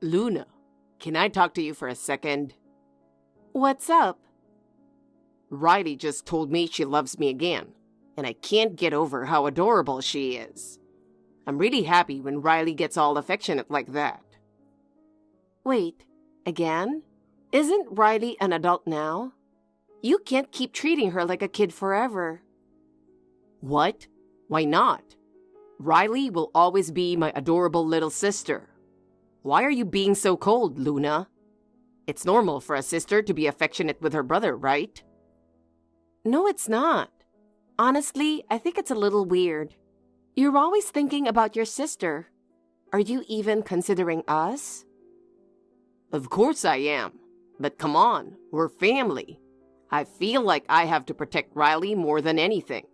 Luna, can I talk to you for a second? What's up? Riley just told me she loves me again, and I can't get over how adorable she is. I'm really happy when Riley gets all affectionate like that. Wait, again? Isn't Riley an adult now? You can't keep treating her like a kid forever. What? Why not? Riley will always be my adorable little sister. Why are you being so cold, Luna? It's normal for a sister to be affectionate with her brother, right? No, it's not. Honestly, I think it's a little weird. You're always thinking about your sister. Are you even considering us? Of course I am. But come on, we're family. I feel like I have to protect Riley more than anything.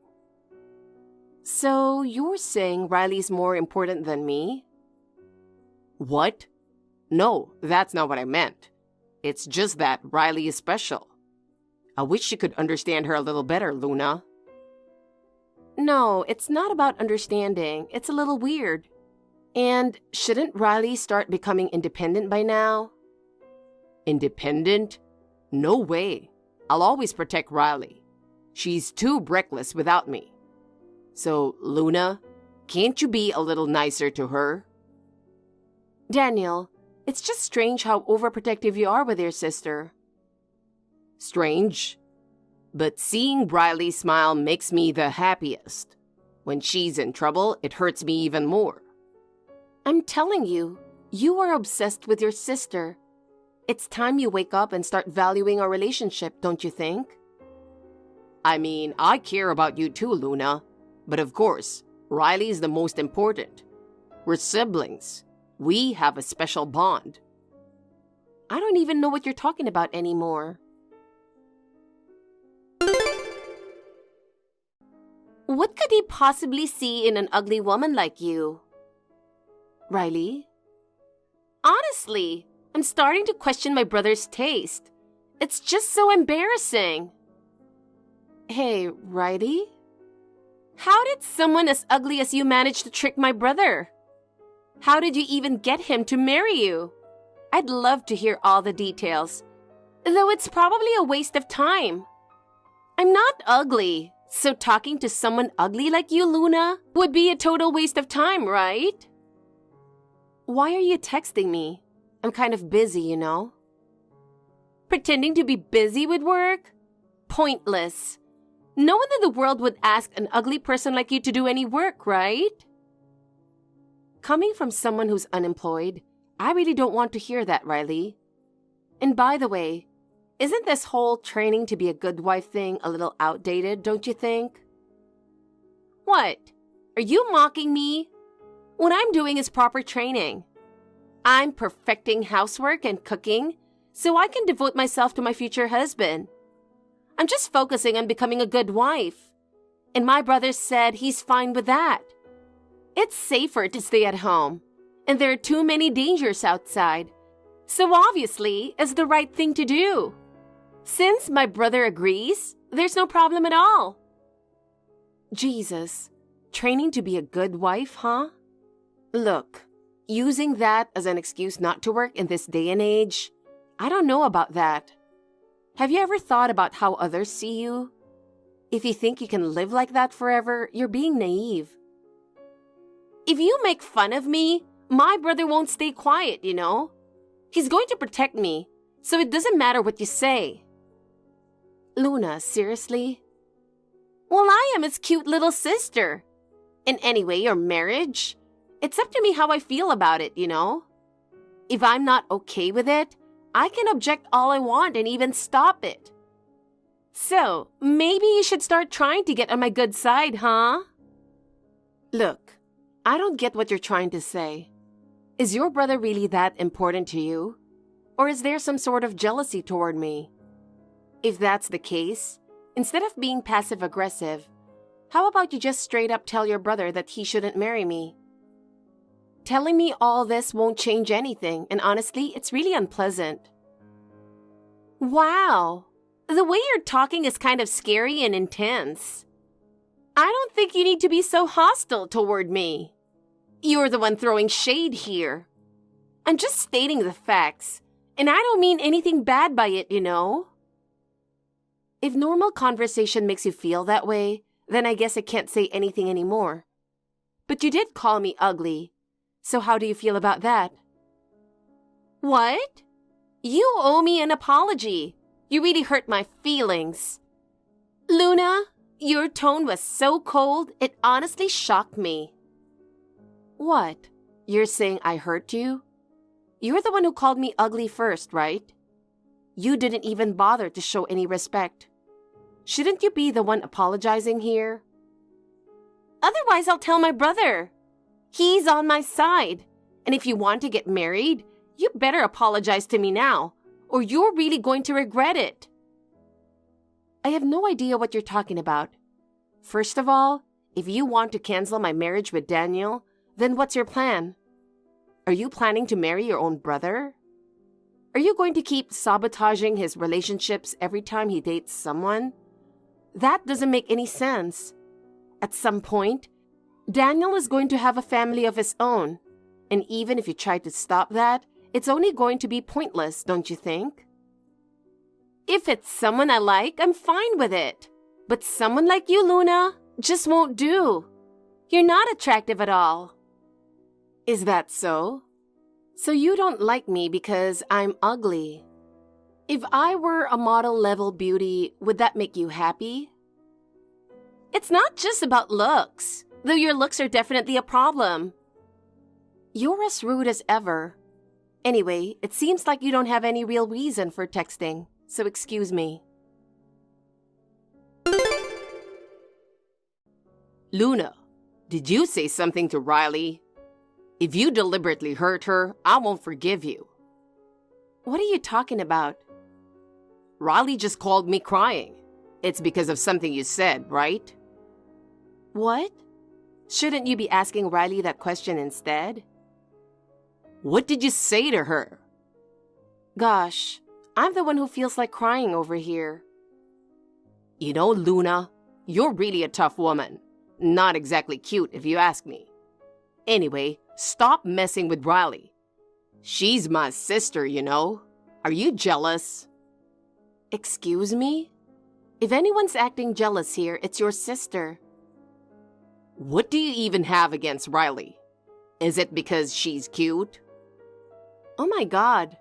So you're saying Riley's more important than me? What? No, that's not what I meant. It's just that Riley is special. I wish you could understand her a little better, Luna. No, it's not about understanding. It's a little weird. And shouldn't Riley start becoming independent by now? Independent? No way. I'll always protect Riley. She's too reckless without me. So, Luna, can't you be a little nicer to her? Daniel, it's just strange how overprotective you are with your sister. Strange? But seeing Riley smile makes me the happiest. When she's in trouble, it hurts me even more. I'm telling you, you are obsessed with your sister. It's time you wake up and start valuing our relationship, don't you think? I mean, I care about you too, Luna. But of course, Riley's the most important. We're siblings. We have a special bond. I don't even know what you're talking about anymore. What could he possibly see in an ugly woman like you? Riley? Honestly, I'm starting to question my brother's taste. It's just so embarrassing. Hey, Riley? How did someone as ugly as you manage to trick my brother? How did you even get him to marry you? I'd love to hear all the details, though it's probably a waste of time. I'm not ugly, so talking to someone ugly like you, Luna, would be a total waste of time, right? Why are you texting me? I'm kind of busy, you know. Pretending to be busy with work? Pointless. No one in the world would ask an ugly person like you to do any work, right? Coming from someone who's unemployed, I really don't want to hear that, Riley. And by the way, isn't this whole training to be a good wife thing a little outdated, don't you think? What? Are you mocking me? What I'm doing is proper training. I'm perfecting housework and cooking so I can devote myself to my future husband. I'm just focusing on becoming a good wife. And my brother said he's fine with that. It's safer to stay at home, and there are too many dangers outside. So obviously, it's the right thing to do. Since my brother agrees, there's no problem at all. Jesus, training to be a good wife, huh? Look, using that as an excuse not to work in this day and age, I don't know about that. Have you ever thought about how others see you? If you think you can live like that forever, you're being naive. If you make fun of me, my brother won't stay quiet, you know? He's going to protect me, so it doesn't matter what you say. Luna, seriously? Well, I am his cute little sister. And anyway, your marriage? It's up to me how I feel about it, you know? If I'm not okay with it, I can object all I want and even stop it. So, maybe you should start trying to get on my good side, huh? Look, I don't get what you're trying to say. Is your brother really that important to you? Or is there some sort of jealousy toward me? If that's the case, instead of being passive-aggressive, how about you just straight up tell your brother that he shouldn't marry me? Telling me all this won't change anything, and honestly, it's really unpleasant. Wow, the way you're talking is kind of scary and intense. I don't think you need to be so hostile toward me. You're the one throwing shade here. I'm just stating the facts, and I don't mean anything bad by it, you know? If normal conversation makes you feel that way, then I guess I can't say anything anymore. But you did call me ugly, so how do you feel about that? What? You owe me an apology. You really hurt my feelings. Luna, your tone was so cold, it honestly shocked me. What? You're saying I hurt you? You're the one who called me ugly first, right? You didn't even bother to show any respect. Shouldn't you be the one apologizing here? Otherwise, I'll tell my brother. He's on my side. And if you want to get married, you better apologize to me now, or you're really going to regret it. I have no idea what you're talking about. First of all, if you want to cancel my marriage with Daniel, then what's your plan? Are you planning to marry your own brother? Are you going to keep sabotaging his relationships every time he dates someone? That doesn't make any sense. At some point, Daniel is going to have a family of his own. And even if you try to stop that, it's only going to be pointless, don't you think? If it's someone I like, I'm fine with it. But someone like you, Luna, just won't do. You're not attractive at all. Is that so? So you don't like me because I'm ugly. If I were a model-level beauty, would that make you happy? It's not just about looks, though your looks are definitely a problem. You're as rude as ever. Anyway, it seems like you don't have any real reason for texting, so excuse me. Luna, did you say something to Riley? If you deliberately hurt her, I won't forgive you. What are you talking about? Riley just called me crying. It's because of something you said, right? What? Shouldn't you be asking Riley that question instead? What did you say to her? Gosh, I'm the one who feels like crying over here. You know, Luna, you're really a tough woman. Not exactly cute if you ask me. Anyway, stop messing with Riley. She's my sister, you know. Are you jealous? Excuse me? If anyone's acting jealous here, it's your sister. What do you even have against Riley? Is it because she's cute? Oh my God.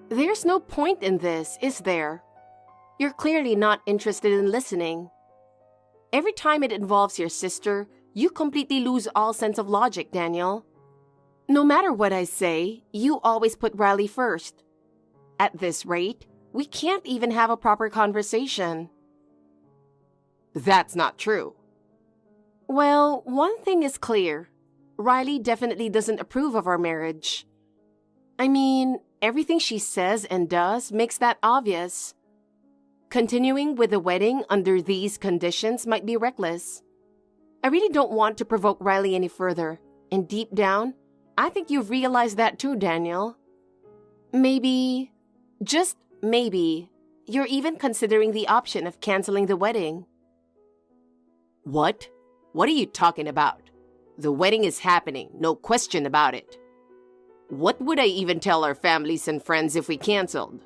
There's no point in this, is there? You're clearly not interested in listening. Every time it involves your sister, you completely lose all sense of logic, Daniel. No matter what I say, you always put Riley first. At this rate, we can't even have a proper conversation. That's not true. Well, one thing is clear. Riley definitely doesn't approve of our marriage. I mean, everything she says and does makes that obvious. Continuing with the wedding under these conditions might be reckless. I really don't want to provoke Riley any further, and deep down, I think you've realized that too, Daniel. Maybe, just maybe, you're even considering the option of canceling the wedding. What? What are you talking about? The wedding is happening, no question about it. What would I even tell our families and friends if we canceled?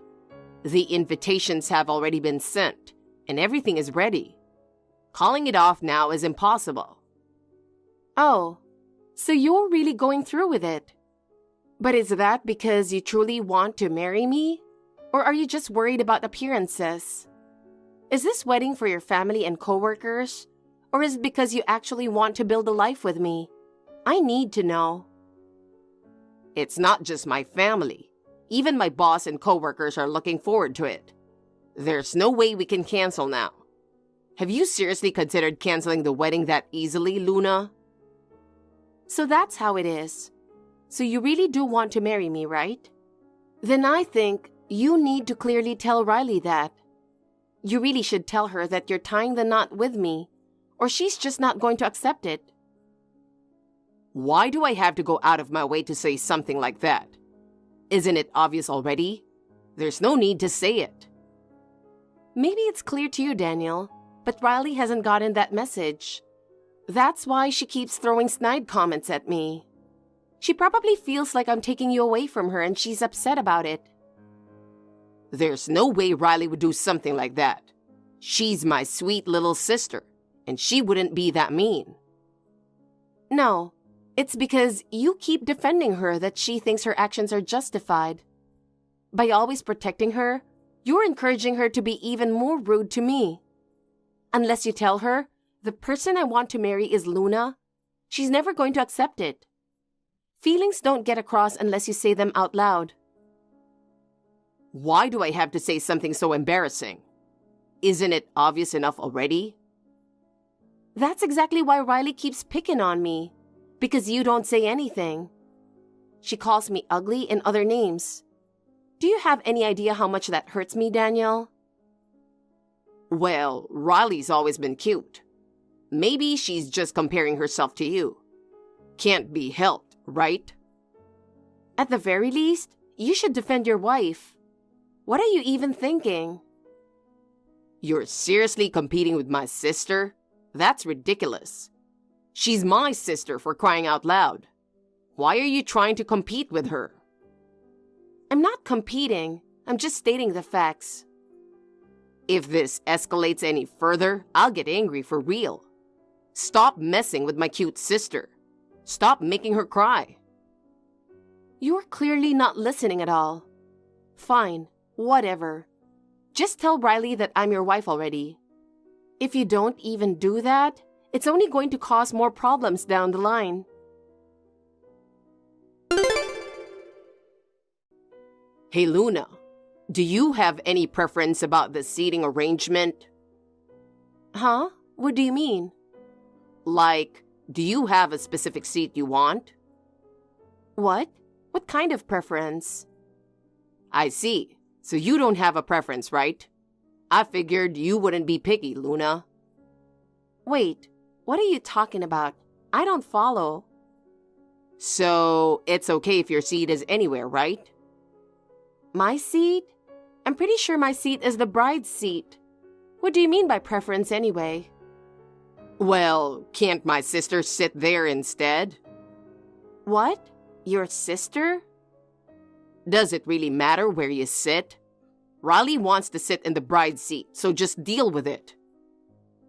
The invitations have already been sent, and everything is ready. Calling it off now is impossible. Oh, so you're really going through with it. But is that because you truly want to marry me? Or are you just worried about appearances? Is this wedding for your family and coworkers? Or is it because you actually want to build a life with me? I need to know. It's not just my family. Even my boss and coworkers are looking forward to it. There's no way we can cancel now. Have you seriously considered canceling the wedding that easily, Luna? So that's how it is. So you really do want to marry me, right? Then I think you need to clearly tell Riley that. You really should tell her that you're tying the knot with me, or she's just not going to accept it. Why do I have to go out of my way to say something like that? Isn't it obvious already? There's no need to say it. Maybe it's clear to you, Daniel, but Riley hasn't gotten that message. That's why she keeps throwing snide comments at me. She probably feels like I'm taking you away from her and she's upset about it. There's no way Riley would do something like that. She's my sweet little sister, and she wouldn't be that mean. No, it's because you keep defending her that she thinks her actions are justified. By always protecting her, you're encouraging her to be even more rude to me. Unless you tell her, the person I want to marry is Luna, she's never going to accept it. Feelings don't get across unless you say them out loud. Why do I have to say something so embarrassing? Isn't it obvious enough already? That's exactly why Riley keeps picking on me, because you don't say anything. She calls me ugly and other names. Do you have any idea how much that hurts me, Daniel? Well, Riley's always been cute. Maybe she's just comparing herself to you. Can't be helped, right? At the very least, you should defend your wife. What are you even thinking? You're seriously competing with my sister? That's ridiculous. She's my sister, for crying out loud. Why are you trying to compete with her? I'm not competing. I'm just stating the facts. If this escalates any further, I'll get angry for real. Stop messing with my cute sister. Stop making her cry. You're clearly not listening at all. Fine, whatever. Just tell Riley that I'm your wife already. If you don't even do that, it's only going to cause more problems down the line. Hey Luna, do you have any preference about the seating arrangement? Huh? What do you mean? Like, do you have a specific seat you want? What? What kind of preference? I see. So you don't have a preference, right? I figured you wouldn't be picky, Luna. Wait, what are you talking about? I don't follow. So, it's okay if your seat is anywhere, right? My seat? I'm pretty sure my seat is the bride's seat. What do you mean by preference anyway? Well, can't my sister sit there instead? What? Your sister? Does it really matter where you sit? Riley wants to sit in the bride's seat, so just deal with it.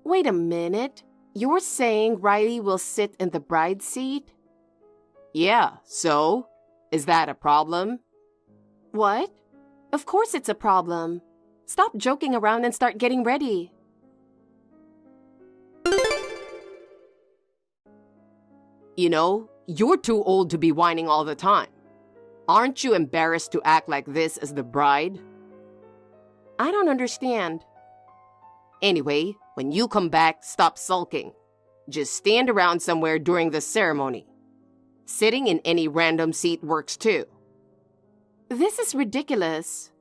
Wait a minute. You're saying Riley will sit in the bride's seat? Yeah, so? Is that a problem? What? Of course it's a problem. Stop joking around and start getting ready. You know, you're too old to be whining all the time. Aren't you embarrassed to act like this as the bride? I don't understand. Anyway, when you come back, stop sulking. Just stand around somewhere during the ceremony. Sitting in any random seat works too. This is ridiculous.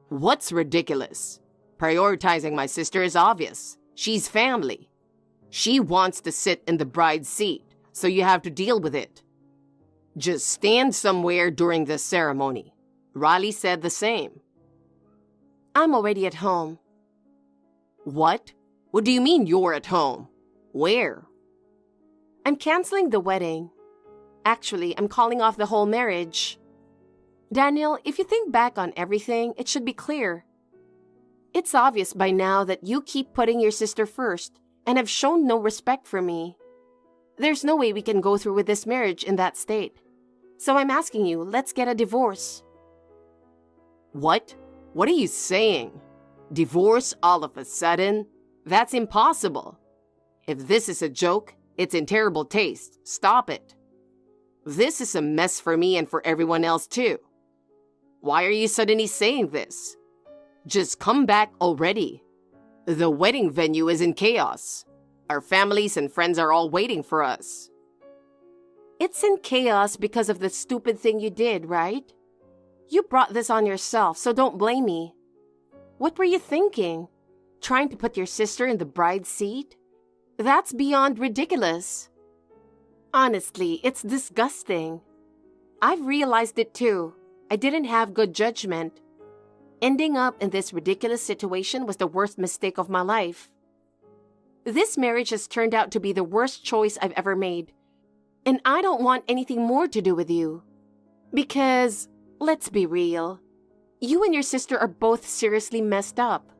What's ridiculous? Prioritizing my sister is obvious. She's family. She wants to sit in the bride's seat, so you have to deal with it. Just stand somewhere during the ceremony. Riley said the same. I'm already at home. What? What do you mean you're at home? Where? I'm canceling the wedding. Actually, I'm calling off the whole marriage. Daniel, if you think back on everything, it should be clear. It's obvious by now that you keep putting your sister first and have shown no respect for me. There's no way we can go through with this marriage in that state. So I'm asking you, let's get a divorce. What? What are you saying? Divorce all of a sudden? That's impossible. If this is a joke, it's in terrible taste. Stop it. This is a mess for me and for everyone else too. Why are you suddenly saying this? Just come back already. The wedding venue is in chaos. Our families and friends are all waiting for us. It's in chaos because of the stupid thing you did, right? You brought this on yourself, so don't blame me. What were you thinking? Trying to put your sister in the bride's seat? That's beyond ridiculous. Honestly, it's disgusting. I've realized it too. I didn't have good judgment. Ending up in this ridiculous situation was the worst mistake of my life. This marriage has turned out to be the worst choice I've ever made. And I don't want anything more to do with you. Because, let's be real, you and your sister are both seriously messed up.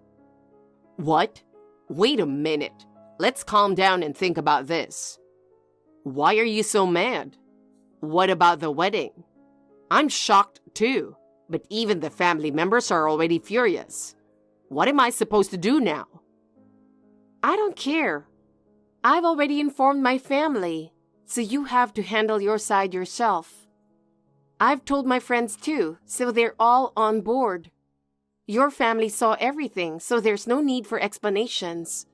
What? Wait a minute. Let's calm down and think about this. Why are you so mad? What about the wedding? I'm shocked too, but even the family members are already furious. What am I supposed to do now? I don't care. I've already informed my family, so you have to handle your side yourself. I've told my friends too, so they're all on board. Your family saw everything, so there's no need for explanations.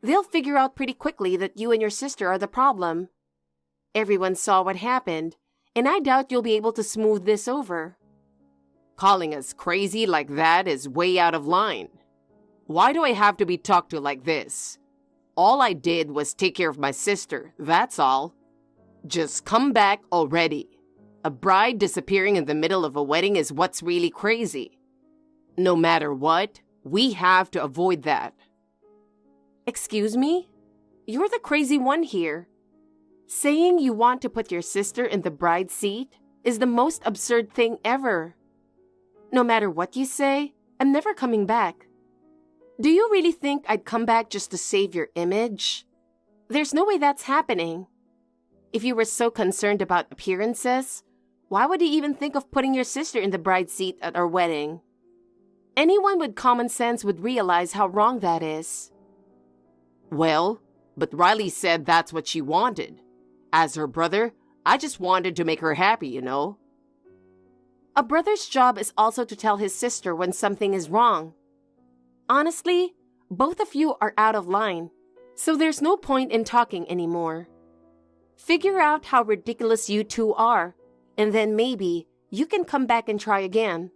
They'll figure out pretty quickly that you and your sister are the problem. Everyone saw what happened, and I doubt you'll be able to smooth this over. Calling us crazy like that is way out of line. Why do I have to be talked to like this? All I did was take care of my sister, that's all. Just come back already. A bride disappearing in the middle of a wedding is what's really crazy. No matter what, we have to avoid that. Excuse me? You're the crazy one here. Saying you want to put your sister in the bride's seat is the most absurd thing ever. No matter what you say, I'm never coming back. Do you really think I'd come back just to save your image? There's no way that's happening. If you were so concerned about appearances, why would you even think of putting your sister in the bride's seat at our wedding? Anyone with common sense would realize how wrong that is. Well, but Riley said that's what she wanted. As her brother, I just wanted to make her happy, you know? A brother's job is also to tell his sister when something is wrong. Honestly, both of you are out of line, so there's no point in talking anymore. Figure out how ridiculous you two are, and then maybe you can come back and try again.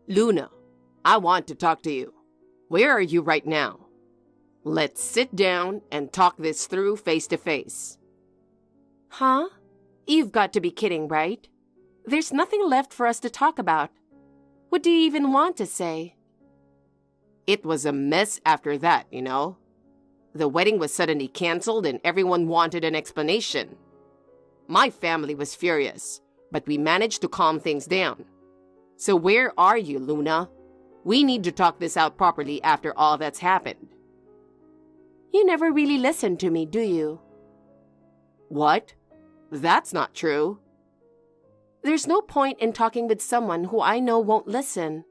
Luna, I want to talk to you. Where are you right now? Let's sit down and talk this through face to face. Huh? You've got to be kidding, right? There's nothing left for us to talk about. What do you even want to say? It was a mess after that, you know? The wedding was suddenly canceled and everyone wanted an explanation. My family was furious, but we managed to calm things down. So where are you, Luna? We need to talk this out properly after all that's happened. You never really listen to me, do you? What? That's not true. There's no point in talking with someone who I know won't listen.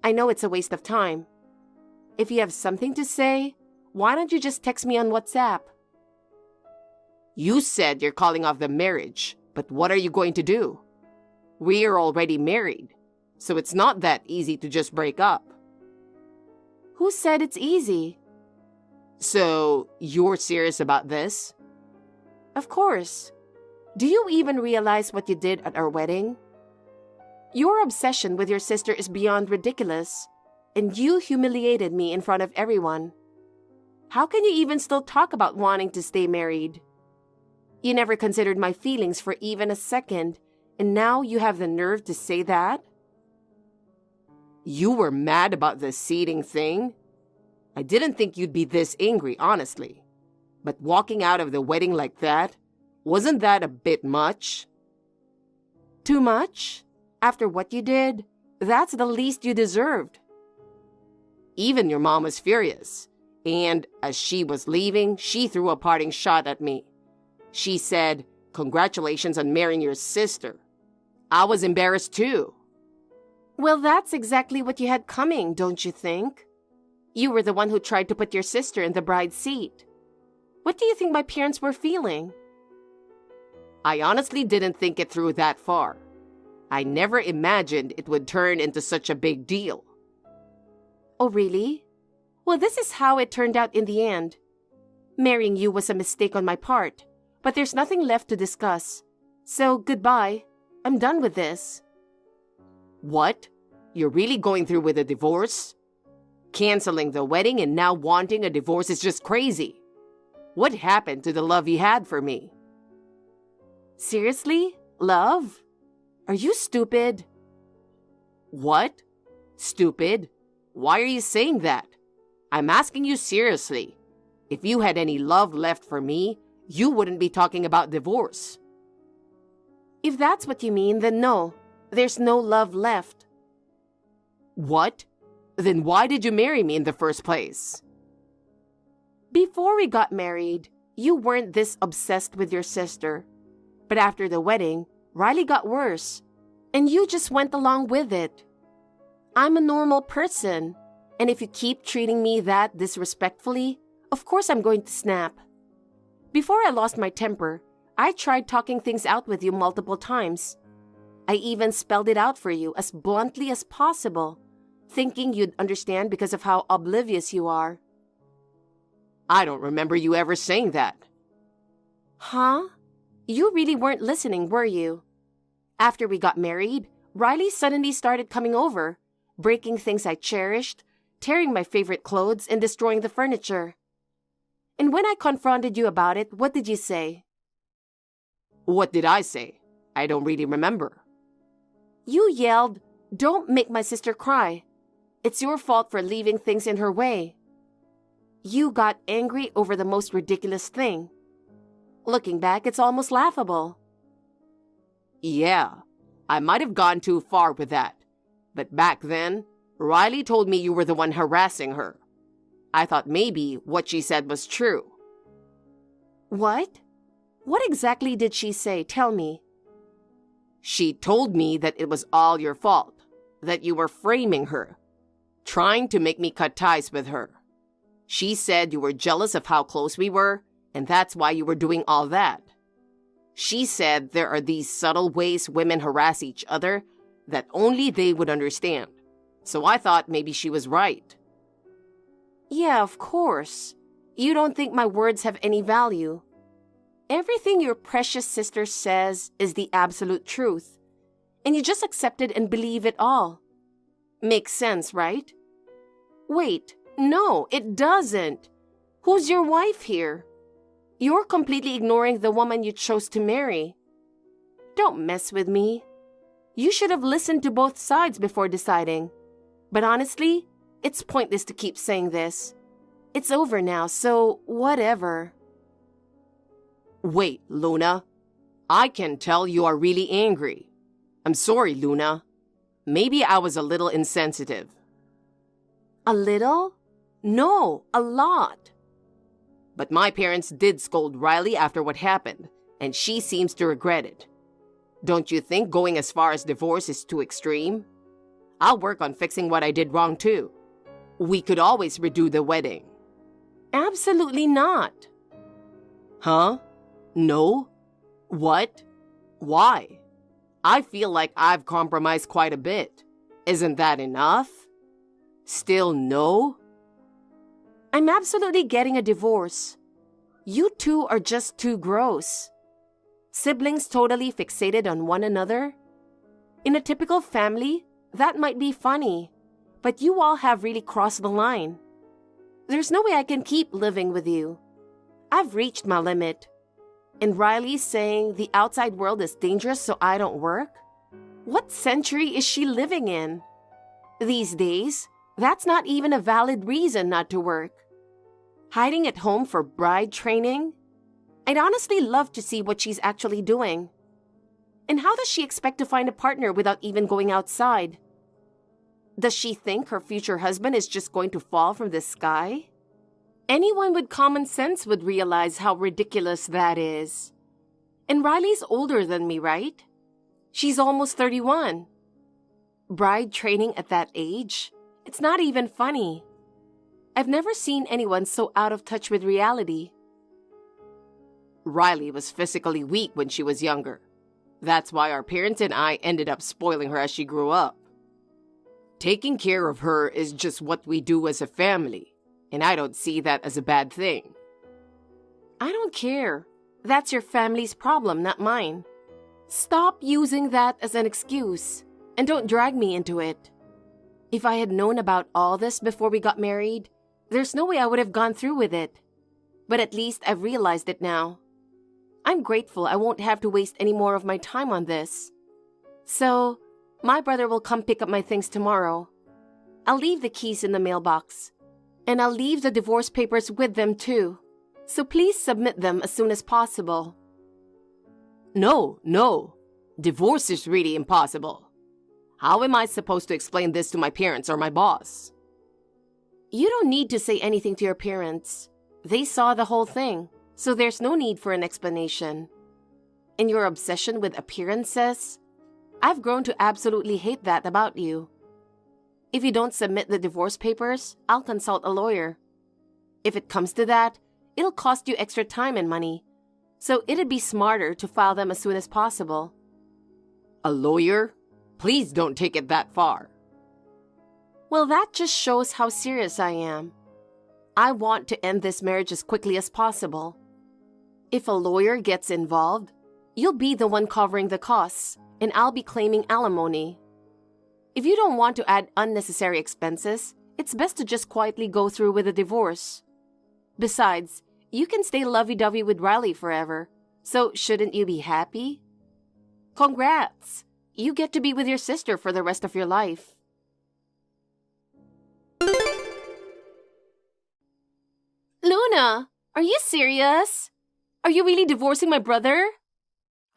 I know it's a waste of time. If you have something to say, why don't you just text me on WhatsApp? You said you're calling off the marriage, but what are you going to do? We're already married, so it's not that easy to just break up. Who said it's easy? So, you're serious about this? Of course. Do you even realize what you did at our wedding? Your obsession with your sister is beyond ridiculous, and you humiliated me in front of everyone. How can you even still talk about wanting to stay married? You never considered my feelings for even a second, and now you have the nerve to say that? You were mad about the seating thing? I didn't think you'd be this angry, honestly. But walking out of the wedding like that, wasn't that a bit much? Too much? After what you did, that's the least you deserved. Even your mom was furious. And as she was leaving, she threw a parting shot at me. She said, "Congratulations on marrying your sister." I was embarrassed too. Well, that's exactly what you had coming, don't you think? You were the one who tried to put your sister in the bride's seat. What do you think my parents were feeling? I honestly didn't think it through that far. I never imagined it would turn into such a big deal. Oh, really? Well, this is how it turned out in the end. Marrying you was a mistake on my part, but there's nothing left to discuss. So, goodbye. I'm done with this. What? You're really going through with a divorce? Canceling the wedding and now wanting a divorce is just crazy. What happened to the love you had for me? Seriously? Love? Are you stupid? What? Stupid? Why are you saying that? I'm asking you seriously. If you had any love left for me, you wouldn't be talking about divorce. If that's what you mean, then no. There's no love left. What? Then why did you marry me in the first place? Before we got married, you weren't this obsessed with your sister. But after the wedding, Riley got worse, and you just went along with it. I'm a normal person, and if you keep treating me that disrespectfully, of course I'm going to snap. Before I lost my temper, I tried talking things out with you multiple times. I even spelled it out for you as bluntly as possible, thinking you'd understand because of how oblivious you are. I don't remember you ever saying that. Huh? You really weren't listening, were you? After we got married, Riley suddenly started coming over, breaking things I cherished, tearing my favorite clothes, and destroying the furniture. And when I confronted you about it, what did you say? What did I say? I don't really remember. You yelled, "Don't make my sister cry. It's your fault for leaving things in her way." You got angry over the most ridiculous thing. Looking back, it's almost laughable. Yeah, I might have gone too far with that. But back then, Riley told me you were the one harassing her. I thought maybe what she said was true. What? What exactly did she say? Tell me. She told me that it was all your fault, that you were framing her, trying to make me cut ties with her. She said you were jealous of how close we were, and that's why you were doing all that. She said there are these subtle ways women harass each other that only they would understand. So I thought maybe she was right. Yeah, of course. You don't think my words have any value. Everything your precious sister says is the absolute truth, and you just accept it and believe it all. Makes sense, right? Wait, no, it doesn't. Who's your wife here? You're completely ignoring the woman you chose to marry. Don't mess with me. You should have listened to both sides before deciding. But honestly, it's pointless to keep saying this. It's over now, so whatever. Wait, Luna. I can tell you are really angry. I'm sorry, Luna. Maybe I was a little insensitive. A little? No, a lot. But my parents did scold Riley after what happened, and she seems to regret it. Don't you think going as far as divorce is too extreme? I'll work on fixing what I did wrong too. We could always redo the wedding. Absolutely not. Huh? No? What? Why? I feel like I've compromised quite a bit. Isn't that enough? Still no? I'm absolutely getting a divorce. You two are just too gross. Siblings totally fixated on one another? In a typical family, that might be funny, but you all have really crossed the line. There's no way I can keep living with you. I've reached my limit. And Riley's saying the outside world is dangerous so I don't work? What century is she living in? These days, that's not even a valid reason not to work. Hiding at home for bride training? I'd honestly love to see what she's actually doing. And how does she expect to find a partner without even going outside? Does she think her future husband is just going to fall from the sky? Anyone with common sense would realize how ridiculous that is. And Riley's older than me, right? She's almost 31. Bride training at that age? It's not even funny. I've never seen anyone so out of touch with reality. Riley was physically weak when she was younger. That's why our parents and I ended up spoiling her as she grew up. Taking care of her is just what we do as a family, and I don't see that as a bad thing. I don't care. That's your family's problem, not mine. Stop using that as an excuse, and don't drag me into it. If I had known about all this before we got married, there's no way I would have gone through with it. But at least I've realized it now. I'm grateful I won't have to waste any more of my time on this. So, my brother will come pick up my things tomorrow. I'll leave the keys in the mailbox. And I'll leave the divorce papers with them too. So please submit them as soon as possible. No. Divorce is really impossible. How am I supposed to explain this to my parents or my boss? You don't need to say anything to your parents. They saw the whole thing, so there's no need for an explanation. And your obsession with appearances? I've grown to absolutely hate that about you. If you don't submit the divorce papers, I'll consult a lawyer. If it comes to that, it'll cost you extra time and money, so it'd be smarter to file them as soon as possible. A lawyer? Please don't take it that far. Well, that just shows how serious I am. I want to end this marriage as quickly as possible. If a lawyer gets involved, you'll be the one covering the costs, and I'll be claiming alimony. If you don't want to add unnecessary expenses, it's best to just quietly go through with a divorce. Besides, you can stay lovey-dovey with Riley forever, so shouldn't you be happy? Congrats! You get to be with your sister for the rest of your life. Luna, are you serious? Are you really divorcing my brother?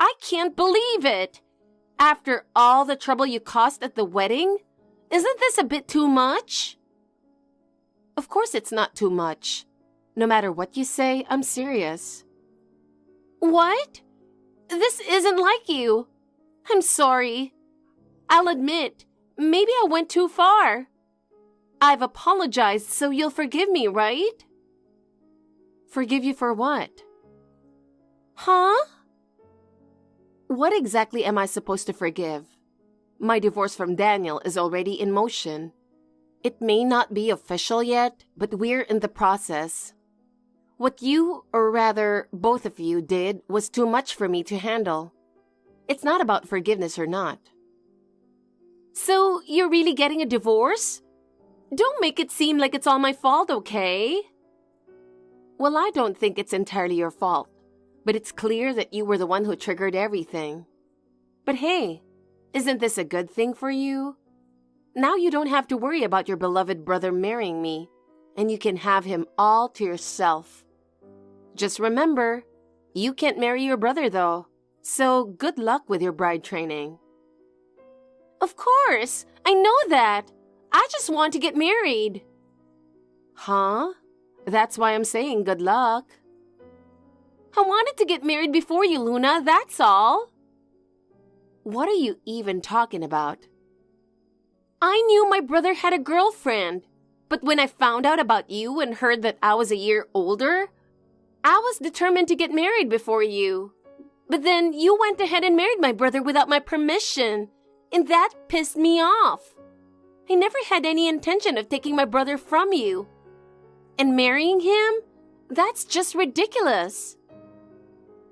I can't believe it! After all the trouble you caused at the wedding? Isn't this a bit too much? Of course it's not too much. No matter what you say, I'm serious. What? This isn't like you. I'm sorry. I'll admit, maybe I went too far. I've apologized, so you'll forgive me, right? Forgive you for what? Huh? What exactly am I supposed to forgive? My divorce from Daniel is already in motion. It may not be official yet, but we're in the process. What you, or rather, both of you, did was too much for me to handle. It's not about forgiveness or not. So, you're really getting a divorce? Don't make it seem like it's all my fault, okay? Well, I don't think it's entirely your fault, but it's clear that you were the one who triggered everything. But hey, isn't this a good thing for you? Now you don't have to worry about your beloved brother marrying me, and you can have him all to yourself. Just remember, you can't marry your brother though, so good luck with your bride training. Of course, I know that. I just want to get married. Huh? That's why I'm saying good luck. I wanted to get married before you, Luna, that's all. What are you even talking about? I knew my brother had a girlfriend, but when I found out about you and heard that I was a year older, I was determined to get married before you. But then you went ahead and married my brother without my permission, and that pissed me off. I never had any intention of taking my brother from you. And marrying him? That's just ridiculous.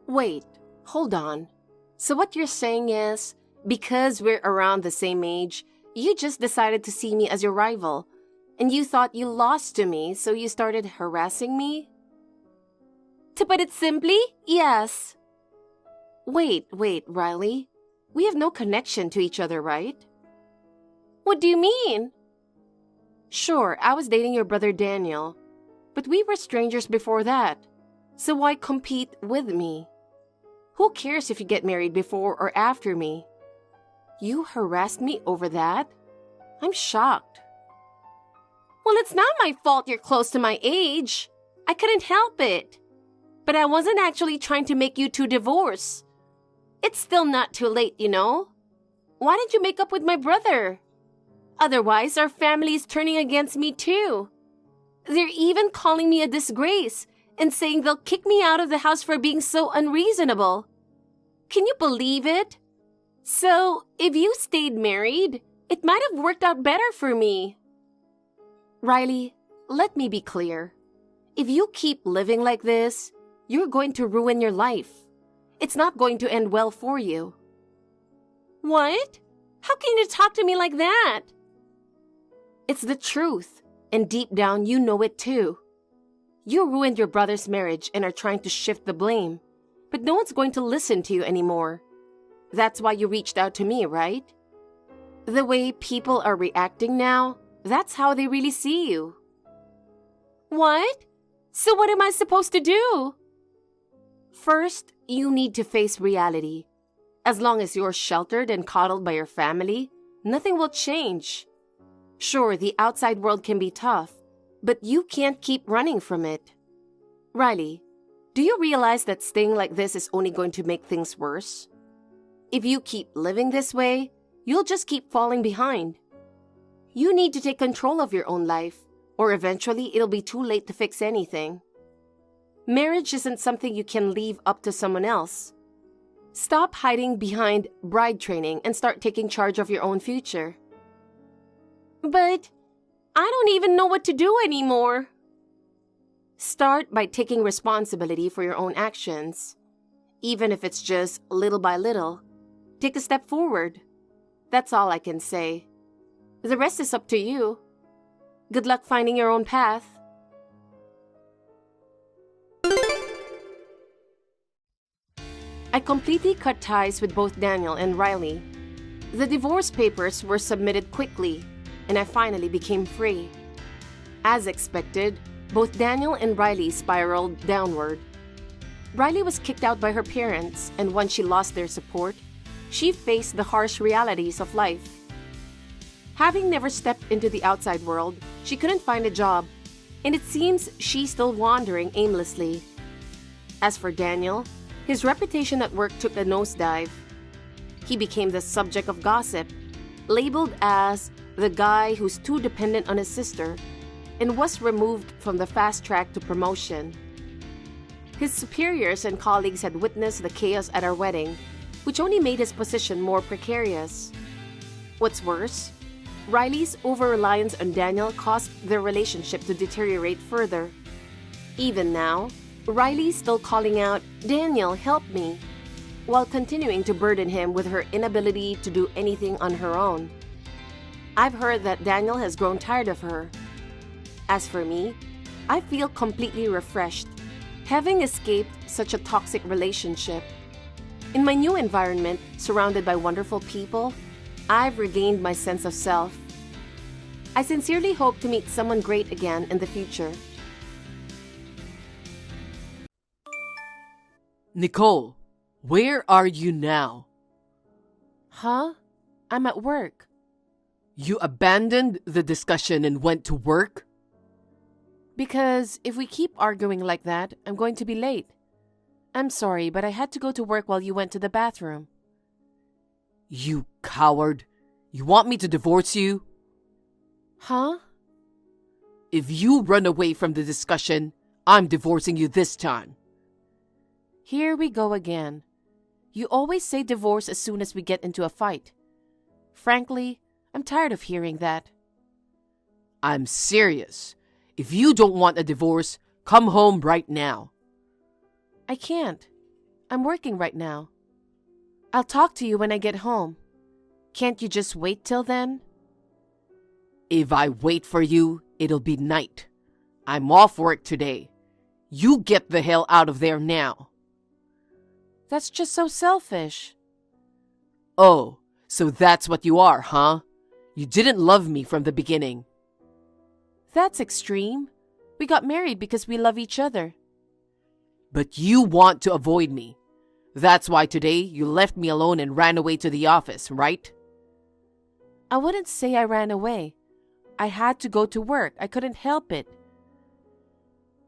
Wait, hold on. So what you're saying is, because we're around the same age, you just decided to see me as your rival, and you thought you lost to me, so you started harassing me? To put it simply, yes. Wait, Riley. We have no connection to each other, right? What do you mean? Sure, I was dating your brother Daniel, but we were strangers before that, so why compete with me? Who cares if you get married before or after me? You harassed me over that? I'm shocked. Well, it's not my fault you're close to my age. I couldn't help it. But I wasn't actually trying to make you two divorce. It's still not too late, you know? Why didn't you make up with my brother? Otherwise, our family is turning against me too. They're even calling me a disgrace and saying they'll kick me out of the house for being so unreasonable. Can you believe it? So, if you stayed married, it might have worked out better for me. Riley, let me be clear. If you keep living like this, you're going to ruin your life. It's not going to end well for you. What? How can you talk to me like that? It's the truth, and deep down you know it too. You ruined your brother's marriage and are trying to shift the blame, but no one's going to listen to you anymore. That's why you reached out to me, right? The way people are reacting now, that's how they really see you. What? So what am I supposed to do? First, you need to face reality. As long as you're sheltered and coddled by your family, nothing will change. Sure, the outside world can be tough, but you can't keep running from it. Riley, do you realize that staying like this is only going to make things worse? If you keep living this way, you'll just keep falling behind. You need to take control of your own life, or eventually it'll be too late to fix anything. Marriage isn't something you can leave up to someone else. Stop hiding behind bride training and start taking charge of your own future. But I don't even know what to do anymore. Start by taking responsibility for your own actions. Even if it's just little by little, take a step forward. That's all I can say. The rest is up to you. Good luck finding your own path. I completely cut ties with both Daniel and Riley. The divorce papers were submitted quickly, and I finally became free. As expected, both Daniel and Riley spiraled downward. Riley was kicked out by her parents, and once she lost their support, she faced the harsh realities of life. Having never stepped into the outside world, she couldn't find a job, and it seems she's still wandering aimlessly. As for Daniel, his reputation at work took a nosedive. He became the subject of gossip, labeled as the guy who's too dependent on his sister, and was removed from the fast track to promotion. His superiors and colleagues had witnessed the chaos at our wedding, which only made his position more precarious. What's worse, Riley's over-reliance on Daniel caused their relationship to deteriorate further. Even now, Riley's still calling out, "Daniel, help me," while continuing to burden him with her inability to do anything on her own. I've heard that Daniel has grown tired of her. As for me, I feel completely refreshed, having escaped such a toxic relationship. In my new environment, surrounded by wonderful people, I've regained my sense of self. I sincerely hope to meet someone great again in the future. Nicole, where are you now? Huh? I'm at work. You abandoned the discussion and went to work? Because if we keep arguing like that, I'm going to be late. I'm sorry, but I had to go to work while you went to the bathroom. You coward. You want me to divorce you? Huh? If you run away from the discussion, I'm divorcing you this time. Here we go again. You always say divorce as soon as we get into a fight. Frankly, I'm tired of hearing that. I'm serious. If you don't want a divorce, come home right now. I can't. I'm working right now. I'll talk to you when I get home. Can't you just wait till then? If I wait for you, it'll be night. I'm off work today. You get the hell out of there now. That's just so selfish. Oh, so that's what you are, huh? You didn't love me from the beginning. That's extreme. We got married because we love each other. But you want to avoid me. That's why today you left me alone and ran away to the office, right? I wouldn't say I ran away. I had to go to work. I couldn't help it.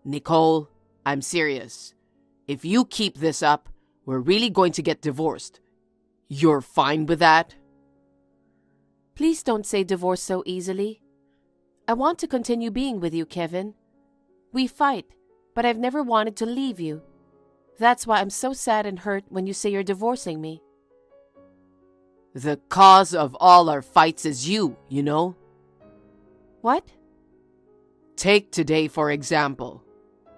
Nicole, I'm serious. If you keep this up, we're really going to get divorced. You're fine with that? Please don't say divorce so easily. I want to continue being with you, Kevin. We fight, but I've never wanted to leave you. That's why I'm so sad and hurt when you say you're divorcing me. The cause of all our fights is you know? What? Take today, for example.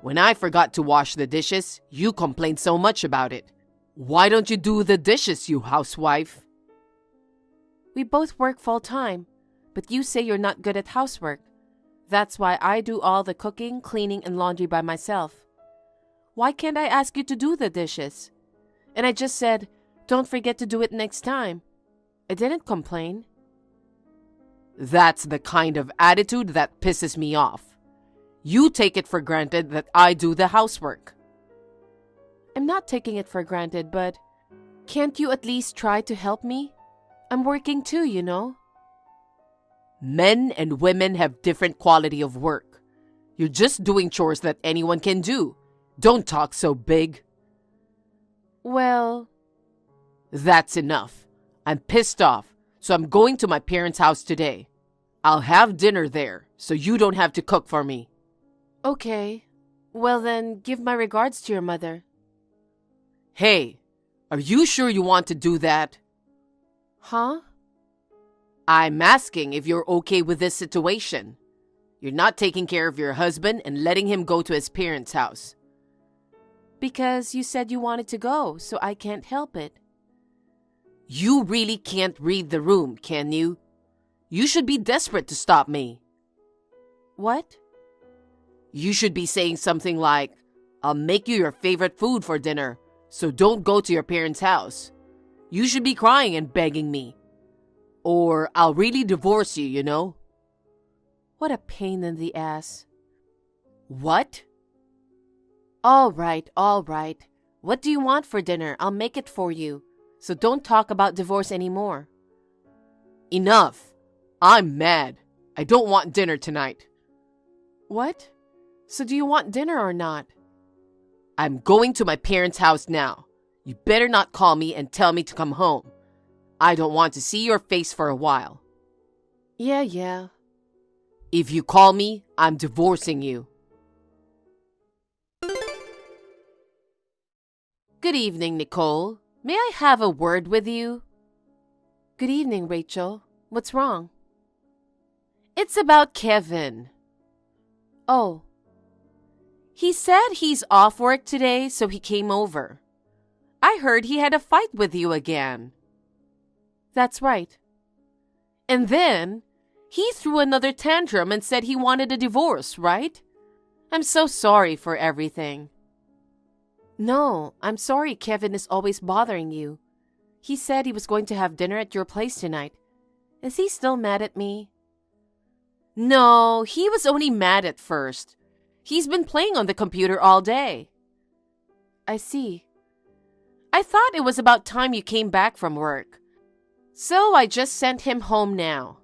When I forgot to wash the dishes, you complained so much about it. Why don't you do the dishes, you housewife? We both work full-time, but you say you're not good at housework. That's why I do all the cooking, cleaning, and laundry by myself. Why can't I ask you to do the dishes? And I just said, don't forget to do it next time. I didn't complain. That's the kind of attitude that pisses me off. You take it for granted that I do the housework. I'm not taking it for granted, but can't you at least try to help me? I'm working too, you know. Men and women have different quality of work. You're just doing chores that anyone can do. Don't talk so big. Well, That's enough. I'm pissed off, so I'm going to my parents' house today. I'll have dinner there, so you don't have to cook for me. okay. Well then, give my regards to your mother. Hey, are you sure you want to do that? Huh? I'm asking if you're okay with this situation. You're not taking care of your husband and letting him go to his parents' house. Because you said you wanted to go, so I can't help it. You really can't read the room, can you? You should be desperate to stop me. What? You should be saying something like, I'll make you your favorite food for dinner, so don't go to your parents' house. You should be crying and begging me. Or I'll really divorce you, you know? What a pain in the ass. What? All right. What do you want for dinner? I'll make it for you. So don't talk about divorce anymore. Enough. I'm mad. I don't want dinner tonight. What? So do you want dinner or not? I'm going to my parents' house now. You better not call me and tell me to come home. I don't want to see your face for a while. Yeah. If you call me, I'm divorcing you. Good evening, Nicole. May I have a word with you? Good evening, Rachel. What's wrong? It's about Kevin. Oh. He said he's off work today, so he came over. I heard he had a fight with you again. That's right. And then he threw another tantrum and said he wanted a divorce, right? I'm so sorry for everything. No, I'm sorry Kevin is always bothering you. He said he was going to have dinner at your place tonight. Is he still mad at me? No, he was only mad at first. He's been playing on the computer all day. I see. I thought it was about time you came back from work. So I just sent him home now.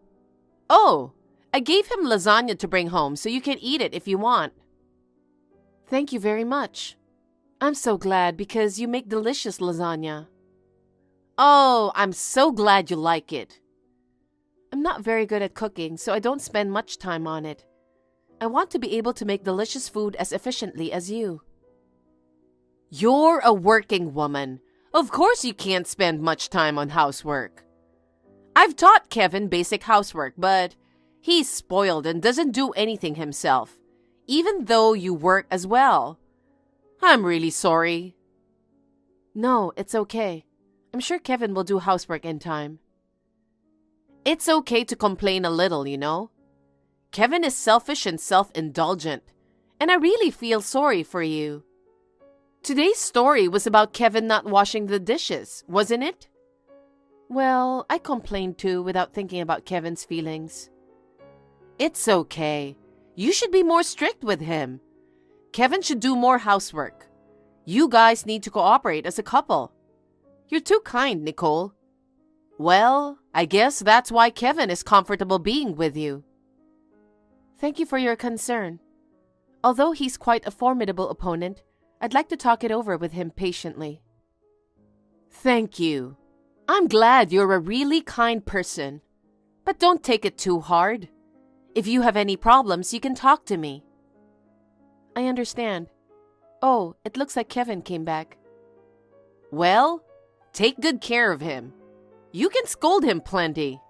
Oh, I gave him lasagna to bring home so you can eat it if you want. Thank you very much. I'm so glad because you make delicious lasagna. Oh, I'm so glad you like it. I'm not very good at cooking, so I don't spend much time on it. I want to be able to make delicious food as efficiently as you. You're a working woman. Of course you can't spend much time on housework. I've taught Kevin basic housework, but he's spoiled and doesn't do anything himself, even though you work as well. I'm really sorry. No, it's okay. I'm sure Kevin will do housework in time. It's okay to complain a little, you know? Kevin is selfish and self-indulgent, and I really feel sorry for you. Today's story was about Kevin not washing the dishes, wasn't it? Well, I complained too without thinking about Kevin's feelings. It's okay. You should be more strict with him. Kevin should do more housework. You guys need to cooperate as a couple. You're too kind, Nicole. Well, I guess that's why Kevin is comfortable being with you. Thank you for your concern. Although he's quite a formidable opponent, I'd like to talk it over with him patiently. Thank you. I'm glad you're a really kind person. But don't take it too hard. If you have any problems, you can talk to me. I understand. Oh, it looks like Kevin came back. Well, take good care of him. You can scold him plenty.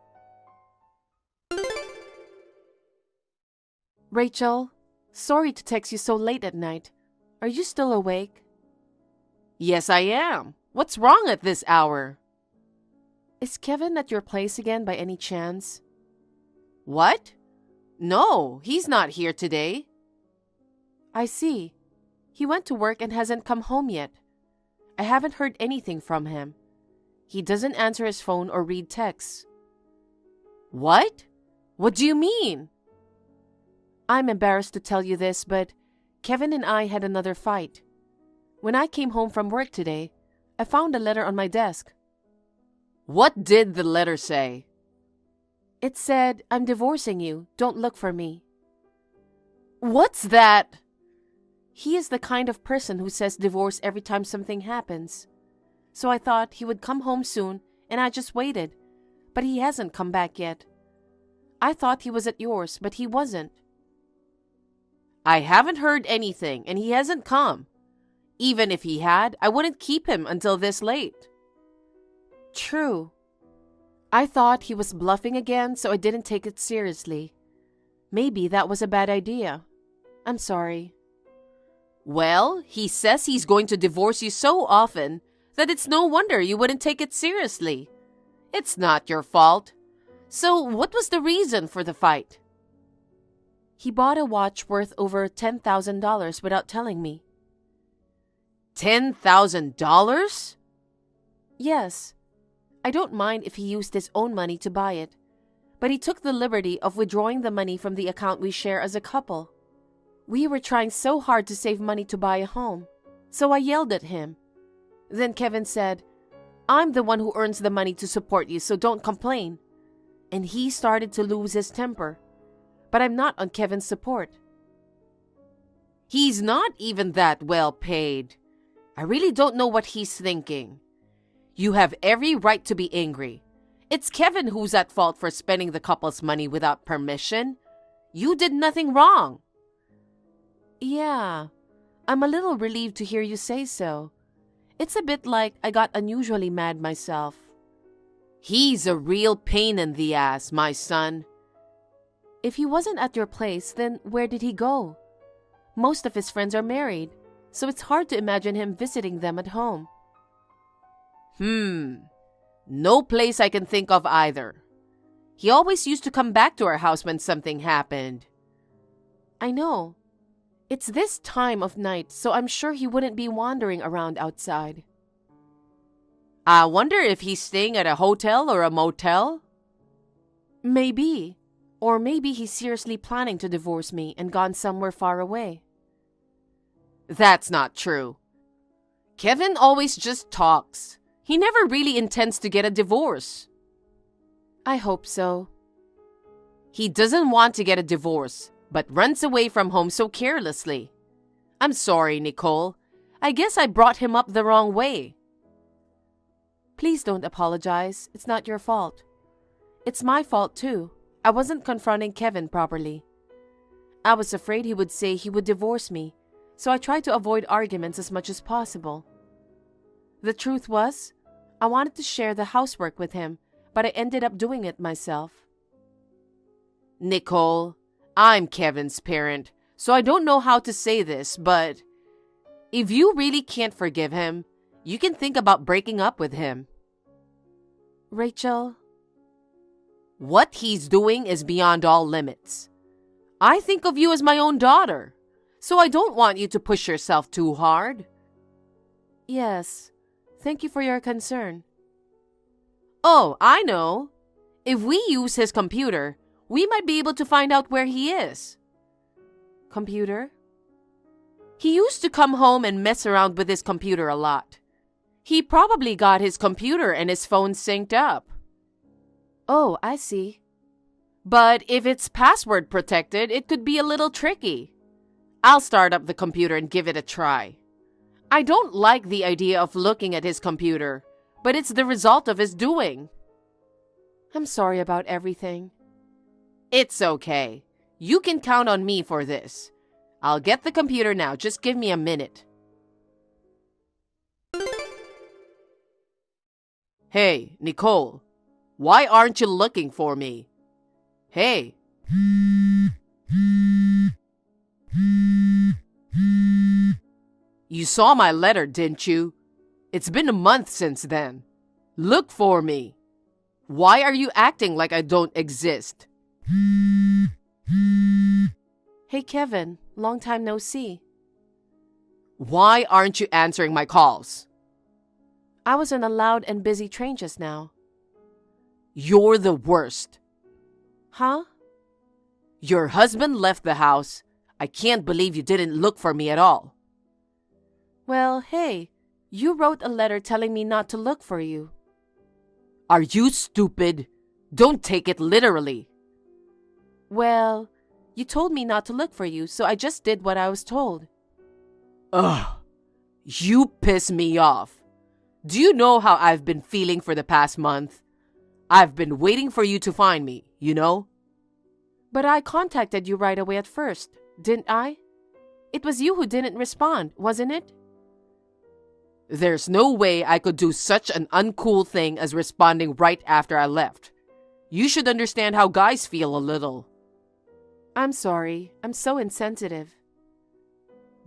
Rachel, sorry to text you so late at night. Are you still awake? Yes, I am. What's wrong at this hour? Is Kevin at your place again by any chance? What? No, he's not here today. I see. He went to work and hasn't come home yet. I haven't heard anything from him. He doesn't answer his phone or read texts. What? What do you mean? I'm embarrassed to tell you this, but Kevin and I had another fight. When I came home from work today, I found a letter on my desk. What did the letter say? It said, "I'm divorcing you. Don't look for me." What's that? He is the kind of person who says divorce every time something happens. So I thought he would come home soon, and I just waited. But he hasn't come back yet. I thought he was at yours, but he wasn't. I haven't heard anything, and he hasn't come. Even if he had, I wouldn't keep him until this late. True. I thought he was bluffing again, so I didn't take it seriously. Maybe that was a bad idea. I'm sorry. Well, he says he's going to divorce you so often that it's no wonder you wouldn't take it seriously. It's not your fault. So what was the reason for the fight? He bought a watch worth over $10,000 without telling me. $10,000? Yes. I don't mind if he used his own money to buy it, but he took the liberty of withdrawing the money from the account we share as a couple. We were trying so hard to save money to buy a home, so I yelled at him. Then Kevin said, "I'm the one who earns the money to support you, so don't complain." And he started to lose his temper. But I'm not on Kevin's support. He's not even that well paid. I really don't know what he's thinking. You have every right to be angry. It's Kevin who's at fault for spending the couple's money without permission. You did nothing wrong. Yeah, I'm a little relieved to hear you say so. It's a bit like I got unusually mad myself. He's a real pain in the ass, my son. If he wasn't at your place, then where did he go? Most of his friends are married, so it's hard to imagine him visiting them at home. No place I can think of either. He always used to come back to our house when something happened. I know. It's this time of night, so I'm sure he wouldn't be wandering around outside. I wonder if he's staying at a hotel or a motel? Maybe. Or maybe he's seriously planning to divorce me and gone somewhere far away. That's not true. Kevin always just talks. He never really intends to get a divorce. I hope so. He doesn't want to get a divorce, but runs away from home so carelessly. I'm sorry, Nicole. I guess I brought him up the wrong way. Please don't apologize. It's not your fault. It's my fault too. I wasn't confronting Kevin properly. I was afraid he would say he would divorce me, so I tried to avoid arguments as much as possible. The truth was, I wanted to share the housework with him, but I ended up doing it myself. Nicole, I'm Kevin's parent, so I don't know how to say this, but if you really can't forgive him, you can think about breaking up with him. Rachel, what he's doing is beyond all limits. I think of you as my own daughter, so I don't want you to push yourself too hard. Yes, thank you for your concern. Oh, I know. If we use his computer, we might be able to find out where he is. Computer? He used to come home and mess around with his computer a lot. He probably got his computer and his phone synced up. Oh, I see. But if it's password protected, it could be a little tricky. I'll start up the computer and give it a try. I don't like the idea of looking at his computer, but it's the result of his doing. I'm sorry about everything. It's okay. You can count on me for this. I'll get the computer now. Just give me a minute. Hey, Nicole. Why aren't you looking for me? Hey. You saw my letter, didn't you? It's been a month since then. Look for me. Why are you acting like I don't exist? Hey, Kevin. Long time no see. Why aren't you answering my calls? I was on a loud and busy train just now. You're the worst. Huh? Your husband left the house. I can't believe you didn't look for me at all. Well, hey, you wrote a letter telling me not to look for you. Are you stupid? Don't take it literally. Well, you told me not to look for you, so I just did what I was told. Ugh, you piss me off. Do you know how I've been feeling for the past month? I've been waiting for you to find me, you know? But I contacted you right away at first, didn't I? It was you who didn't respond, wasn't it? There's no way I could do such an uncool thing as responding right after I left. You should understand how guys feel a little. I'm sorry. I'm so insensitive.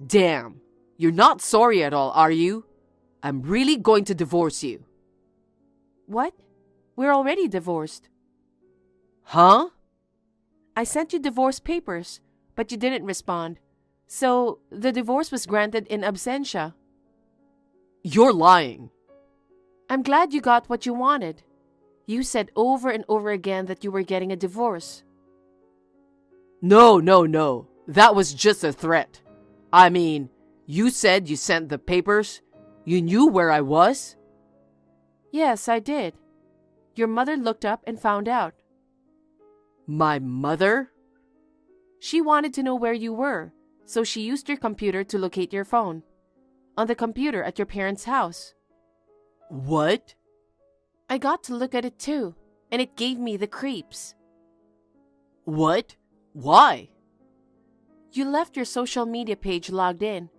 Damn, you're not sorry at all, are you? I'm really going to divorce you. What? We're already divorced. Huh? I sent you divorce papers, but you didn't respond. So, the divorce was granted in absentia. You're lying. I'm glad you got what you wanted. You said over and over again that you were getting a divorce. No. That was just a threat. I mean, you said you sent the papers. You knew where I was? Yes, I did. Your mother looked up and found out. My mother? She wanted to know where you were, so she used your computer to locate your phone. On the computer at your parents' house. What? I got to look at it too, and it gave me the creeps. What? Why? You left your social media page logged in.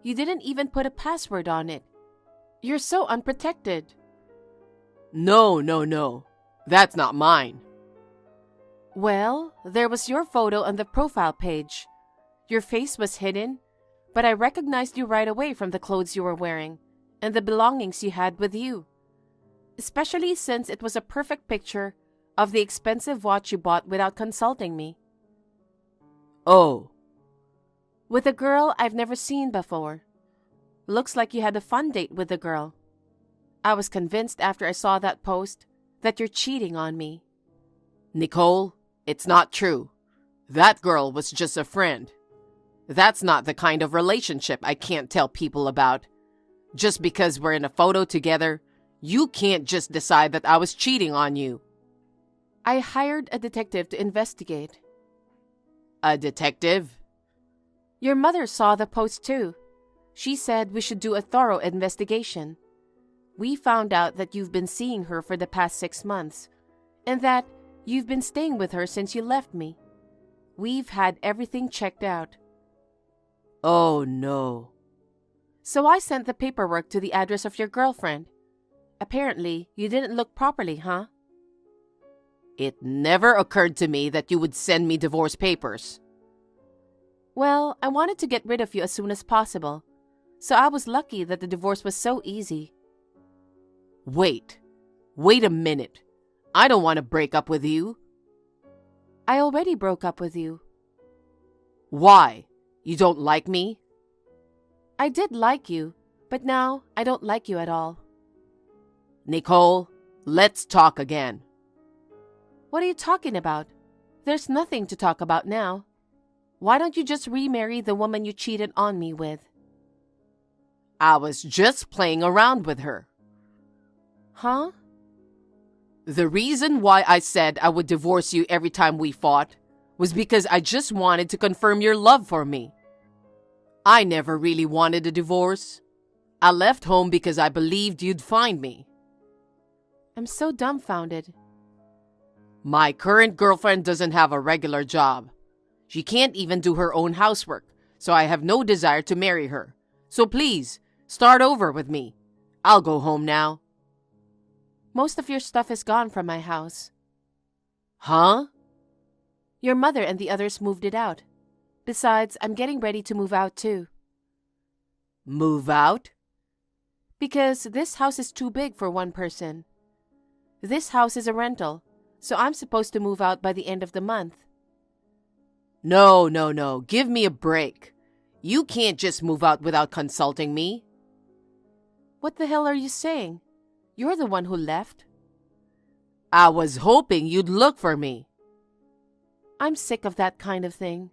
You didn't even put a password on it. You're so unprotected. No. That's not mine. Well, there was your photo on the profile page. Your face was hidden, but I recognized you right away from the clothes you were wearing and the belongings you had with you. Especially since it was a perfect picture of the expensive watch you bought without consulting me. Oh. With a girl I've never seen before. Looks like you had a fun date with the girl. I was convinced after I saw that post that you're cheating on me. Nicole, it's not true. That girl was just a friend. That's not the kind of relationship I can't tell people about. Just because we're in a photo together, you can't just decide that I was cheating on you. I hired a detective to investigate. A detective? Your mother saw the post too. She said we should do a thorough investigation. We found out that you've been seeing her for the past 6 months, and that you've been staying with her since you left me. We've had everything checked out. Oh no. So I sent the paperwork to the address of your girlfriend. Apparently, you didn't look properly, huh? It never occurred to me that you would send me divorce papers. Well, I wanted to get rid of you as soon as possible, so I was lucky that the divorce was so easy. Wait a minute. I don't want to break up with you. I already broke up with you. Why? You don't like me? I did like you, but now I don't like you at all. Nicole, let's talk again. What are you talking about? There's nothing to talk about now. Why don't you just remarry the woman you cheated on me with? I was just playing around with her. Huh? The reason why I said I would divorce you every time we fought was because I just wanted to confirm your love for me. I never really wanted a divorce. I left home because I believed you'd find me. I'm so dumbfounded. My current girlfriend doesn't have a regular job. She can't even do her own housework, so I have no desire to marry her. So please, start over with me. I'll go home now. Most of your stuff is gone from my house. Huh? Your mother and the others moved it out. Besides, I'm getting ready to move out too. Move out? Because this house is too big for one person. This house is a rental, so I'm supposed to move out by the end of the month. No. Give me a break. You can't just move out without consulting me. What the hell are you saying? You're the one who left. I was hoping you'd look for me. I'm sick of that kind of thing.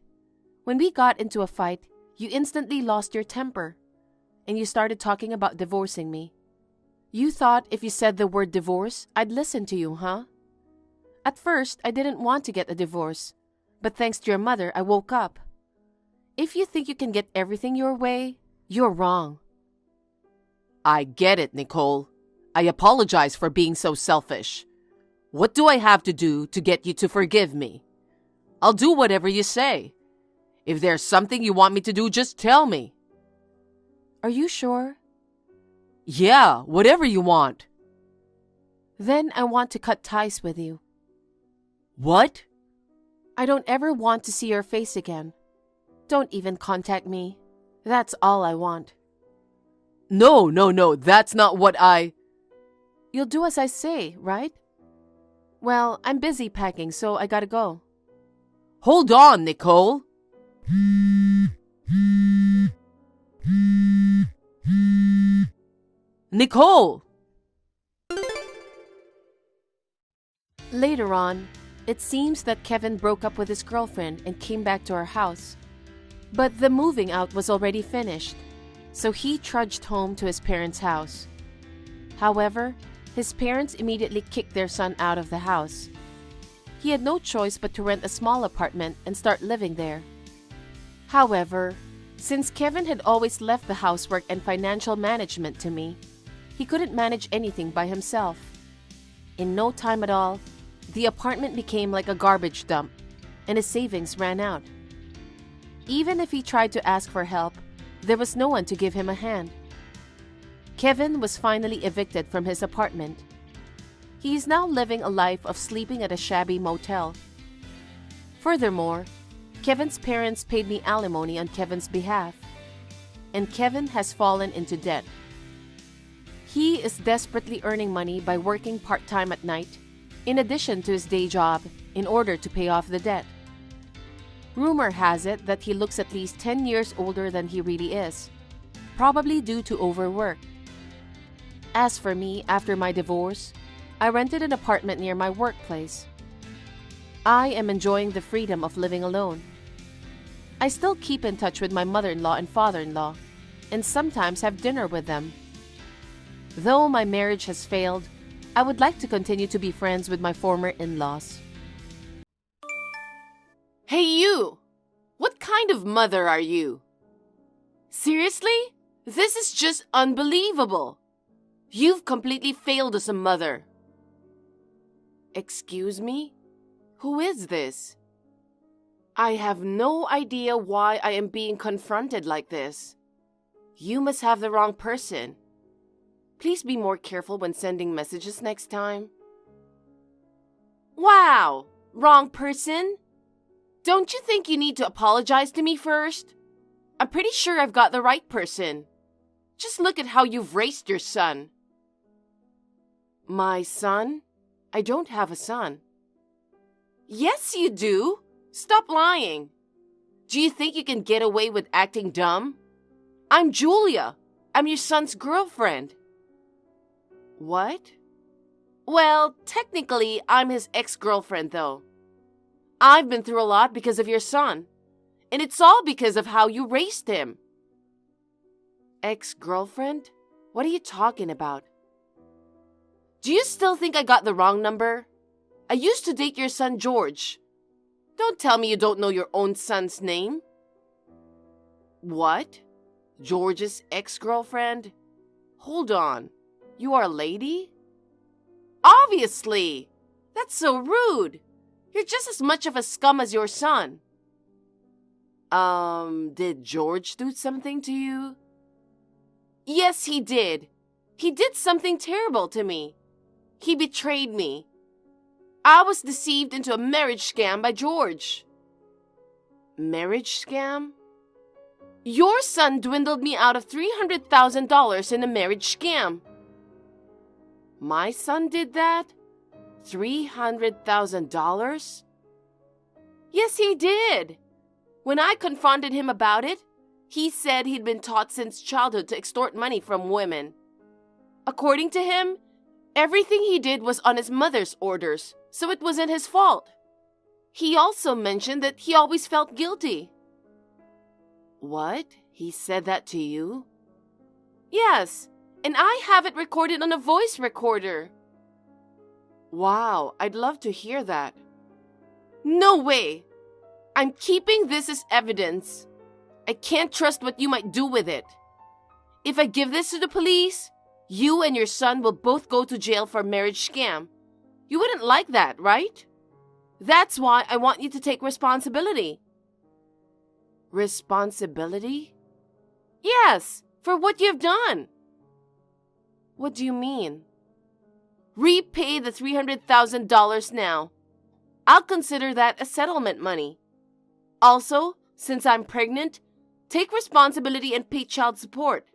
When we got into a fight, you instantly lost your temper, and you started talking about divorcing me. You thought if you said the word divorce, I'd listen to you, huh? At first, I didn't want to get a divorce, but thanks to your mother, I woke up. If you think you can get everything your way, you're wrong. I get it, Nicole. I apologize for being so selfish. What do I have to do to get you to forgive me? I'll do whatever you say. If there's something you want me to do, just tell me. Are you sure? Yeah, whatever you want. Then I want to cut ties with you. What? I don't ever want to see your face again. Don't even contact me. That's all I want. No, that's not what I... You'll do as I say, right? Well, I'm busy packing, so I gotta go. Hold on, Nicole. Nicole! Later on, it seems that Kevin broke up with his girlfriend and came back to our house. But the moving out was already finished, so he trudged home to his parents' house. However, his parents immediately kicked their son out of the house. He had no choice but to rent a small apartment and start living there. However, since Kevin had always left the housework and financial management to me, he couldn't manage anything by himself. In no time at all, the apartment became like a garbage dump, and his savings ran out. Even if he tried to ask for help, there was no one to give him a hand. Kevin was finally evicted from his apartment. He is now living a life of sleeping at a shabby motel. Furthermore, Kevin's parents paid me alimony on Kevin's behalf, and Kevin has fallen into debt. He is desperately earning money by working part-time at night, in addition to his day job, in order to pay off the debt. Rumor has it that he looks at least 10 years older than he really is, probably due to overwork. As for me, after my divorce, I rented an apartment near my workplace. I am enjoying the freedom of living alone. I still keep in touch with my mother-in-law and father-in-law, and sometimes have dinner with them. Though my marriage has failed, I would like to continue to be friends with my former in-laws. Hey you! What kind of mother are you? Seriously? This is just unbelievable. You've completely failed as a mother. Excuse me? Who is this? I have no idea why I am being confronted like this. You must have the wrong person. Please be more careful when sending messages next time. Wow! Wrong person? Don't you think you need to apologize to me first? I'm pretty sure I've got the right person. Just look at how you've raised your son. My son? I don't have a son. Yes, you do. Stop lying. Do you think you can get away with acting dumb? I'm Julia. I'm your son's girlfriend. What? Well, technically, I'm his ex-girlfriend, though. I've been through a lot because of your son, and it's all because of how you raised him. Ex-girlfriend? What are you talking about? Do you still think I got the wrong number? I used to date your son, George. Don't tell me you don't know your own son's name. What? George's ex-girlfriend? Hold on. You are a lady? Obviously! That's so rude. You're just as much of a scum as your son. Did George do something to you? Yes, he did. He did something terrible to me. He betrayed me. I was deceived into a marriage scam by George. Marriage scam? Your son dwindled me out of $300,000 in a marriage scam. My son did that? $300,000? Yes, he did. When I confronted him about it, he said he'd been taught since childhood to extort money from women. According to him, everything he did was on his mother's orders, so it wasn't his fault. He also mentioned that he always felt guilty. What? He said that to you? Yes, and I have it recorded on a voice recorder. Wow, I'd love to hear that. No way! I'm keeping this as evidence. I can't trust what you might do with it. If I give this to the police, you and your son will both go to jail for a marriage scam. You wouldn't like that, right? That's why I want you to take responsibility. Responsibility? Yes, for what you've done. What do you mean? Repay the $300,000 now. I'll consider that as settlement money. Also, since I'm pregnant, take responsibility and pay child support.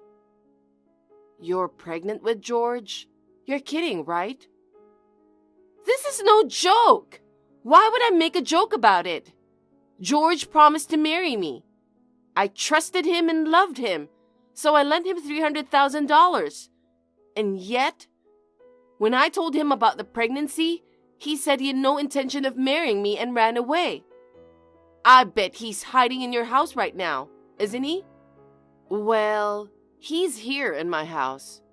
You're pregnant with George? You're kidding, right? This is no joke. Why would I make a joke about it? George promised to marry me. I trusted him and loved him, so I lent him $300,000. And yet, when I told him about the pregnancy, he said he had no intention of marrying me and ran away. I bet he's hiding in your house right now, isn't he? Well, he's here in my house.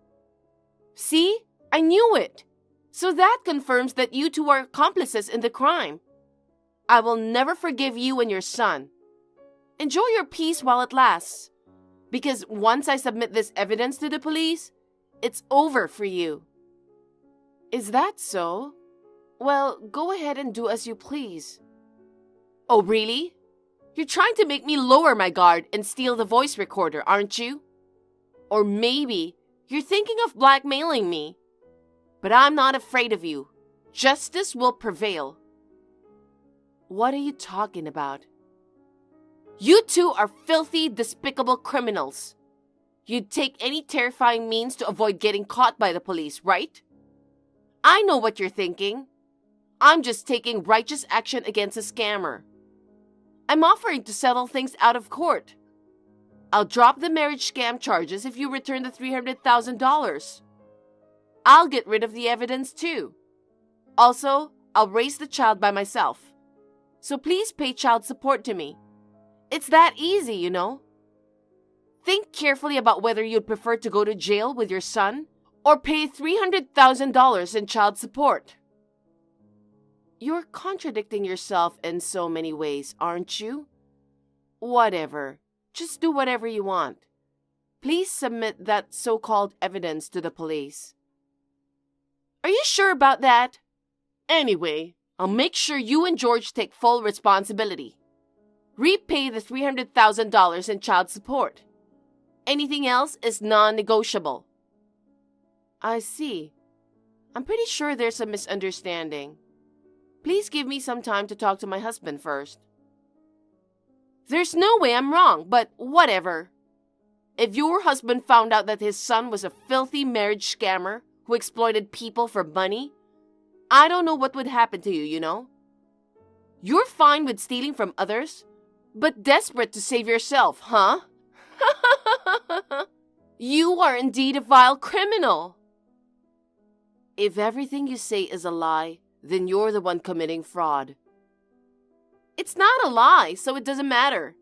See? I knew it. So that confirms that you two are accomplices in the crime. I will never forgive you and your son. Enjoy your peace while it lasts. Because once I submit this evidence to the police, it's over for you. Is that so? Well, go ahead and do as you please. Oh, really? You're trying to make me lower my guard and steal the voice recorder, aren't you? Or maybe you're thinking of blackmailing me. But I'm not afraid of you. Justice will prevail. What are you talking about? You two are filthy, despicable criminals. You'd take any terrifying means to avoid getting caught by the police, right? I know what you're thinking. I'm just taking righteous action against a scammer. I'm offering to settle things out of court. I'll drop the marriage scam charges if you return the $300,000. I'll get rid of the evidence too. Also, I'll raise the child by myself. So please pay child support to me. It's that easy, you know. Think carefully about whether you'd prefer to go to jail with your son or pay $300,000 in child support. You're contradicting yourself in so many ways, aren't you? Whatever. Just do whatever you want. Please submit that so-called evidence to the police. Are you sure about that? Anyway, I'll make sure you and George take full responsibility. Repay the $300,000 in child support. Anything else is non-negotiable. I see. I'm pretty sure there's a misunderstanding. Please give me some time to talk to my husband first. There's no way I'm wrong, but whatever. If your husband found out that his son was a filthy marriage scammer who exploited people for money, I don't know what would happen to you, you know? You're fine with stealing from others, but desperate to save yourself, huh? You are indeed a vile criminal. If everything you say is a lie, then you're the one committing fraud. It's not a lie, so it doesn't matter.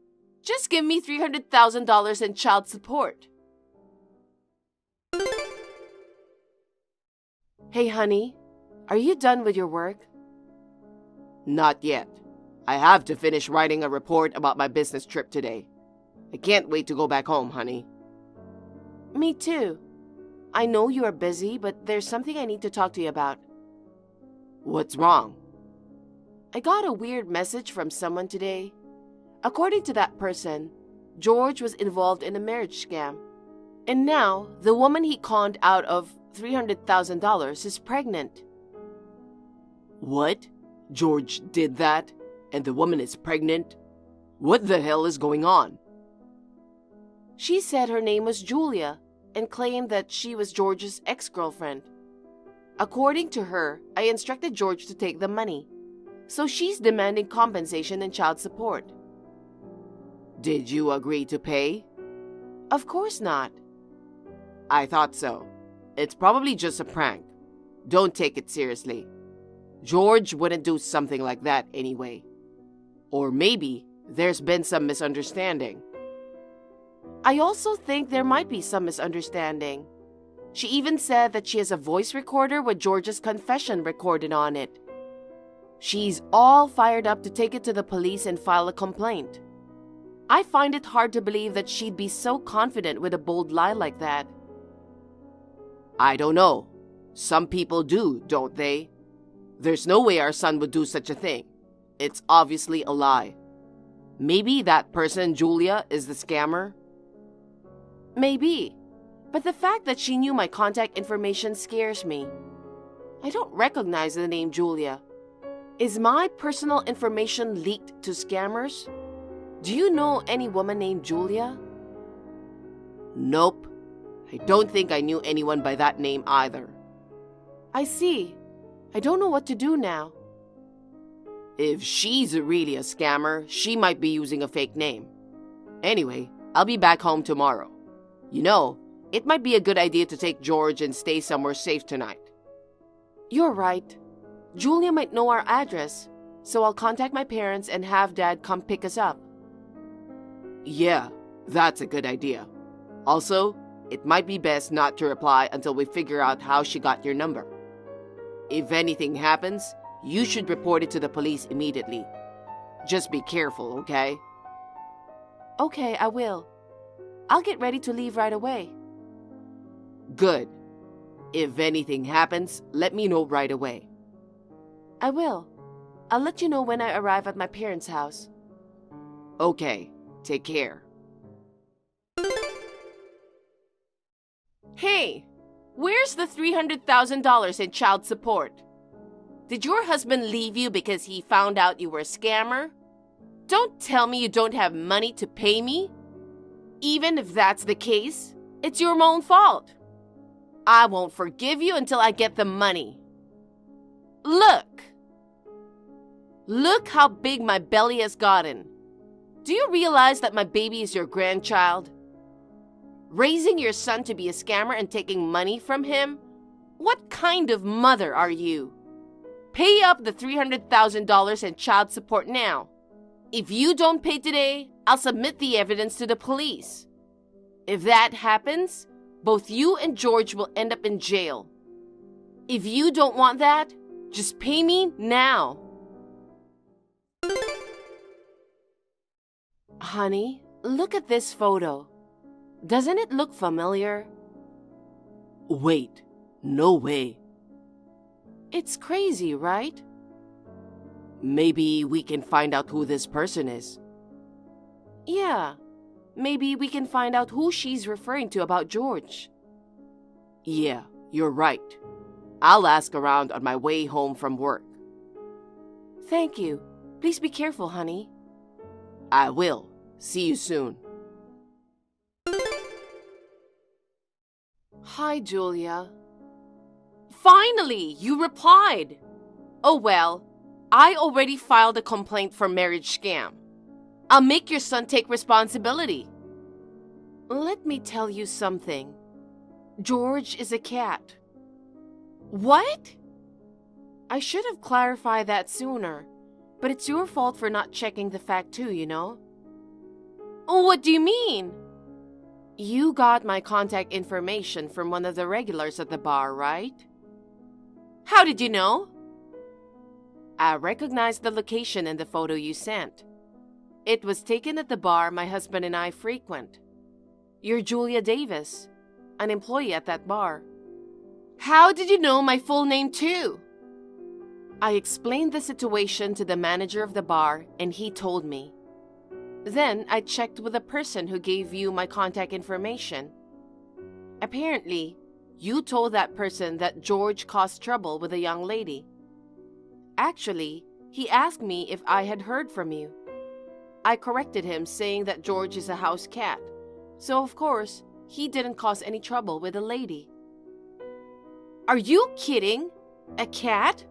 Just give me $300,000 in child support. Hey, honey, are you done with your work? Not yet. I have to finish writing a report about my business trip today. I can't wait to go back home, honey. Me too. I know you are busy, but there's something I need to talk to you about. What's wrong? I got a weird message from someone today. According to that person, George was involved in a marriage scam. And now, the woman he conned out of $300,000 is pregnant. What? George did that? And the woman is pregnant? What the hell is going on? She said her name was Julia and claimed that she was George's ex-girlfriend. According to her, I instructed George to take the money. So she's demanding compensation and child support. Did you agree to pay? Of course not. I thought so. It's probably just a prank. Don't take it seriously. George wouldn't do something like that anyway. Or maybe there's been some misunderstanding. I also think there might be some misunderstanding. She even said that she has a voice recorder with George's confession recorded on it. She's all fired up to take it to the police and file a complaint. I find it hard to believe that she'd be so confident with a bold lie like that. I don't know. Some people do, don't they? There's no way our son would do such a thing. It's obviously a lie. Maybe that person, Julia, is the scammer? Maybe. But the fact that she knew my contact information scares me. I don't recognize the name Julia. Is my personal information leaked to scammers? Do you know any woman named Julia? Nope. I don't think I knew anyone by that name either. I see. I don't know what to do now. If she's really a scammer, she might be using a fake name. Anyway, I'll be back home tomorrow. You know, it might be a good idea to take George and stay somewhere safe tonight. You're right. Julia might know our address, so I'll contact my parents and have Dad come pick us up. Yeah, that's a good idea. Also, it might be best not to reply until we figure out how she got your number. If anything happens, you should report it to the police immediately. Just be careful, okay? Okay, I will. I'll get ready to leave right away. Good. If anything happens, let me know right away. I will. I'll let you know when I arrive at my parents' house. Okay, take care. Hey, where's the $300,000 in child support? Did your husband leave you because he found out you were a scammer? Don't tell me you don't have money to pay me. Even if that's the case, it's your own fault. I won't forgive you until I get the money. Look! Look how big my belly has gotten. Do you realize that my baby is your grandchild? Raising your son to be a scammer and taking money from him? What kind of mother are you? Pay up the $300,000 in child support now. If you don't pay today, I'll submit the evidence to the police. If that happens, both you and George will end up in jail. If you don't want that, just pay me now. Honey, look at this photo. Doesn't it look familiar? Wait, no way. It's crazy, right? Maybe we can find out who this person is. Yeah, maybe we can find out who she's referring to about George. Yeah, you're right. I'll ask around on my way home from work. Thank you. Please be careful, honey. I will. See you soon. Hi, Julia. Finally, you replied. Oh well, I already filed a complaint for marriage scam. I'll make your son take responsibility. Let me tell you something. George is a cat. What? I should have clarified that sooner, but it's your fault for not checking the fact too, you know? Oh, what do you mean? You got my contact information from one of the regulars at the bar, right? How did you know? I recognized the location in the photo you sent. It was taken at the bar my husband and I frequent. You're Julia Davis, an employee at that bar. How did you know my full name too? I explained the situation to the manager of the bar and he told me. Then I checked with the person who gave you my contact information. Apparently, you told that person that George caused trouble with a young lady. Actually, he asked me if I had heard from you. I corrected him saying that George is a house cat, so of course, he didn't cause any trouble with the lady. Are you kidding? A cat?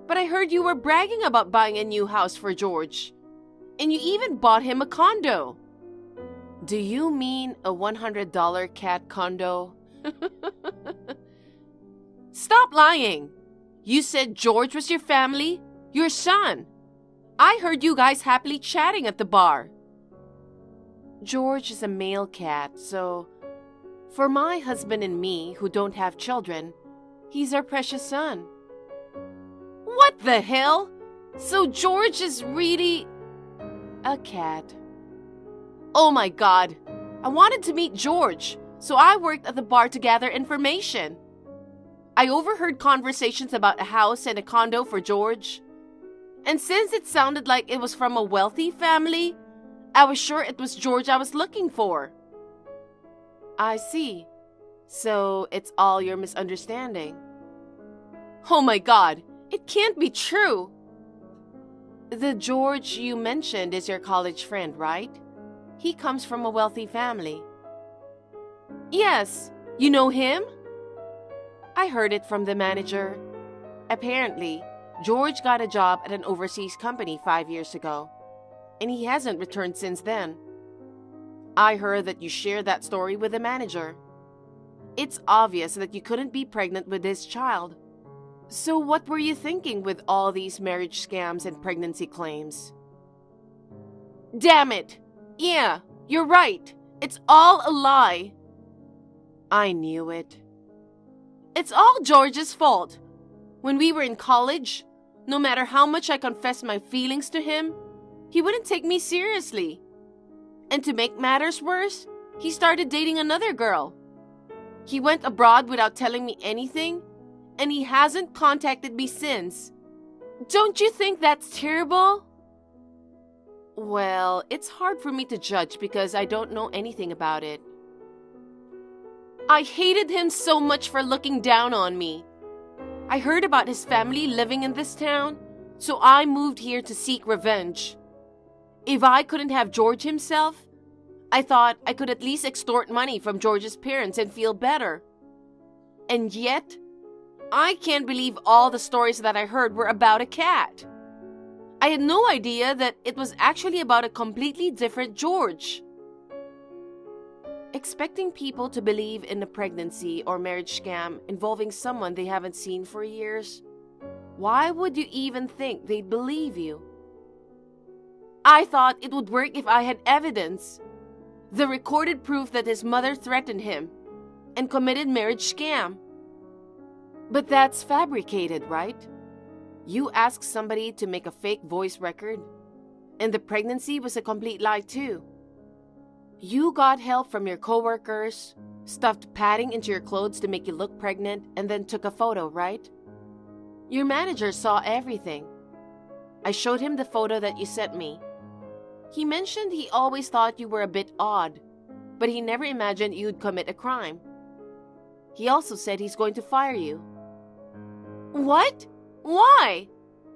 But I heard you were bragging about buying a new house for George. And you even bought him a condo. Do you mean a $100 cat condo? Stop lying. You said George was your family, your son. I heard you guys happily chatting at the bar. George is a male cat, so for my husband and me who don't have children, he's our precious son. What the hell? So George is really a cat. Oh my God. I wanted to meet George, so I worked at the bar to gather information. I overheard conversations about a house and a condo for George. And since it sounded like it was from a wealthy family, I was sure it was George I was looking for. I see. So it's all your misunderstanding. Oh my God, it can't be true. The George you mentioned is your college friend, right? He comes from a wealthy family. Yes, you know him? I heard it from the manager. Apparently, George got a job at an overseas company 5 years ago, and he hasn't returned since then. I heard that you shared that story with the manager. It's obvious that you couldn't be pregnant with this child. So what were you thinking with all these marriage scams and pregnancy claims? Damn it! Yeah, you're right. It's all a lie. I knew it. It's all George's fault. When we were in college, no matter how much I confessed my feelings to him, he wouldn't take me seriously. And to make matters worse, he started dating another girl. He went abroad without telling me anything, and he hasn't contacted me since. Don't you think that's terrible? Well, it's hard for me to judge because I don't know anything about it. I hated him so much for looking down on me. I heard about his family living in this town, so I moved here to seek revenge. If I couldn't have George himself, I thought I could at least extort money from George's parents and feel better. And yet, I can't believe all the stories that I heard were about a cat. I had no idea that it was actually about a completely different George. Expecting people to believe in a pregnancy or marriage scam involving someone they haven't seen for years, why would you even think they'd believe you? I thought it would work if I had evidence. The recorded proof that his mother threatened him and committed marriage scam. But that's fabricated, right? You asked somebody to make a fake voice record, and the pregnancy was a complete lie too. You got help from your coworkers, stuffed padding into your clothes to make you look pregnant, and then took a photo, right? Your manager saw everything. I showed him the photo that you sent me. He mentioned he always thought you were a bit odd, but he never imagined you'd commit a crime. He also said he's going to fire you. What? Why?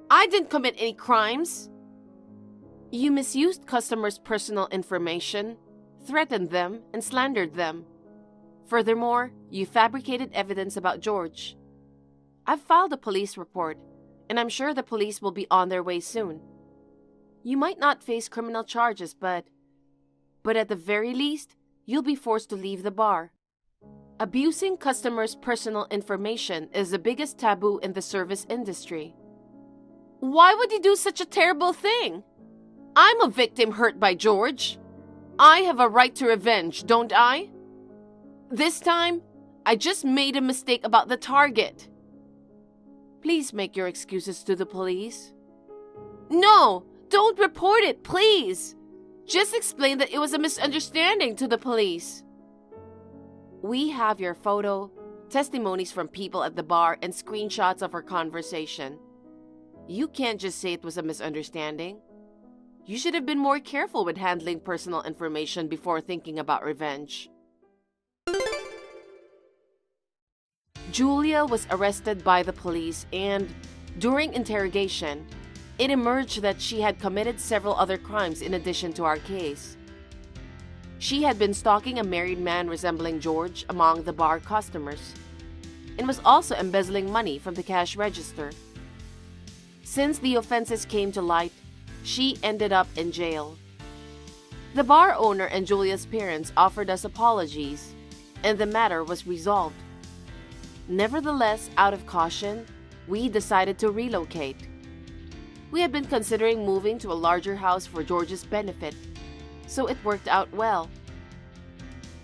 I didn't commit any crimes. You misused customers' personal information, threatened them, and slandered them. Furthermore, you fabricated evidence about George. I've filed a police report, and I'm sure the police will be on their way soon. You might not face criminal charges, but at the very least, you'll be forced to leave the bar. Abusing customers' personal information is the biggest taboo in the service industry. Why would he do such a terrible thing? I'm a victim hurt by George. I have a right to revenge, don't I? This time, I just made a mistake about the target. Please make your excuses to the police. No, don't report it, please. Just explain that it was a misunderstanding to the police. We have your photo, testimonies from people at the bar, and screenshots of our conversation. You can't just say it was a misunderstanding. You should have been more careful with handling personal information before thinking about revenge. Julia was arrested by the police and, during interrogation, it emerged that she had committed several other crimes in addition to our case. She had been stalking a married man resembling George among the bar customers, and was also embezzling money from the cash register. Since the offenses came to light, she ended up in jail. The bar owner and Julia's parents offered us apologies, and the matter was resolved. Nevertheless, out of caution, we decided to relocate. We had been considering moving to a larger house for George's benefit, so it worked out well.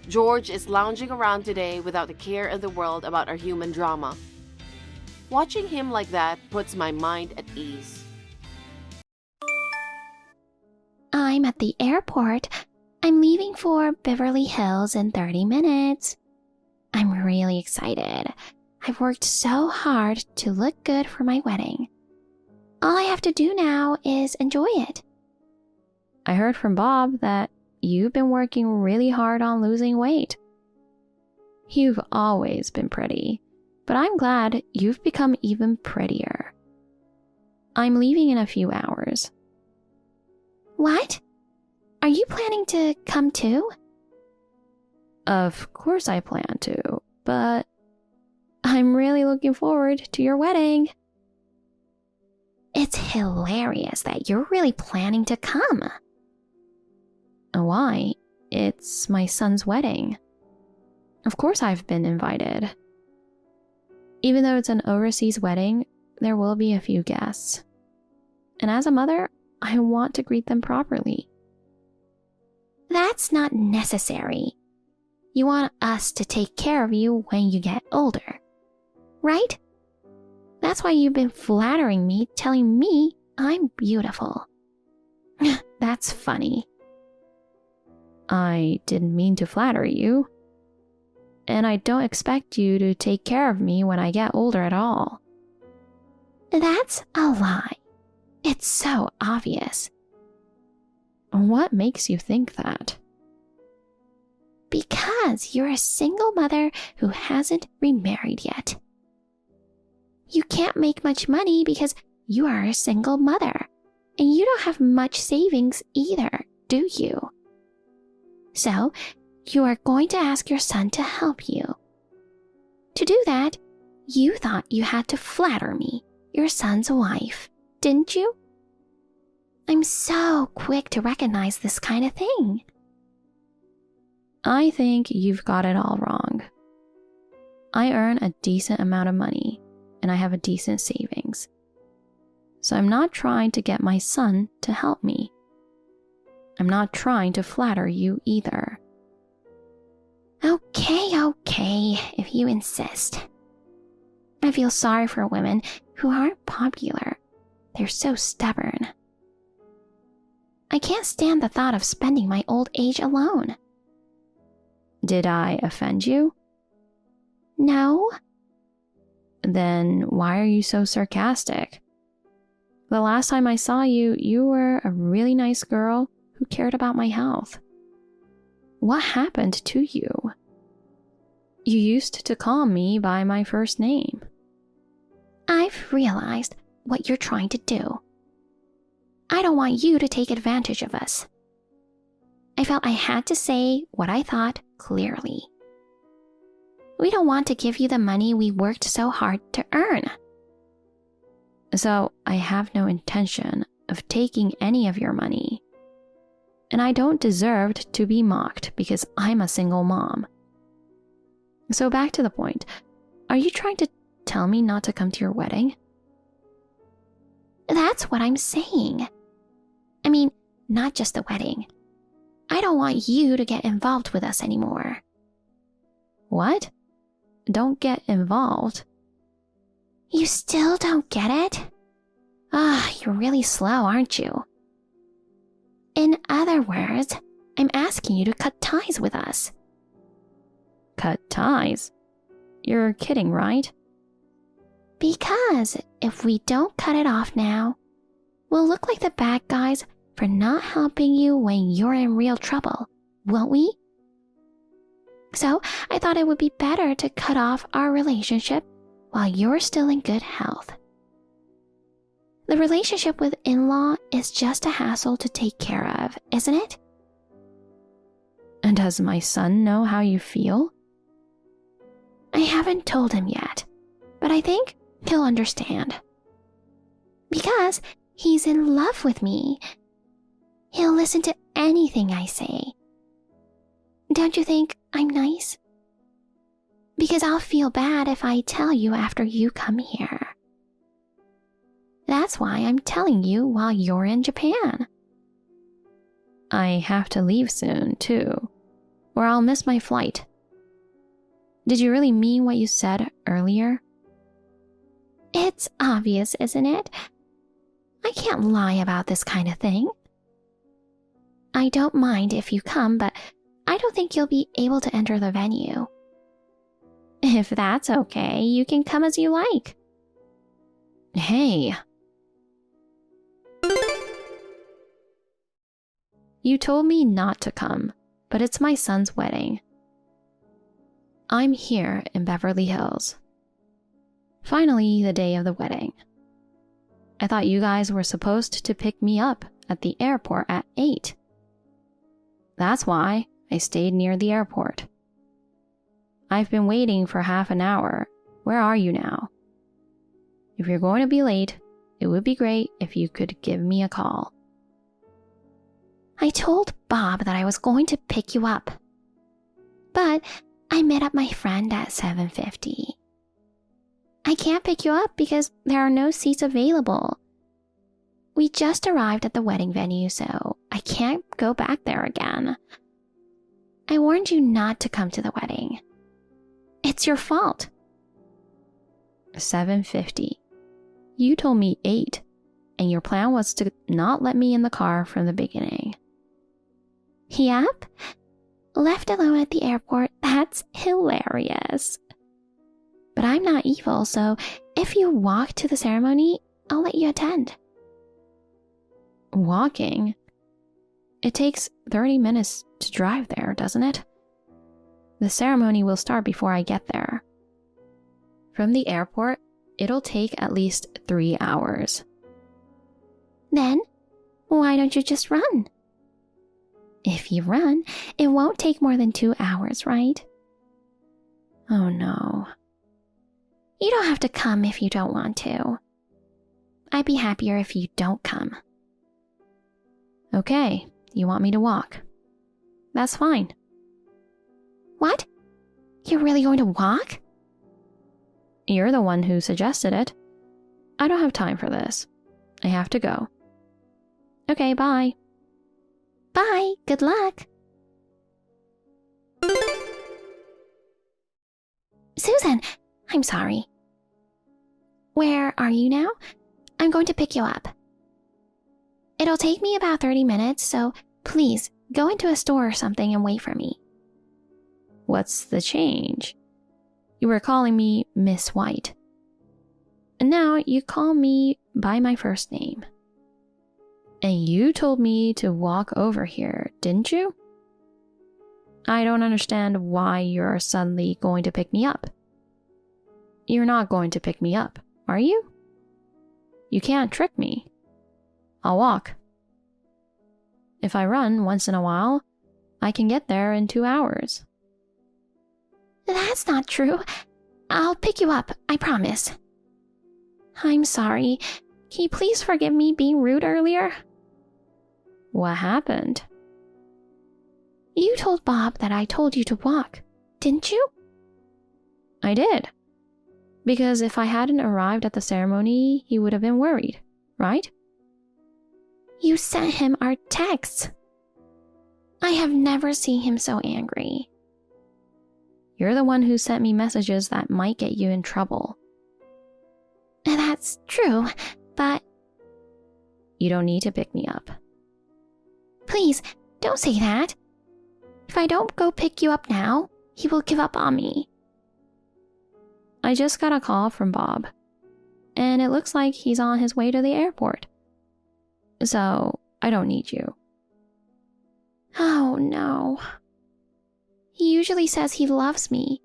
George is lounging around today without a care in the world about our human drama. Watching him like that puts my mind at ease. I'm at the airport. I'm leaving for Beverly Hills in 30 minutes. I'm really excited. I've worked so hard to look good for my wedding. All I have to do now is enjoy it. I heard from Bob that you've been working really hard on losing weight. You've always been pretty, but I'm glad you've become even prettier. I'm leaving in a few hours. What? Are you planning to come too? Of course I plan to, but I'm really looking forward to your wedding. It's hilarious that you're really planning to come. Why? It's my son's wedding. Of course I've been invited. Even though it's an overseas wedding, there will be a few guests. And as a mother, I want to greet them properly. That's not necessary. You want us to take care of you when you get older, right? That's why you've been flattering me, telling me I'm beautiful. That's funny. I didn't mean to flatter you. And I don't expect you to take care of me when I get older at all. That's a lie. It's so obvious. What makes you think that? Because you're a single mother who hasn't remarried yet. You can't make much money because you are a single mother, and you don't have much savings either, do you? So, you are going to ask your son to help you. To do that, you thought you had to flatter me, your son's wife, didn't you? I'm so quick to recognize this kind of thing. I think you've got it all wrong. I earn a decent amount of money, and I have a decent savings. So I'm not trying to get my son to help me. I'm not trying to flatter you either. Okay, if you insist. I feel sorry for women who aren't popular. They're so stubborn. I can't stand the thought of spending my old age alone. Did I offend you? No. Then why are you so sarcastic? The last time I saw you, you were a really nice girl who cared about my health. What happened to you? You used to call me by my first name. I've realized what you're trying to do. I don't want you to take advantage of us. I felt I had to say what I thought clearly. We don't want to give you the money we worked so hard to earn. So I have no intention of taking any of your money. And I don't deserve to be mocked because I'm a single mom. So back to the point. Are you trying to tell me not to come to your wedding? That's what I'm saying. I mean, not just the wedding. I don't want you to get involved with us anymore. What? Don't get involved? You still don't get it? You're really slow, aren't you? In other words, I'm asking you to cut ties with us. Cut ties? You're kidding, right? Because if we don't cut it off now, we'll look like the bad guys for not helping you when you're in real trouble, won't we? So I thought it would be better to cut off our relationship while you're still in good health. The relationship with in-law is just a hassle to take care of, isn't it? And does my son know how you feel? I haven't told him yet, but I think he'll understand. Because he's in love with me. He'll listen to anything I say. Don't you think I'm nice? Because I'll feel bad if I tell you after you come here. That's why I'm telling you while you're in Japan. I have to leave soon, too, or I'll miss my flight. Did you really mean what you said earlier? It's obvious, isn't it? I can't lie about this kind of thing. I don't mind if you come, but I don't think you'll be able to enter the venue. If that's okay, you can come as you like. Hey. You told me not to come, but it's my son's wedding. I'm here in Beverly Hills. Finally, the day of the wedding. I thought you guys were supposed to pick me up at the airport at 8. That's why I stayed near the airport. I've been waiting for half an hour. Where are you now? If you're going to be late, it would be great if you could give me a call. I told Bob that I was going to pick you up, but I met up my friend at 7:50. I can't pick you up because there are no seats available. We just arrived at the wedding venue, so I can't go back there again. I warned you not to come to the wedding. It's your fault. 7:50. You told me 8, and your plan was to not let me in the car from the beginning. Yep. Left alone at the airport, that's hilarious. But I'm not evil, so if you walk to the ceremony, I'll let you attend. Walking? It takes 30 minutes to drive there, doesn't it? The ceremony will start before I get there. From the airport, it'll take at least 3 hours. Then, why don't you just run? If you run, it won't take more than 2 hours, right? Oh no. You don't have to come if you don't want to. I'd be happier if you don't come. Okay, you want me to walk. That's fine. What? You're really going to walk? You're the one who suggested it. I don't have time for this. I have to go. Okay, bye. Bye, good luck. Susan, I'm sorry. Where are you now? I'm going to pick you up. It'll take me about 30 minutes, so please go into a store or something and wait for me. What's the change? You were calling me Miss White. And now you call me by my first name. And you told me to walk over here, didn't you? I don't understand why you're suddenly going to pick me up. You're not going to pick me up, are you? You can't trick me. I'll walk. If I run once in a while, I can get there in 2 hours. That's not true. I'll pick you up, I promise. I'm sorry. Can you please forgive me being rude earlier? What happened? You told Bob that I told you to walk, didn't you? I did. Because if I hadn't arrived at the ceremony, he would have been worried, right? You sent him our texts. I have never seen him so angry. You're the one who sent me messages that might get you in trouble. That's true, but... You don't need to pick me up. Please, don't say that. If I don't go pick you up now, he will give up on me. I just got a call from Bob, and it looks like he's on his way to the airport. So, I don't need you. Oh no. He usually says he loves me.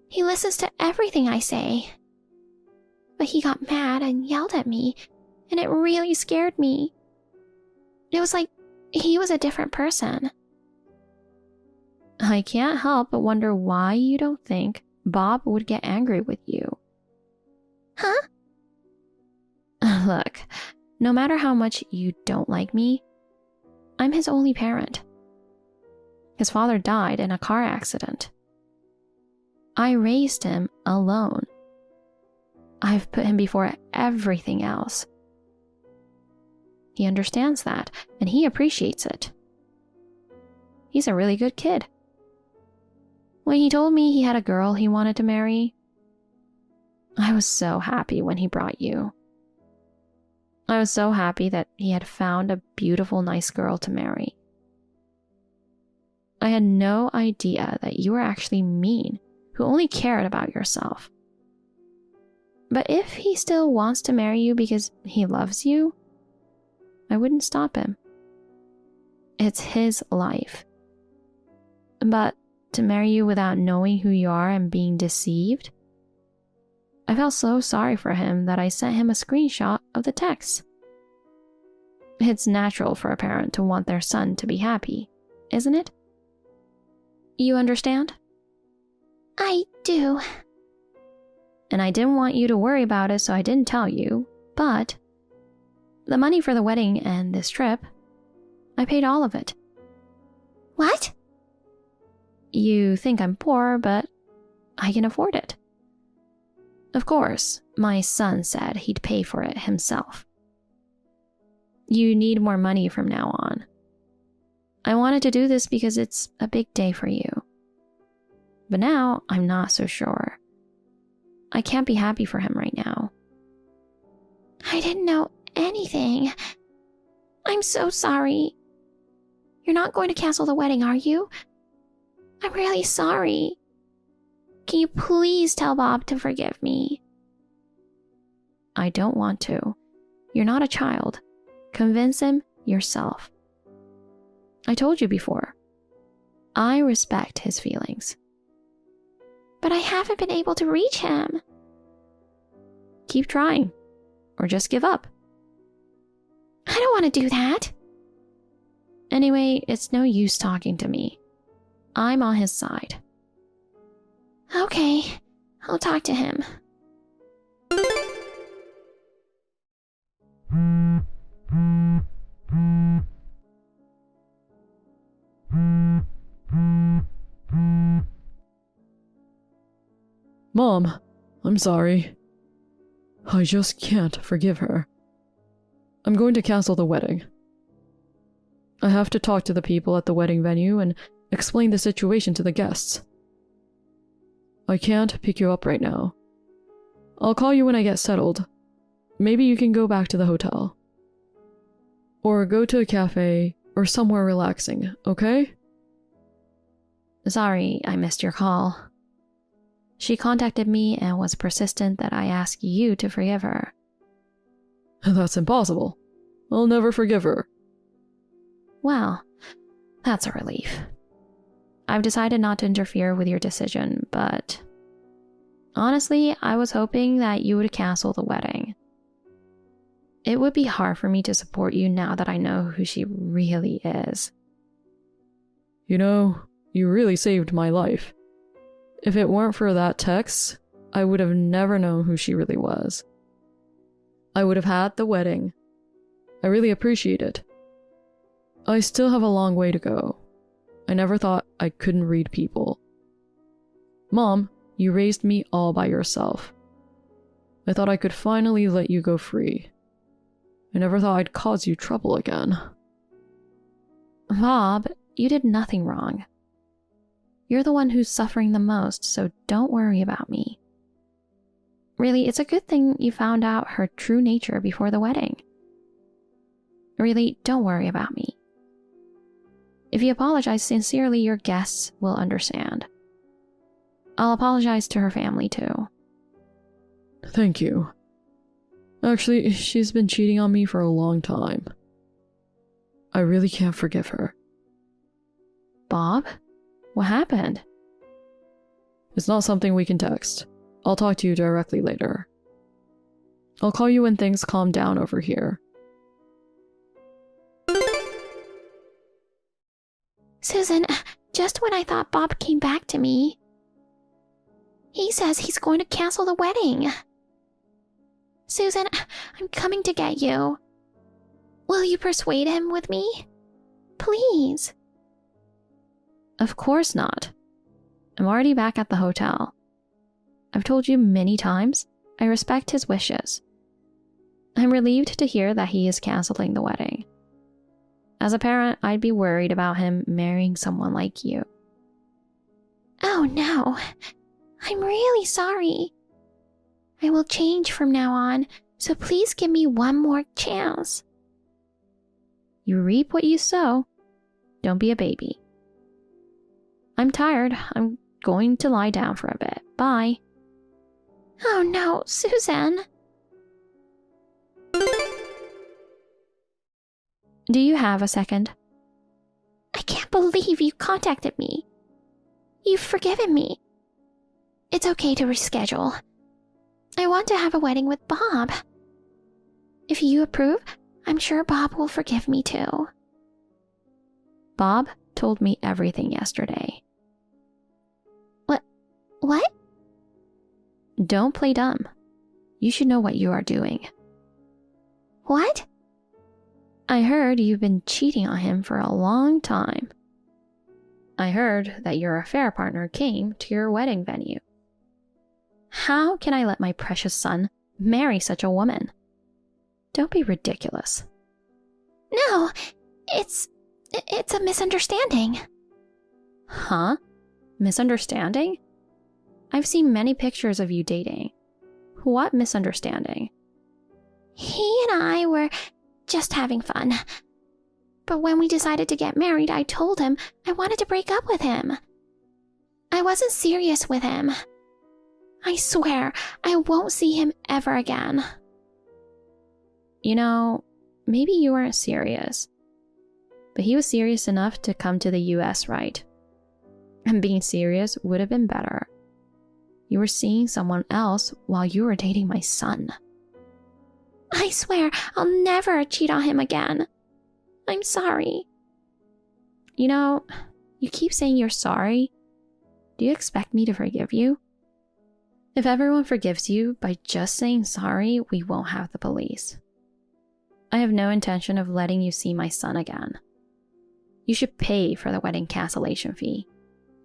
He listens to everything I say. But he got mad and yelled at me, and it really scared me. It was like he was a different person. I can't help but wonder why you don't think Bob would get angry with you. Huh? Look, no matter how much you don't like me, I'm his only parent. His father died in a car accident. I raised him alone. I I've put him before everything else. He understands that, and he appreciates it. He's a really good kid. When he told me he had a girl he wanted to marry, I was so happy when he brought you. I was so happy that he had found a beautiful, nice girl to marry. I had no idea that you were actually mean, who only cared about yourself. But if he still wants to marry you because he loves you, I wouldn't stop him. It's his life. But to marry you without knowing who you are and being deceived, I felt so sorry for him that I sent him a screenshot of the text. It's natural for a parent to want their son to be happy, isn't it? You understand? I do. And I didn't want you to worry about it, so I didn't tell you, but the money for the wedding and this trip, I paid all of it. What? You think I'm poor, but I can afford it. Of course, my son said he'd pay for it himself. You need more money from now on. I wanted to do this because it's a big day for you. But now I'm not so sure. I can't be happy for him right now. I didn't know anything. I'm so sorry. You're not going to cancel the wedding, are you? I'm really sorry. Can you please tell Bob to forgive me? I don't want to. You're not a child. Convince him yourself. I told you before. I respect his feelings. But I haven't been able to reach him. Keep trying, or just give up. I don't want to do that. Anyway, it's no use talking to me. I'm on his side. Okay, I'll talk to him. Mom, I'm sorry. I just can't forgive her. I'm going to cancel the wedding. I have to talk to the people at the wedding venue and explain the situation to the guests. I can't pick you up right now. I'll call you when I get settled. Maybe you can go back to the hotel. Or go to a cafe or somewhere relaxing, okay? Sorry, I missed your call. She contacted me and was persistent that I ask you to forgive her. That's impossible. I'll never forgive her. Well, that's a relief. I've decided not to interfere with your decision, but honestly, I was hoping that you would cancel the wedding. It would be hard for me to support you now that I know who she really is. You know, you really saved my life. If it weren't for that text, I would have never known who she really was. I would have had the wedding. I really appreciate it. I still have a long way to go. I never thought I couldn't read people. Mom, you raised me all by yourself. I thought I could finally let you go free. I never thought I'd cause you trouble again. Bob, you did nothing wrong. You're the one who's suffering the most, so don't worry about me. Really, it's a good thing you found out her true nature before the wedding. Really, don't worry about me. If you apologize sincerely, your guests will understand. I'll apologize to her family too. Thank you. Actually, she's been cheating on me for a long time. I really can't forgive her. Bob? What happened? It's not something we can text. I'll talk to you directly later. I'll call you when things calm down over here. Susan, just when I thought Bob came back to me, he says he's going to cancel the wedding. Susan, I'm coming to get you. Will you persuade him with me? Please. Of course not. I'm already back at the hotel. I've told you many times, I respect his wishes. I'm relieved to hear that he is canceling the wedding. As a parent, I'd be worried about him marrying someone like you. Oh no, I'm really sorry. I will change from now on, so please give me one more chance. You reap what you sow. Don't be a baby. I'm tired. I'm going to lie down for a bit. Bye. Oh no, Susan. Do you have a second? I can't believe you contacted me. You've forgiven me. It's okay to reschedule. I want to have a wedding with Bob. If you approve, I'm sure Bob will forgive me too. Bob told me everything yesterday. What? Don't play dumb. You should know what you are doing. What? I heard you've been cheating on him for a long time. I heard that your affair partner came to your wedding venue. How can I let my precious son marry such a woman? Don't be ridiculous. No, it's a misunderstanding. Huh? Misunderstanding? I've seen many pictures of you dating. What misunderstanding? He and I were just having fun. But when we decided to get married, I told him I wanted to break up with him. I wasn't serious with him. I swear I won't see him ever again. You know, maybe you weren't serious. But he was serious enough to come to the US, right? And being serious would have been better. You were seeing someone else while you were dating my son. I swear I'll never cheat on him again. I'm sorry. You know, you keep saying you're sorry. Do you expect me to forgive you? If everyone forgives you by just saying sorry, we won't have the police. I have no intention of letting you see my son again. You should pay for the wedding cancellation fee.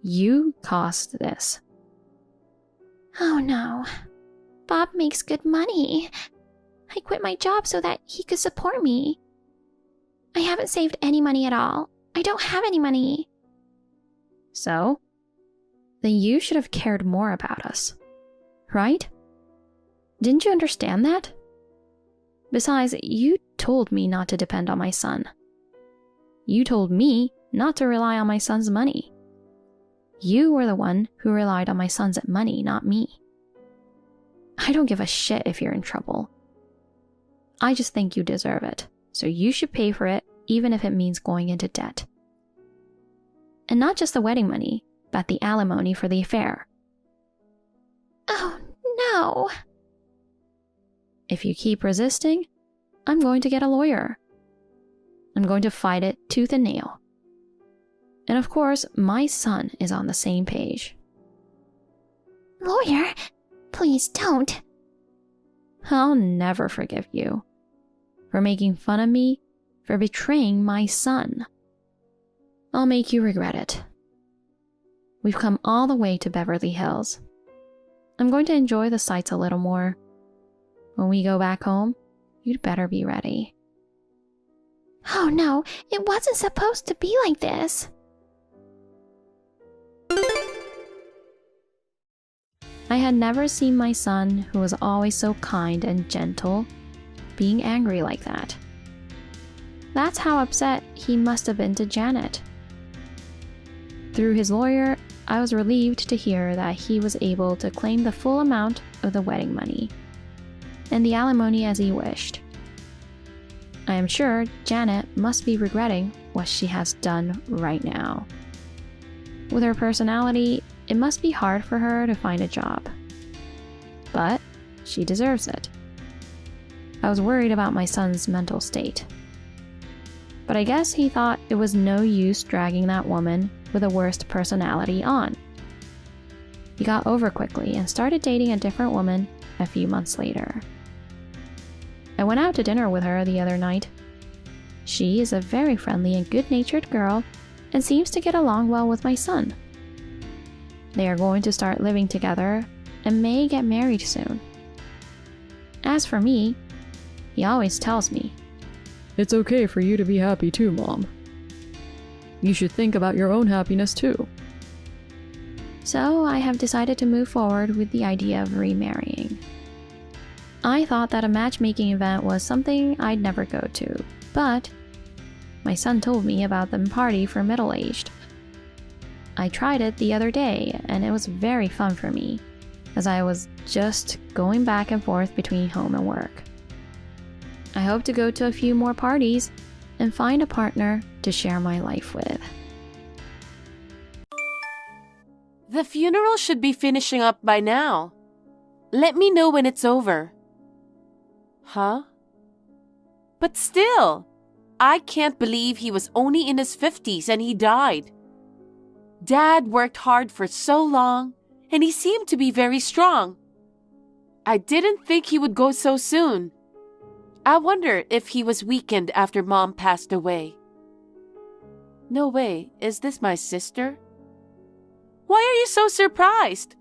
You caused this. Oh no. Bob makes good money. I quit my job so that he could support me. I haven't saved any money at all. I don't have any money. So? Then you should have cared more about us. Right? Didn't you understand that? Besides, you told me not to depend on my son. You told me not to rely on my son's money. You were the one who relied on my son's money, not me. I don't give a shit if you're in trouble. I just think you deserve it, so you should pay for it even if it means going into debt. And not just the wedding money, but the alimony for the affair. Oh no. If you keep resisting, I'm going to get a lawyer. I'm going to fight it tooth and nail. And of course, my son is on the same page. Lawyer, please don't. I'll never forgive you for making fun of me, for betraying my son. I'll make you regret it. We've come all the way to Beverly Hills. I'm going to enjoy the sights a little more. When we go back home, you'd better be ready. Oh no, it wasn't supposed to be like this. I had never seen my son, who was always so kind and gentle, being angry like that. That's how upset he must have been to Janet. Through his lawyer, I was relieved to hear that he was able to claim the full amount of the wedding money and the alimony as he wished. I am sure Janet must be regretting what she has done right now. With her personality, it must be hard for her to find a job. But she deserves it. I was worried about my son's mental state. But I guess he thought it was no use dragging that woman with the worst personality on. He got over quickly and started dating a different woman a few months later. I went out to dinner with her the other night. She is a very friendly and good-natured girl and seems to get along well with my son. They are going to start living together and may get married soon. As for me, he always tells me, It's okay for you to be happy too, Mom. You should think about your own happiness too. so I have decided to move forward with the idea of remarrying. I thought that a matchmaking event was something I'd never go to, but my son told me about the party for middle-aged. I tried it the other day, and it was very fun for me, as I was just going back and forth between home and work. I hope to go to a few more parties and find a partner to share my life with. The funeral should be finishing up by now. Let me know when it's over. Huh? But still, I can't believe he was only in his 50s and he died. Dad worked hard for so long, and he seemed to be very strong. I didn't think he would go so soon. I wonder if he was weakened after Mom passed away. No way, is this my sister? Why are you so surprised?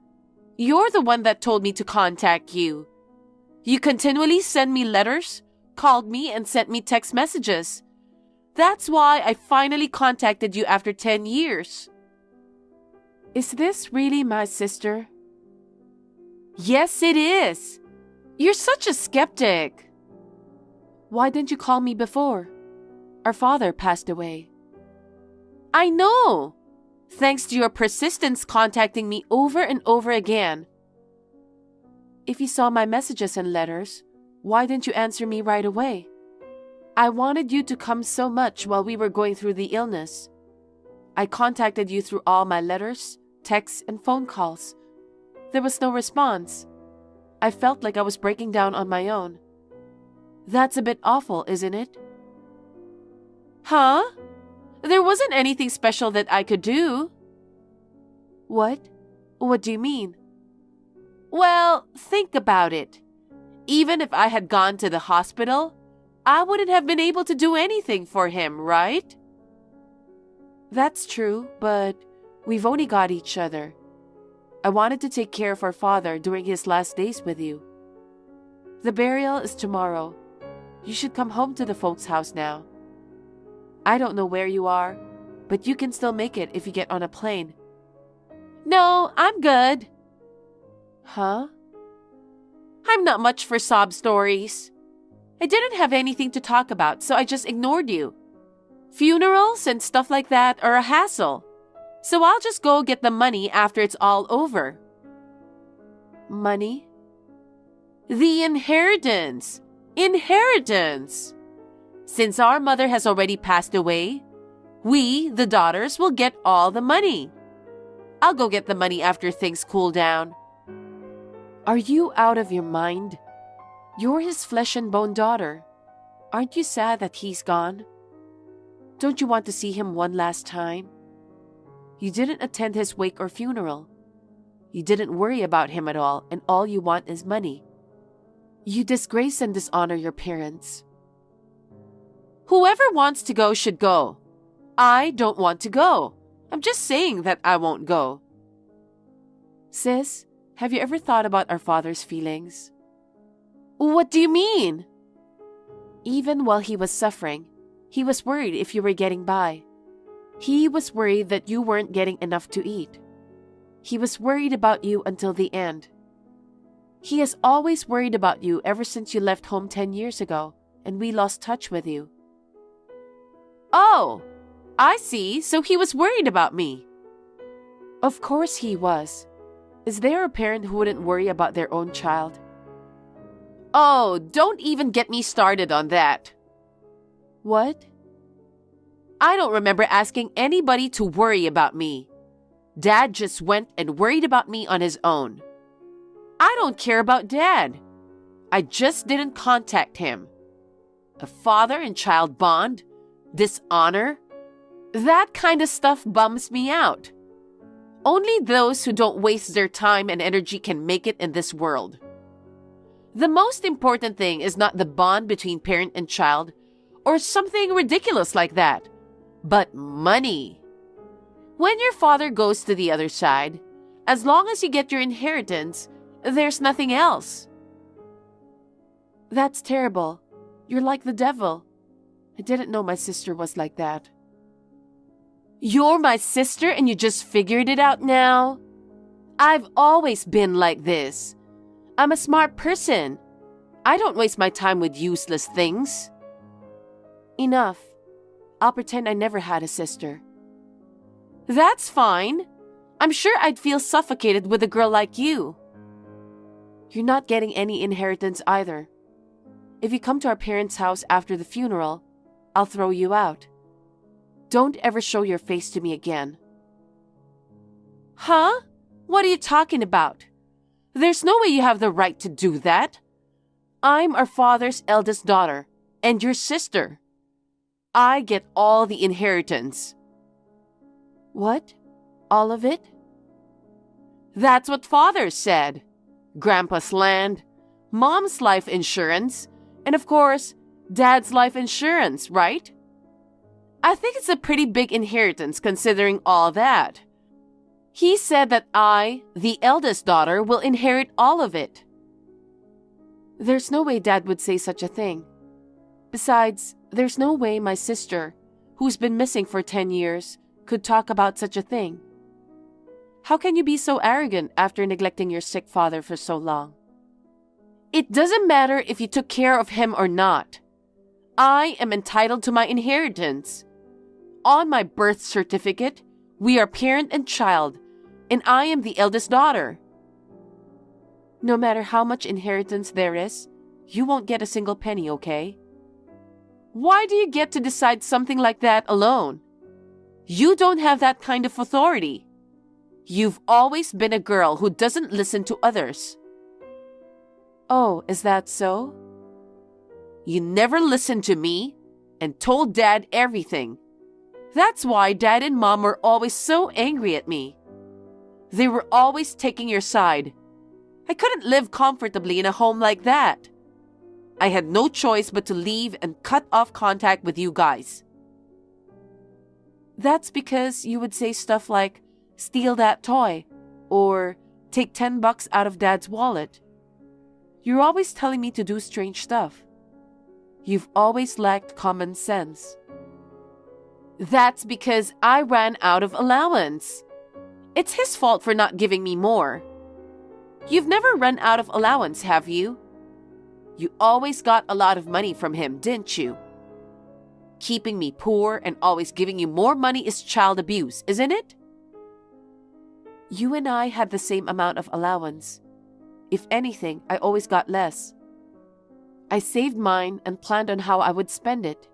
You're the one that told me to contact you. You continually send me letters, called me, and sent me text messages. That's why I finally contacted you after 10 years. Is this really my sister? Yes, it is. You're such a skeptic. Why didn't you call me before? Our father passed away. I know. Thanks to your persistence contacting me over and over again. If you saw my messages and letters, why didn't you answer me right away? I wanted you to come so much while we were going through the illness. I contacted you through all my letters, texts, and phone calls. There was no response. I felt like I was breaking down on my own. That's a bit awful, isn't it? Huh? There wasn't anything special that I could do. What? What do you mean? Well, think about it. Even if I had gone to the hospital, I wouldn't have been able to do anything for him, right? That's true, but we've only got each other. I wanted to take care of our father during his last days with you. The burial is tomorrow. You should come home to the folks' house now. I don't know where you are, but you can still make it if you get on a plane. No, I'm good. Huh? I'm not much for sob stories. I didn't have anything to talk about, so I just ignored you. Funerals and stuff like that are a hassle, so I'll just go get the money after it's all over. Money? The inheritance! Inheritance! Since our mother has already passed away, we, the daughters, will get all the money. I'll go get the money after things cool down. Are you out of your mind? You're his flesh and bone daughter. Aren't you sad that he's gone? Don't you want to see him one last time? You didn't attend his wake or funeral. You didn't worry about him at all, and all you want is money. You disgrace and dishonor your parents. Whoever wants to go should go. I don't want to go. I'm just saying that I won't go. Sis, have you ever thought about our father's feelings? What do you mean? Even while he was suffering, he was worried if you were getting by. He was worried that you weren't getting enough to eat. He was worried about you until the end. He has always worried about you ever since you left home 10 years ago and we lost touch with you. Oh, I see. So he was worried about me. Of course he was. Is there a parent who wouldn't worry about their own child? Oh, don't even get me started on that. What? I don't remember asking anybody to worry about me. Dad just went and worried about me on his own. I don't care about Dad. I just didn't contact him. A father and child bond? Dishonor? That kind of stuff bums me out. Only those who don't waste their time and energy can make it in this world. The most important thing is not the bond between parent and child or something ridiculous like that, but money. When your father goes to the other side, as long as you get your inheritance, there's nothing else. That's terrible. You're like the devil. I didn't know my sister was like that. You're my sister and you just figured it out now? I've always been like this. I'm a smart person. I don't waste my time with useless things. Enough. I'll pretend I never had a sister. That's fine. I'm sure I'd feel suffocated with a girl like you. You're not getting any inheritance either. If you come to our parents' house after the funeral, I'll throw you out. Don't ever show your face to me again. Huh? What are you talking about? There's no way you have the right to do that. I'm our father's eldest daughter, and your sister. I get all the inheritance. What? All of it? That's what father said. Grandpa's land, mom's life insurance, and of course, dad's life insurance, right? I think it's a pretty big inheritance considering all that. He said that I, the eldest daughter, will inherit all of it. There's no way Dad would say such a thing. Besides, there's no way my sister, who's been missing for 10 years, could talk about such a thing. How can you be so arrogant after neglecting your sick father for so long? It doesn't matter if you took care of him or not. I am entitled to my inheritance. On my birth certificate, we are parent and child, and I am the eldest daughter. No matter how much inheritance there is, you won't get a single penny, okay? Why do you get to decide something like that alone? You don't have that kind of authority. You've always been a girl who doesn't listen to others. Oh, is that so? You never listened to me and told Dad everything. That's why Dad and Mom were always so angry at me. They were always taking your side. I couldn't live comfortably in a home like that. I had no choice but to leave and cut off contact with you guys. That's because you would say stuff like, steal that toy, or take $10 out of Dad's wallet. You're always telling me to do strange stuff. You've always lacked common sense. That's because I ran out of allowance. It's his fault for not giving me more. You've never run out of allowance, have you? You always got a lot of money from him, didn't you? Keeping me poor and always giving you more money is child abuse, isn't it? You and I had the same amount of allowance. If anything, I always got less. I saved mine and planned on how I would spend it.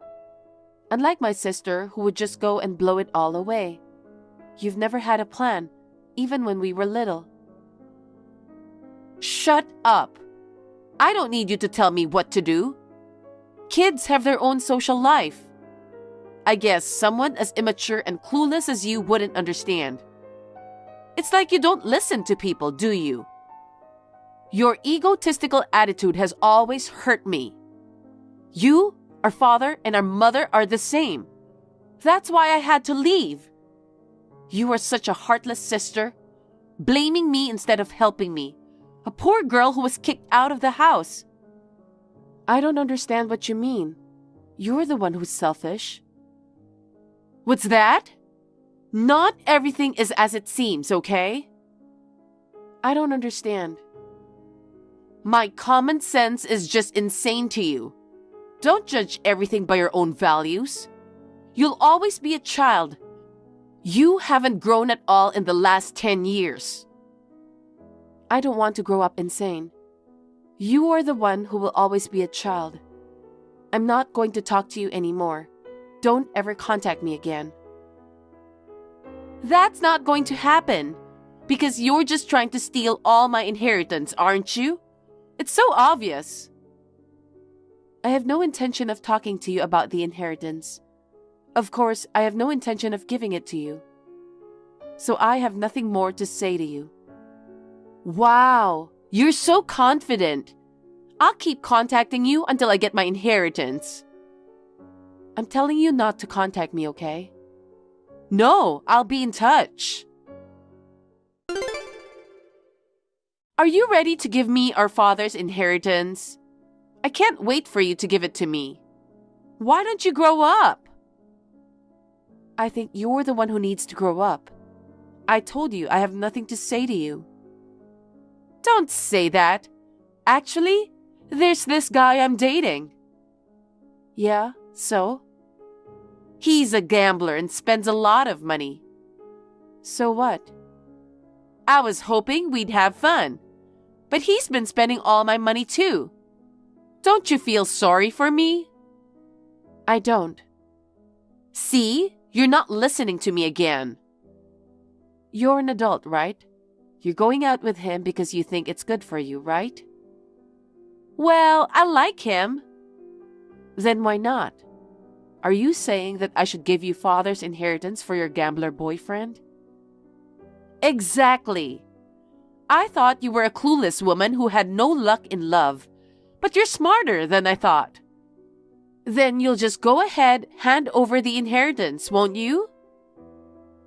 Unlike my sister, who would just go and blow it all away. You've never had a plan, even when we were little. Shut up! I don't need you to tell me what to do. Kids have their own social life. I guess someone as immature and clueless as you wouldn't understand. It's like you don't listen to people, do you? Your egotistical attitude has always hurt me. You, our father, and our mother are the same. That's why I had to leave. You are such a heartless sister, blaming me instead of helping me. A poor girl who was kicked out of the house. I don't understand what you mean. You're the one who's selfish. What's that? Not everything is as it seems, okay? I don't understand. My common sense is just insane to you. Don't judge everything by your own values. You'll always be a child. You haven't grown at all in the last 10 years. I don't want to grow up insane. You are the one who will always be a child. I'm not going to talk to you anymore. Don't ever contact me again. That's not going to happen, because you're just trying to steal all my inheritance, aren't you? It's so obvious. I have no intention of talking to you about the inheritance. Of course, I have no intention of giving it to you. So I have nothing more to say to you. Wow, you're so confident. I'll keep contacting you until I get my inheritance. I'm telling you not to contact me, okay? No, I'll be in touch. Are you ready to give me our father's inheritance? I can't wait for you to give it to me. Why don't you grow up? I think you're the one who needs to grow up. I told you I have nothing to say to you. Don't say that. Actually, there's this guy I'm dating. Yeah, so? He's a gambler and spends a lot of money. So what? I was hoping we'd have fun, but he's been spending all my money too. Don't you feel sorry for me? I don't. See? You're not listening to me again. You're an adult, right? You're going out with him because you think it's good for you, right? Well, I like him. Then why not? Are you saying that I should give you father's inheritance for your gambler boyfriend? Exactly. I thought you were a clueless woman who had no luck in love, but you're smarter than I thought. Then you'll just go ahead, hand over the inheritance, won't you?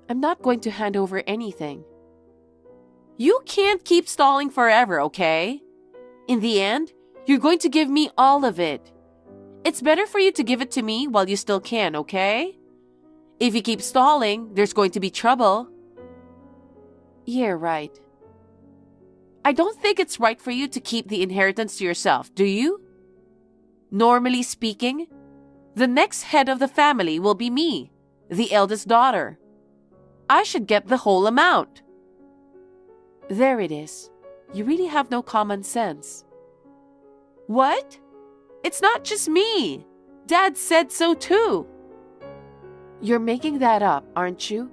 I'm not going to hand over anything. You can't keep stalling forever, okay? In the end, you're going to give me all of it. It's better for you to give it to me while you still can, okay? If you keep stalling, there's going to be trouble. Yeah, right. I don't think it's right for you to keep the inheritance to yourself, do you? Normally speaking, the next head of the family will be me, the eldest daughter. I should get the whole amount. There it is. You really have no common sense. What? It's not just me. Dad said so too. You're making that up, aren't you?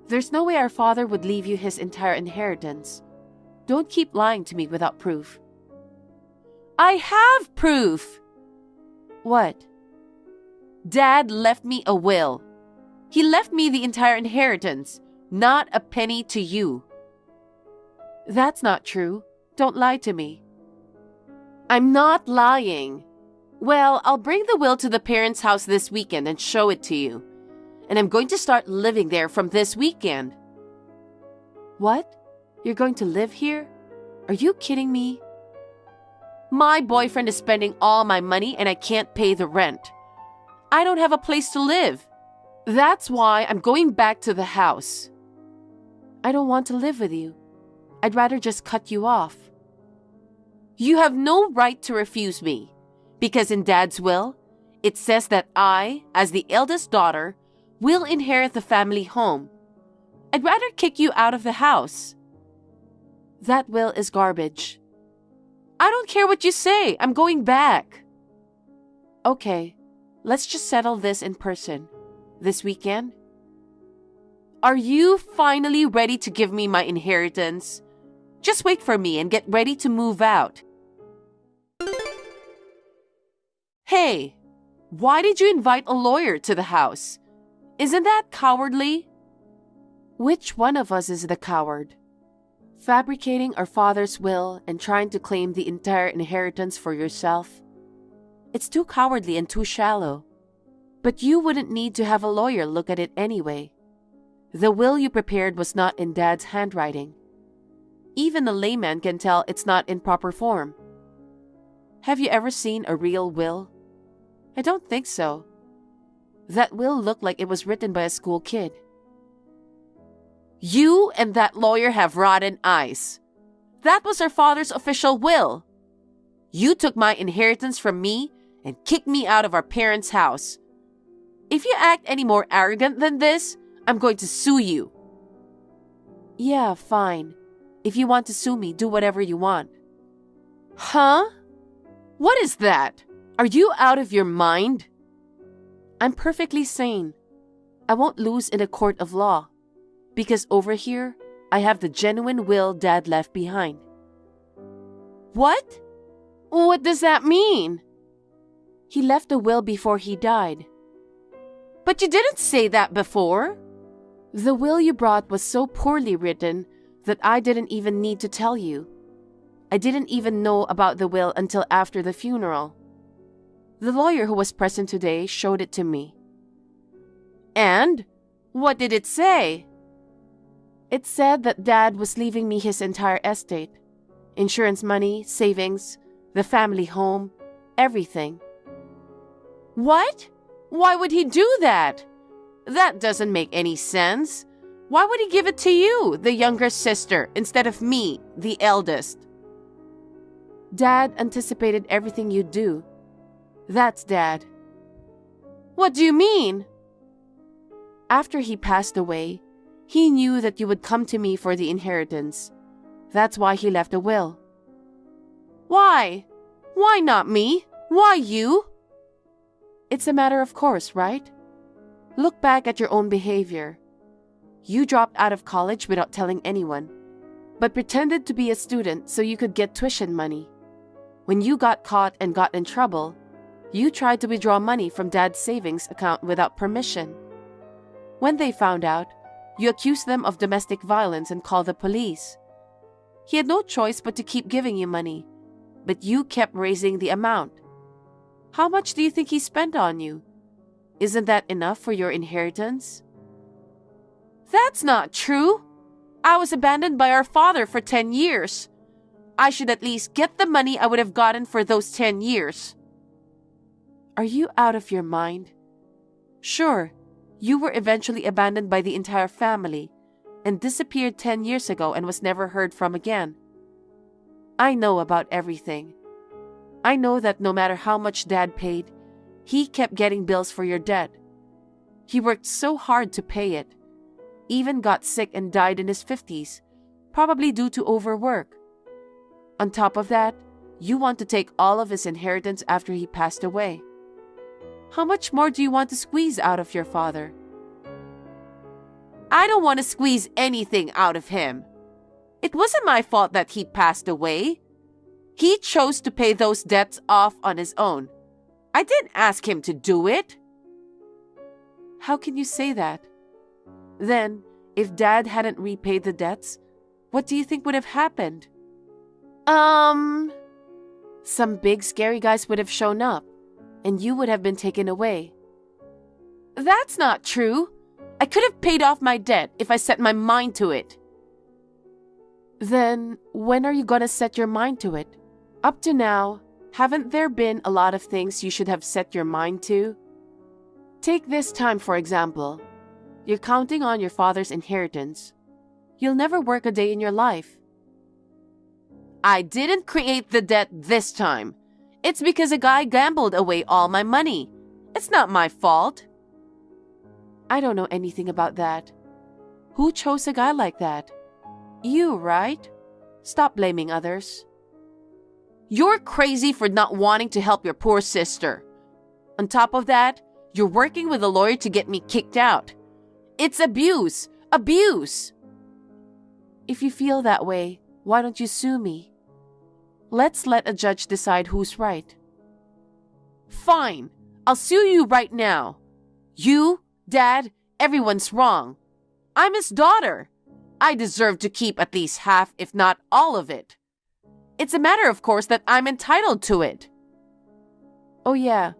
There's no way our father would leave you his entire inheritance. Don't keep lying to me without proof. I have proof. What? Dad left me a will. He left me the entire inheritance, not a penny to you. That's not true. Don't lie to me. I'm not lying. Well, I'll bring the will to the parents' house this weekend and show it to you. And I'm going to start living there from this weekend. What? You're going to live here? Are you kidding me? My boyfriend is spending all my money and I can't pay the rent. I don't have a place to live. That's why I'm going back to the house. I don't want to live with you. I'd rather just cut you off. You have no right to refuse me, because in Dad's will, it says that I, as the eldest daughter, will inherit the family home. I'd rather kick you out of the house. That will is garbage. I don't care what you say. I'm going back. Okay, let's just settle this in person. This weekend? Are you finally ready to give me my inheritance? Just wait for me and get ready to move out. Hey, why did you invite a lawyer to the house? Isn't that cowardly? Which one of us is the coward? Fabricating our father's will and trying to claim the entire inheritance for yourself? It's too cowardly and too shallow. But you wouldn't need to have a lawyer look at it anyway. The will you prepared was not in Dad's handwriting. Even a layman can tell it's not in proper form. Have you ever seen a real will? I don't think so. That will looked like it was written by a school kid. You and that lawyer have rotten eyes. That was our father's official will. You took my inheritance from me and kicked me out of our parents' house. If you act any more arrogant than this, I'm going to sue you. Yeah, fine. If you want to sue me, do whatever you want. Huh? What is that? Are you out of your mind? I'm perfectly sane. I won't lose in a court of law. Because over here, I have the genuine will Dad left behind. What? What does that mean? He left a will before he died. But you didn't say that before. The will you brought was so poorly written that I didn't even need to tell you. I didn't even know about the will until after the funeral. The lawyer who was present today showed it to me. And? What did it say? It said that Dad was leaving me his entire estate. Insurance money, savings, the family home, Everything. What? Why would he do that? That doesn't make any sense. Why would he give it to you, the younger sister, instead of me, the eldest? Dad anticipated everything you'd do. That's Dad. What do you mean? After he passed away, he knew that you would come to me for the inheritance. That's why he left a will. Why? Why not me? Why you? It's a matter of course, right? Look back at your own behavior. You dropped out of college without telling anyone, but pretended to be a student so you could get tuition money. When you got caught and got in trouble, you tried to withdraw money from Dad's savings account without permission. When they found out, you accused them of domestic violence and called the police. He had no choice but to keep giving you money, but you kept raising the amount. How much do you think he spent on you? Isn't that enough for your inheritance? That's not true. I was abandoned by our father for 10 years. I should at least get the money I would have gotten for those 10 years. Are you out of your mind? Sure, you were eventually abandoned by the entire family and disappeared 10 years ago and was never heard from again. I know about everything. I know that no matter how much Dad paid, he kept getting bills for your debt. He worked so hard to pay it, even got sick and died in his 50s, probably due to overwork. On top of that, you want to take all of his inheritance after he passed away. How much more do you want to squeeze out of your father? I don't want to squeeze anything out of him. It wasn't my fault that he passed away. He chose to pay those debts off on his own. I didn't ask him to do it. How can you say that? Then, if Dad hadn't repaid the debts, what do you think would have happened? Some big scary guys would have shown up, and you would have been taken away. That's not true. I could have paid off my debt if I set my mind to it. Then, when are you gonna set your mind to it? Up to now, haven't there been a lot of things you should have set your mind to? Take this time, for example. You're counting on your father's inheritance. You'll never work a day in your life. I didn't create the debt this time. It's because a guy gambled away all my money. It's not my fault. I don't know anything about that. Who chose a guy like that? You, right? Stop blaming others. You're crazy for not wanting to help your poor sister. On top of that, you're working with a lawyer to get me kicked out. It's abuse! Abuse! If you feel that way, why don't you sue me? Let's let a judge decide who's right. Fine, I'll sue you right now. You, Dad, everyone's wrong. I'm his daughter. I deserve to keep at least half, if not all of it. It's a matter of course that I'm entitled to it. Oh yeah,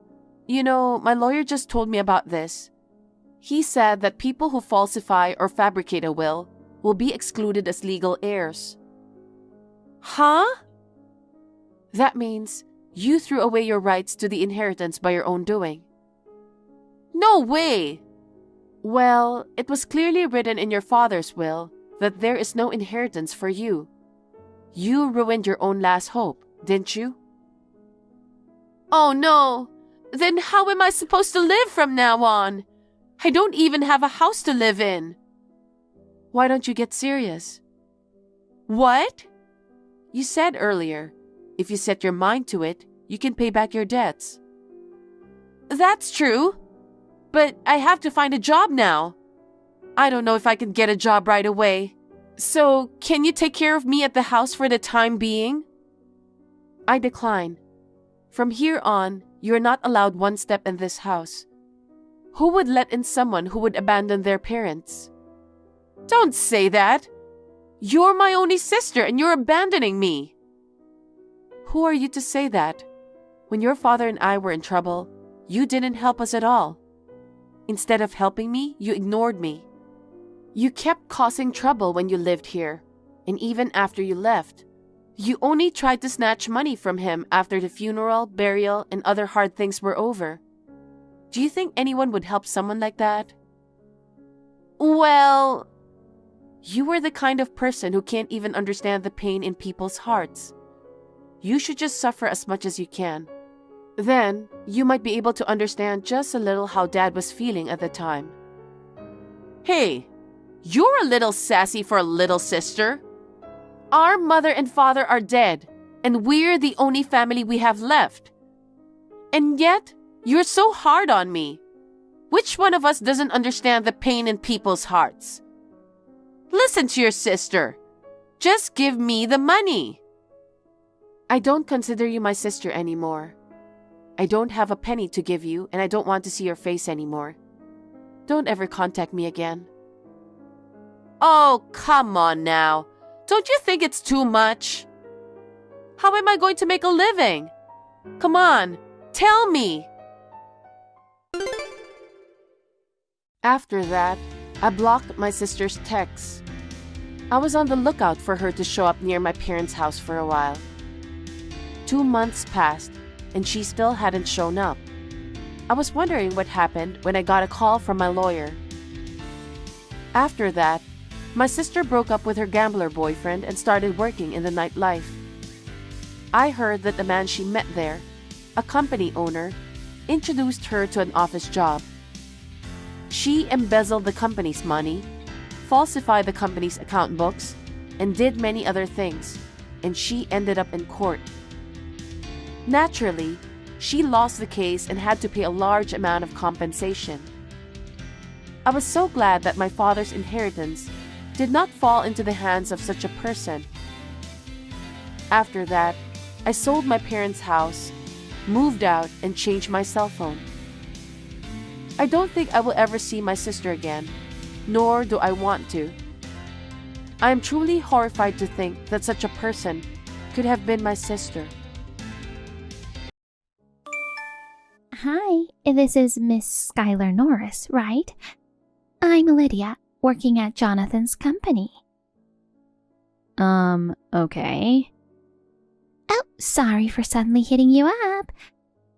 you know, my lawyer just told me about this. He said that people who falsify or fabricate a will be excluded as legal heirs. Huh? That means you threw away your rights to the inheritance by your own doing. No way! Well, it was clearly written in your father's will that there is no inheritance for you. You ruined your own last hope, didn't you? Oh no! Then how am I supposed to live from now on? I don't even have a house to live in. Why don't you get serious? What? You said earlier, if you set your mind to it, you can pay back your debts. That's true. But I have to find a job now. I don't know if I can get a job right away. So, can you take care of me at the house for the time being? I decline. From here on, you are not allowed one step in this house. Who would let in someone who would abandon their parents? Don't say that. You're my only sister and you're abandoning me. Who are you to say that? When your father and I were in trouble, you didn't help us at all. Instead of helping me, you ignored me. You kept causing trouble when you lived here, and even after you left. You only tried to snatch money from him after the funeral, burial, and other hard things were over. Do you think anyone would help someone like that? Well, you were the kind of person who can't even understand the pain in people's hearts. You should just suffer as much as you can. Then, you might be able to understand just a little how Dad was feeling at the time. Hey, you're a little sassy for a little sister. Our mother and father are dead, and we're the only family we have left. And yet, you're so hard on me. Which one of us doesn't understand the pain in people's hearts? Listen to your sister. Just give me the money. I don't consider you my sister anymore. I don't have a penny to give you, and I don't want to see your face anymore. Don't ever contact me again. Oh, come on now. Don't you think it's too much? How am I going to make a living? Come on, tell me. After that, I blocked my sister's texts. I was on the lookout for her to show up near my parents' house for a while. 2 months passed, and she still hadn't shown up. I was wondering what happened when I got a call from my lawyer. After that, my sister broke up with her gambler boyfriend and started working in the nightlife. I heard that the man she met there, a company owner, introduced her to an office job. She embezzled the company's money, falsified the company's account books, and did many other things, and she ended up in court. Naturally, she lost the case and had to pay a large amount of compensation. I was so glad that my father's inheritance did not fall into the hands of such a person. After that, I sold my parents' house, moved out, and changed my cell phone. I don't think I will ever see my sister again, nor do I want to. I am truly horrified to think that such a person could have been my sister. Hi, this is Miss Skylar Norris, right? I'm Lydia, working at Jonathan's company. Okay. Oh, sorry for suddenly hitting you up.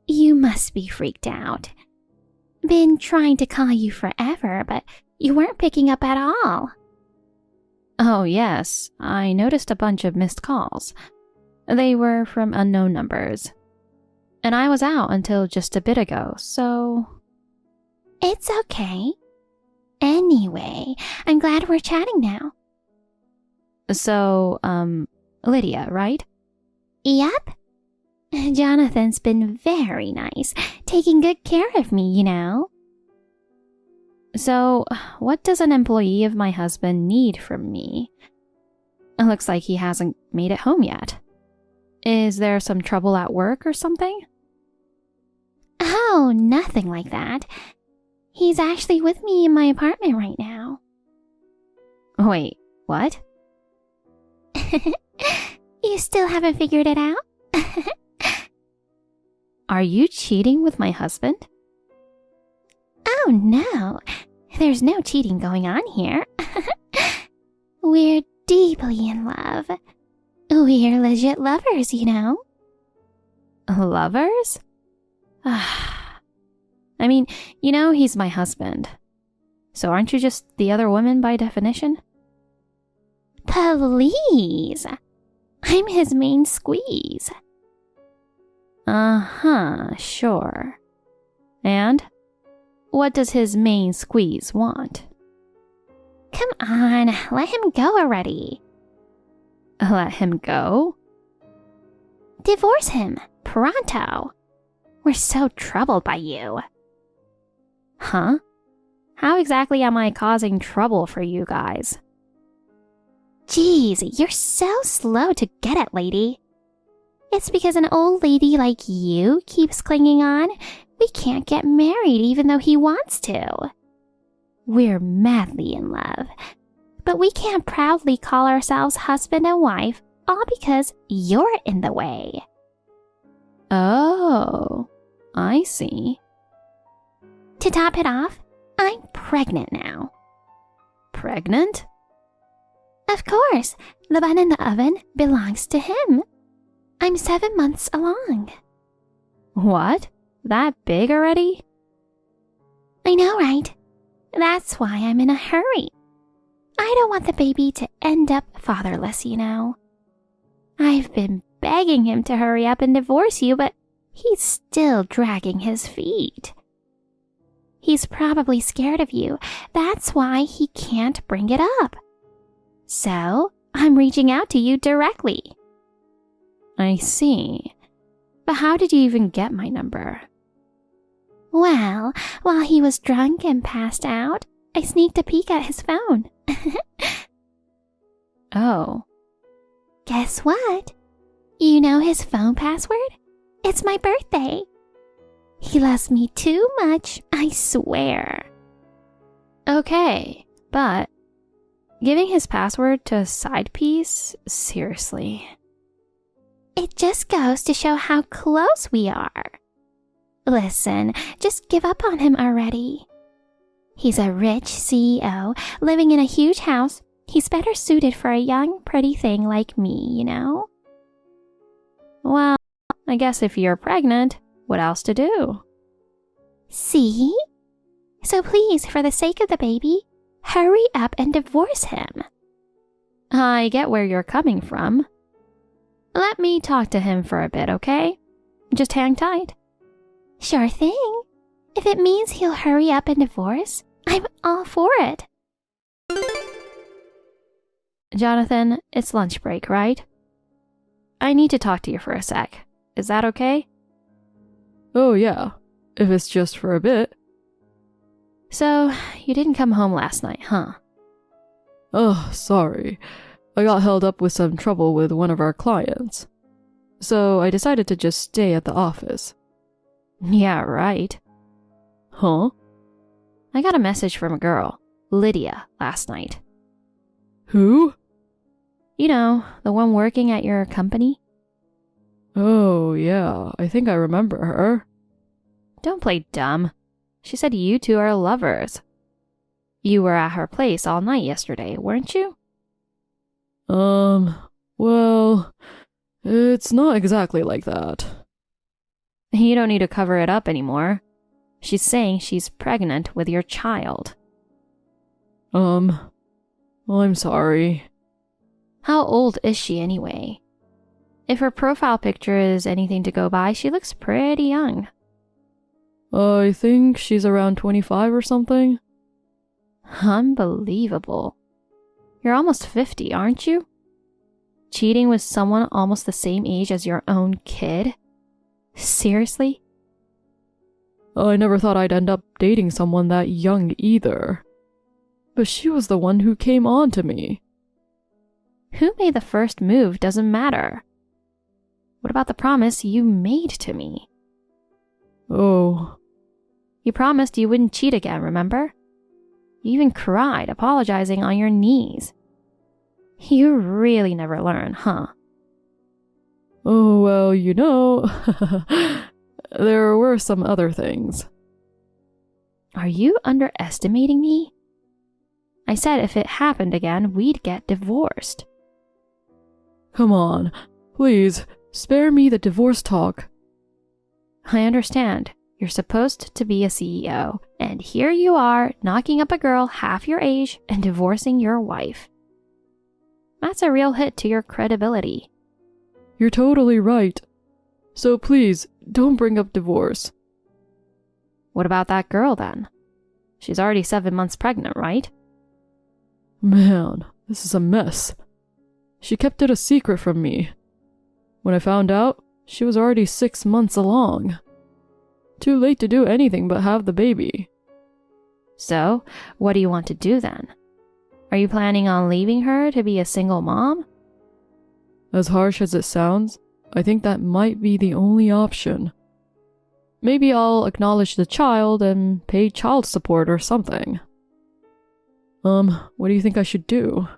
You must be freaked out. Been trying to call you forever, but you weren't picking up at all. Oh, yes, I noticed a bunch of missed calls. They were from unknown numbers. And I was out until just a bit ago, so... It's okay. Anyway, I'm glad we're chatting now. So, Lydia, right? Yep. Jonathan's been very nice, taking good care of me, you know. So, what does an employee of my husband need from me? It looks like he hasn't made it home yet. Is there some trouble at work or something? Oh, nothing like that. He's actually with me in my apartment right now. Wait, what? You still haven't figured it out? Are you cheating with my husband? Oh no, there's no cheating going on here. We're deeply in love. We're legit lovers, you know. Lovers? I mean, you know he's my husband. So aren't you just the other woman by definition? Please. I'm his main squeeze. Sure. And? What does his main squeeze want? Come on, let him go already. Let him go? Divorce him, pronto. We're so troubled by you. Huh? How exactly am I causing trouble for you guys? Jeez, you're so slow to get it, lady. It's because an old lady like you keeps clinging on, we can't get married even though he wants to. We're madly in love, but we can't proudly call ourselves husband and wife all because you're in the way. Oh, I see. To top it off, I'm pregnant now. Pregnant? Of course, the bun in the oven belongs to him. I'm 7 months along. What? That big already? I know, right? That's why I'm in a hurry. I don't want the baby to end up fatherless, you know. I've been begging him to hurry up and divorce you, but he's still dragging his feet. He's probably scared of you. That's why he can't bring it up. So, I'm reaching out to you directly. I see. But how did you even get my number? Well, while he was drunk and passed out, I sneaked a peek at his phone. Oh. Guess what? You know his phone password? It's my birthday. He loves me too much, I swear. Okay, but giving his password to a side piece? Seriously. It just goes to show how close we are. Listen, just give up on him already. He's a rich CEO living in a huge house. He's better suited for a young, pretty thing like me, you know? Well, I guess if you're pregnant, what else to do? See? So please, for the sake of the baby, hurry up and divorce him. I get where you're coming from. Let me talk to him for a bit, okay? Just hang tight. Sure thing. If it means he'll hurry up and divorce, I'm all for it. Jonathan, it's lunch break, right? I need to talk to you for a sec. Is that okay? Oh yeah, if it's just for a bit. So, you didn't come home last night, huh? Oh, sorry. I got held up with some trouble with one of our clients. So I decided to just stay at the office. Yeah, right. Huh? I got a message from a girl, Lydia, last night. Who? You know, the one working at your company? Oh, yeah, I think I remember her. Don't play dumb. She said you two are lovers. You were at her place all night yesterday, weren't you? Well, it's not exactly like that. You don't need to cover it up anymore. She's saying she's pregnant with your child. Well, I'm sorry. How old is she anyway? If her profile picture is anything to go by, she looks pretty young. I think she's around 25 or something. Unbelievable. You're almost 50, aren't you? Cheating with someone almost the same age as your own kid? Seriously? I never thought I'd end up dating someone that young either. But she was the one who came on to me. Who made the first move doesn't matter. What about the promise you made to me? Oh. You promised you wouldn't cheat again, remember? You even cried, apologizing on your knees. You really never learn, huh? Oh, well, you know, there were some other things. Are you underestimating me? I said if it happened again, we'd get divorced. Come on, please, spare me the divorce talk. I understand. You're supposed to be a CEO, and here you are knocking up a girl half your age and divorcing your wife. That's a real hit to your credibility. You're totally right. So please, don't bring up divorce. What about that girl then? She's already 7 months pregnant, right? Man, this is a mess. She kept it a secret from me. When I found out, she was already 6 months along. Too late to do anything but have the baby. So, what do you want to do then? Are you planning on leaving her to be a single mom? As harsh as it sounds, I think that might be the only option. Maybe I'll acknowledge the child and pay child support or something. What do you think I should do?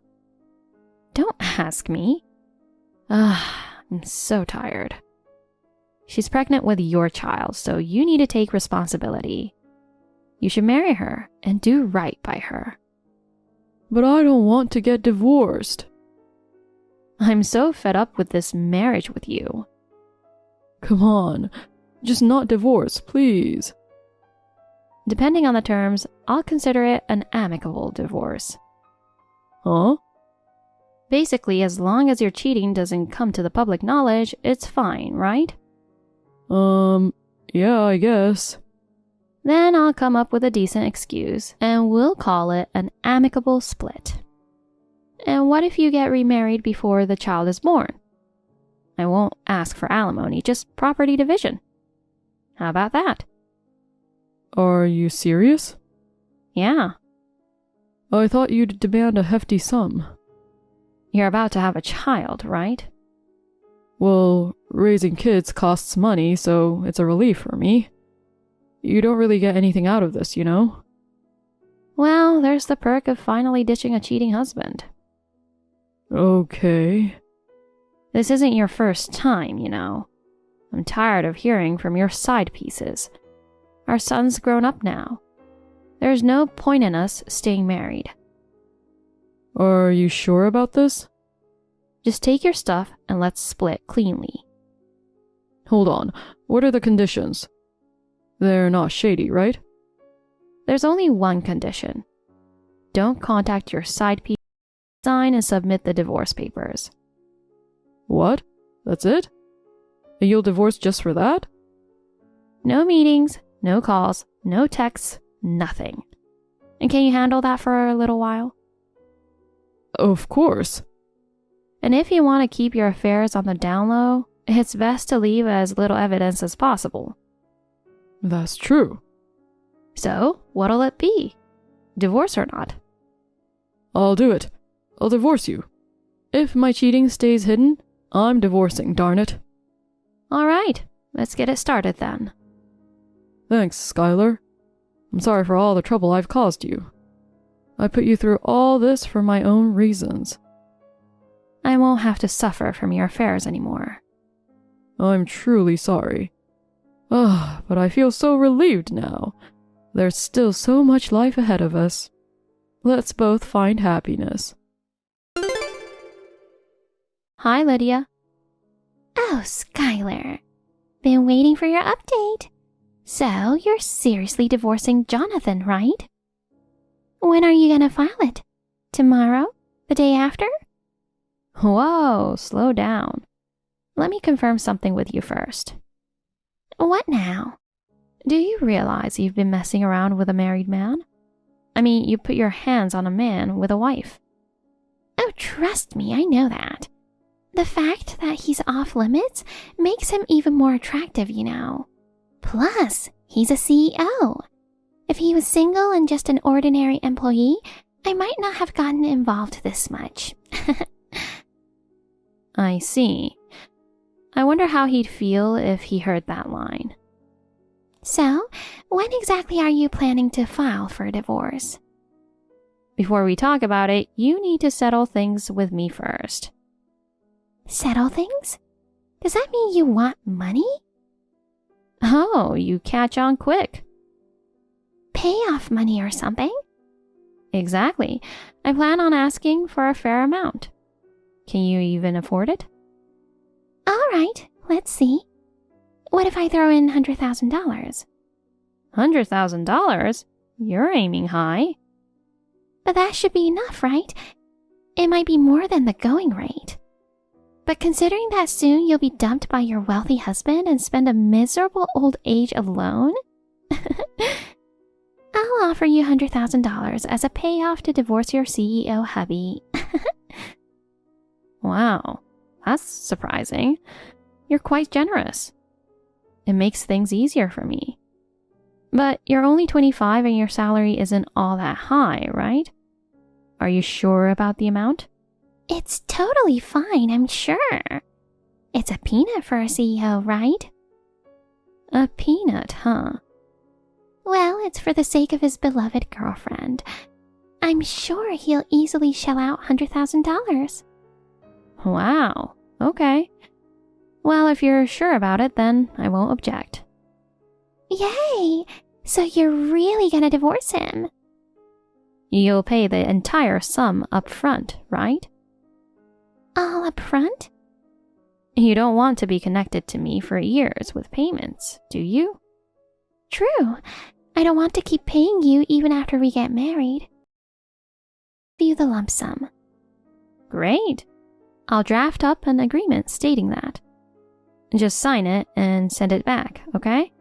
Don't ask me. I'm so tired. She's pregnant with your child, so you need to take responsibility. You should marry her and do right by her. But I don't want to get divorced. I'm so fed up with this marriage with you. Come on, just not divorce, please. Depending on the terms, I'll consider it an amicable divorce. Huh? Basically, as long as your cheating doesn't come to the public knowledge, it's fine, right? Yeah, I guess. Then I'll come up with a decent excuse, and we'll call it an amicable split. And what if you get remarried before the child is born? I won't ask for alimony, just property division. How about that? Are you serious? Yeah. I thought you'd demand a hefty sum. You're about to have a child, right? Well, raising kids costs money, so it's a relief for me. You don't really get anything out of this, you know? Well, there's the perk of finally ditching a cheating husband. Okay. This isn't your first time, you know. I'm tired of hearing from your side pieces. Our son's grown up now. There's no point in us staying married. Are you sure about this? Just take your stuff and let's split cleanly. Hold on. What are the conditions? They're not shady, right? There's only one condition. Don't contact your side piece. Sign and submit the divorce papers. What? That's it? And you'll divorce just for that? No meetings, no calls, no texts, nothing. And can you handle that for a little while? Of course. And if you want to keep your affairs on the down low, it's best to leave as little evidence as possible. That's true. So, what'll it be? Divorce or not? I'll do it. I'll divorce you. If my cheating stays hidden, I'm divorcing, darn it. All right, let's get it started then. Thanks, Skylar. I'm sorry for all the trouble I've caused you. I put you through all this for my own reasons. I won't have to suffer from your affairs anymore. I'm truly sorry. But I feel so relieved now. There's still so much life ahead of us. Let's both find happiness. Hi, Lydia. Oh, Skylar. Been waiting for your update. So, you're seriously divorcing Jonathan, right? When are you gonna file it? Tomorrow? The day after? Whoa, slow down. Let me confirm something with you first. What now? Do you realize you've been messing around with a married man? I mean, you put your hands on a man with a wife. Oh, trust me, I know that. The fact that he's off limits makes him even more attractive, you know. Plus, he's a CEO. If he was single and just an ordinary employee, I might not have gotten involved this much. I see. I wonder how he'd feel if he heard that line. So, when exactly are you planning to file for a divorce? Before we talk about it, you need to settle things with me first. Settle things? Does that mean you want money? Oh, you catch on quick. Payoff money or something? Exactly. I plan on asking for a fair amount. Can you even afford it? All right, let's see. What if I throw in $100,000? $100,000? You're aiming high. But that should be enough, right? It might be more than the going rate. But considering that soon you'll be dumped by your wealthy husband and spend a miserable old age alone, I'll offer you $100,000 as a payoff to divorce your CEO hubby. Wow, that's surprising. You're quite generous. It makes things easier for me. But you're only 25 and your salary isn't all that high, right? Are you sure about the amount? It's totally fine, I'm sure. It's a peanut for a CEO, right? A peanut, huh? Well, it's for the sake of his beloved girlfriend. I'm sure he'll easily shell out $100,000. Wow, okay. Well, if you're sure about it, then I won't object. Yay! So you're really gonna divorce him? You'll pay the entire sum up front, right? All up front? You don't want to be connected to me for years with payments, do you? True. I don't want to keep paying you even after we get married. View the lump sum. Great. I'll draft up an agreement stating that. Just sign it and send it back, okay?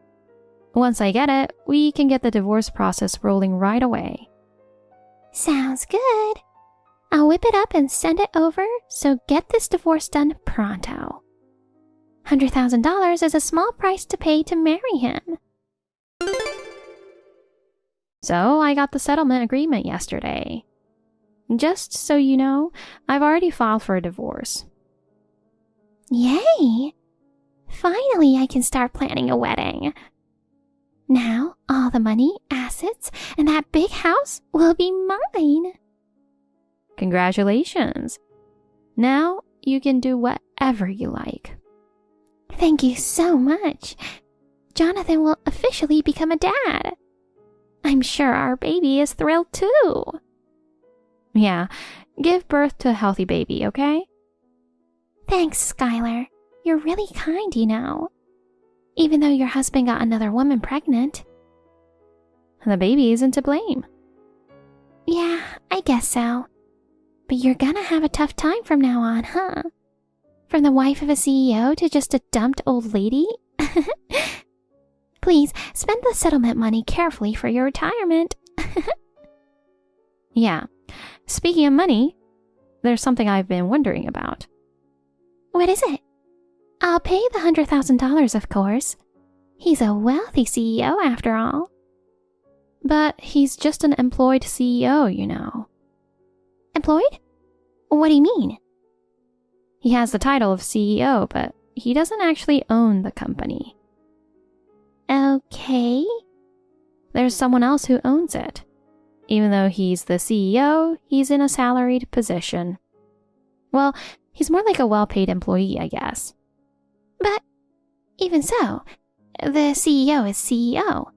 Once I get it, we can get the divorce process rolling right away. Sounds good. I'll whip it up and send it over, so get this divorce done pronto. $100,000 is a small price to pay to marry him. So I got the settlement agreement yesterday. Just so you know, I've already filed for a divorce. Yay! Finally, I can start planning a wedding. Now, all the money, assets, and that big house will be mine. Congratulations. Now, you can do whatever you like. Thank you so much. Jonathan will officially become a dad. I'm sure our baby is thrilled too. Yeah, give birth to a healthy baby, okay? Thanks, Skylar. You're really kind, you know. Even though your husband got another woman pregnant. The baby isn't to blame. Yeah, I guess so. But you're gonna have a tough time from now on, huh? From the wife of a CEO to just a dumped old lady? Please, spend the settlement money carefully for your retirement. Yeah. Speaking of money, there's something I've been wondering about. What is it? I'll pay the $100,000, of course. He's a wealthy CEO after all. But he's just an employed CEO, you know. Employed? What do you mean? He has the title of CEO, but he doesn't actually own the company. Okay. There's someone else who owns it. Even though he's the CEO, he's in a salaried position. Well, he's more like a well-paid employee, I guess. But even so, the CEO is CEO.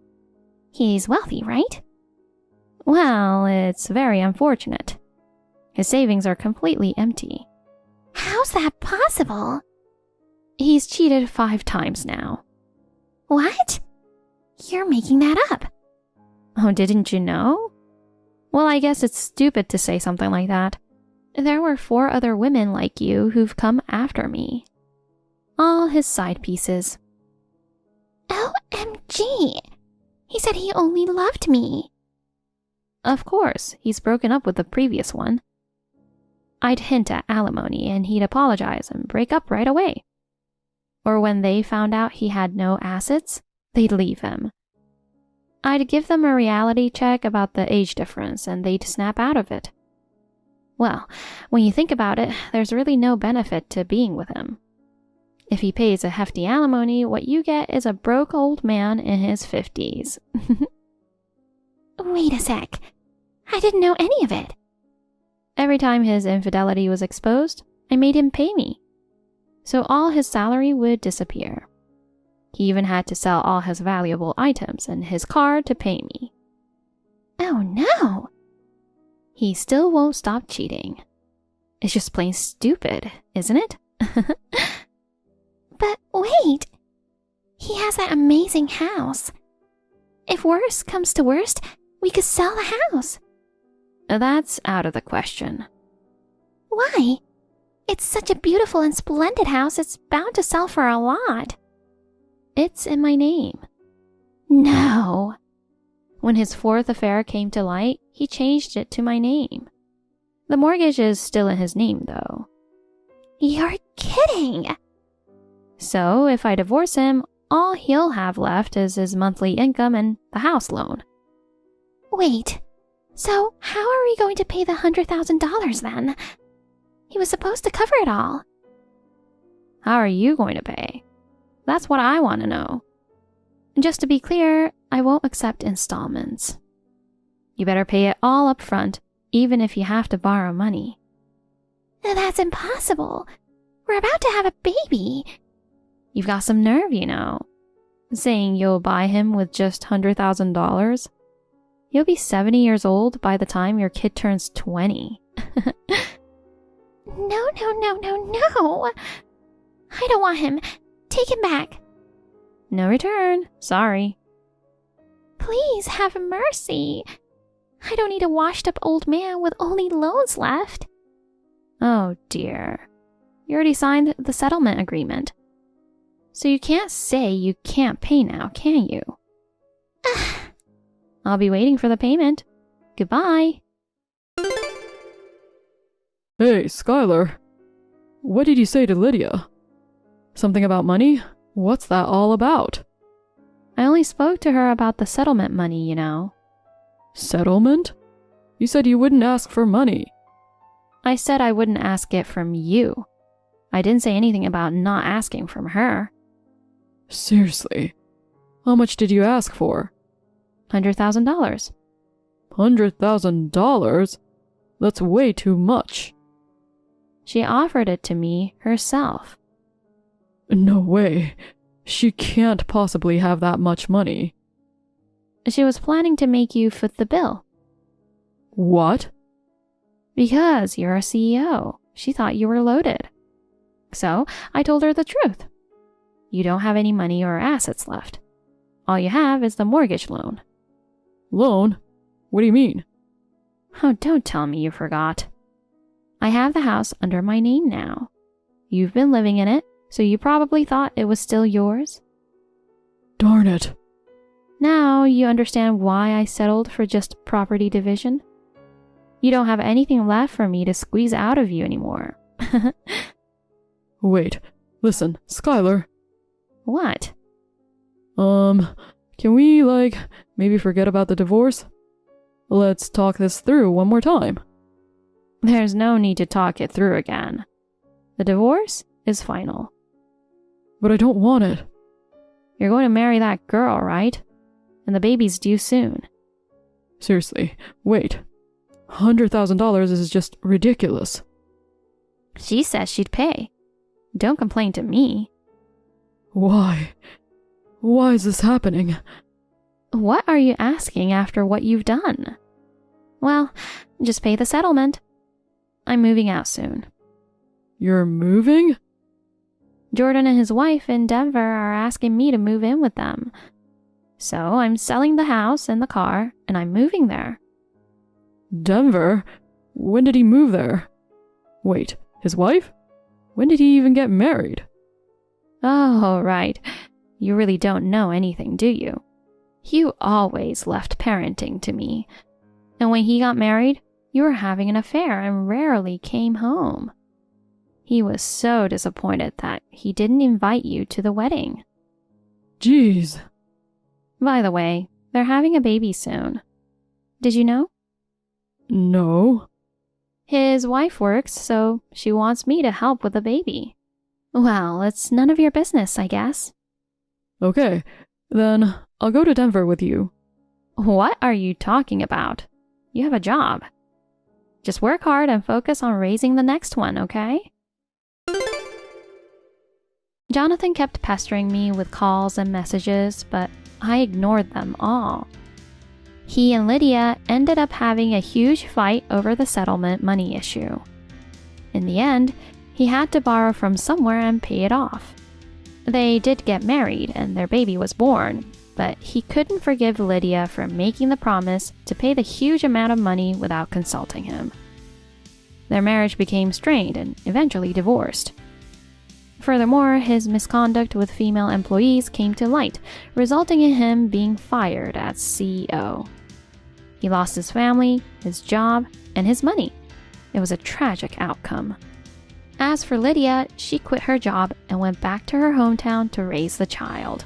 He's wealthy, right? Well, it's very unfortunate. His savings are completely empty. How's that possible? He's cheated 5 times now. What? You're making that up. Oh, didn't you know? Well, I guess it's stupid to say something like that. There were 4 other women like you who've come after me. All his side pieces. OMG! He said he only loved me. Of course, he's broken up with the previous one. I'd hint at alimony and he'd apologize and break up right away. Or when they found out he had no assets, they'd leave him. I'd give them a reality check about the age difference and they'd snap out of it. Well, when you think about it, there's really no benefit to being with him. If he pays a hefty alimony, what you get is a broke old man in his 50s. Wait a sec. I didn't know any of it. Every time his infidelity was exposed, I made him pay me. So all his salary would disappear. He even had to sell all his valuable items and his car to pay me. Oh no! He still won't stop cheating. It's just plain stupid, isn't it? But wait! He has that amazing house. If worst comes to worst, we could sell the house. That's out of the question. Why? It's such a beautiful and splendid house, it's bound to sell for a lot. It's in my name. No. When his 4th affair came to light, he changed it to my name. The mortgage is still in his name, though. You're kidding! So, if I divorce him, all he'll have left is his monthly income and the house loan. Wait, so how are we going to pay the $100,000 then? He was supposed to cover it all. How are you going to pay? That's what I want to know. Just to be clear, I won't accept installments. You better pay it all up front, even if you have to borrow money. That's impossible. We're about to have a baby. You've got some nerve, you know. Saying you'll buy him with just $100,000. You'll be 70 years old by the time your kid turns 20. No. I don't want him. Take him back. No return. Sorry. Please have mercy. I don't need a washed-up old man with only loans left. Oh dear. You already signed the settlement agreement. So you can't say you can't pay now, can you? I'll be waiting for the payment. Goodbye. Hey, Skylar. What did you say to Lydia? Something about money? What's that all about? I only spoke to her about the settlement money, you know. Settlement? You said you wouldn't ask for money. I said I wouldn't ask it from you. I didn't say anything about not asking from her. Seriously? How much did you ask for? $100,000. $100,000? That's way too much. She offered it to me herself. No way. She can't possibly have that much money. She was planning to make you foot the bill. What? Because you're a CEO. She thought you were loaded. So I told her the truth. You don't have any money or assets left. All you have is the mortgage loan. Loan? What do you mean? Oh, don't tell me you forgot. I have the house under my name now. You've been living in it, so you probably thought it was still yours. Darn it. Now you understand why I settled for just property division? You don't have anything left for me to squeeze out of you anymore. Wait, listen, Skylar. What? Can we, maybe forget about the divorce? Let's talk this through one more time. There's no need to talk it through again. The divorce is final. But I don't want it. You're going to marry that girl, right? And the baby's due soon. Seriously, wait. $100,000 is just ridiculous. She says she'd pay. Don't complain to me. Why? Why is this happening? What are you asking after what you've done? Well, just pay the settlement. I'm moving out soon. You're moving? Jordan and his wife in Denver are asking me to move in with them. So I'm selling the house and the car, and I'm moving there. Denver? When did he move there? Wait, his wife? When did he even get married? Oh, right. You really don't know anything, do you? You always left parenting to me. And when he got married, you were having an affair and rarely came home. He was so disappointed that he didn't invite you to the wedding. Jeez. By the way, they're having a baby soon. Did you know? No. His wife works, so she wants me to help with the baby. Well, it's none of your business, I guess. Okay, then I'll go to Denver with you. What are you talking about? You have a job. Just work hard and focus on raising the next one, okay? Jonathan kept pestering me with calls and messages, but I ignored them all. He and Lydia ended up having a huge fight over the settlement money issue. In the end, he had to borrow from somewhere and pay it off. They did get married and their baby was born, but he couldn't forgive Lydia for making the promise to pay the huge amount of money without consulting him. Their marriage became strained and eventually divorced. Furthermore, his misconduct with female employees came to light, resulting in him being fired as CEO. He lost his family, his job, and his money. It was a tragic outcome. As for Lydia, she quit her job and went back to her hometown to raise the child.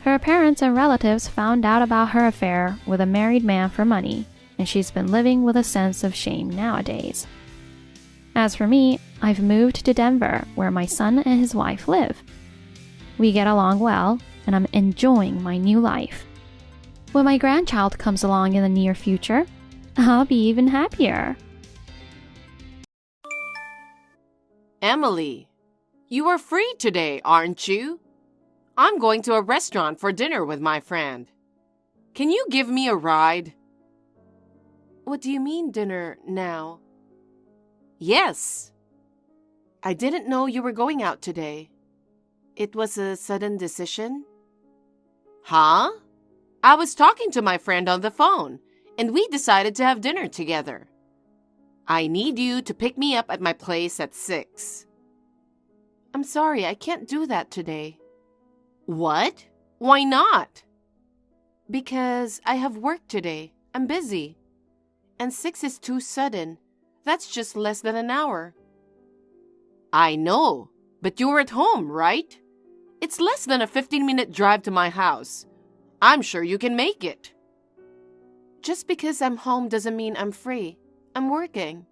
Her parents and relatives found out about her affair with a married man for money, and she's been living with a sense of shame nowadays. As for me, I've moved to Denver, where my son and his wife live. We get along well, and I'm enjoying my new life. When my grandchild comes along in the near future, I'll be even happier. Emily, you are free today, aren't you? I'm going to a restaurant for dinner with my friend. Can you give me a ride? What do you mean, dinner now? Yes. I didn't know you were going out today. It was a sudden decision? Huh? I was talking to my friend on the phone, and we decided to have dinner together. I need you to pick me up at my place at 6. I'm sorry, I can't do that today. What? Why not? Because I have work today. I'm busy. And 6 is too sudden. That's just less than an hour. I know, but you're at home, right? It's less than a 15-minute drive to my house. I'm sure you can make it. Just because I'm home doesn't mean I'm free. I'm working.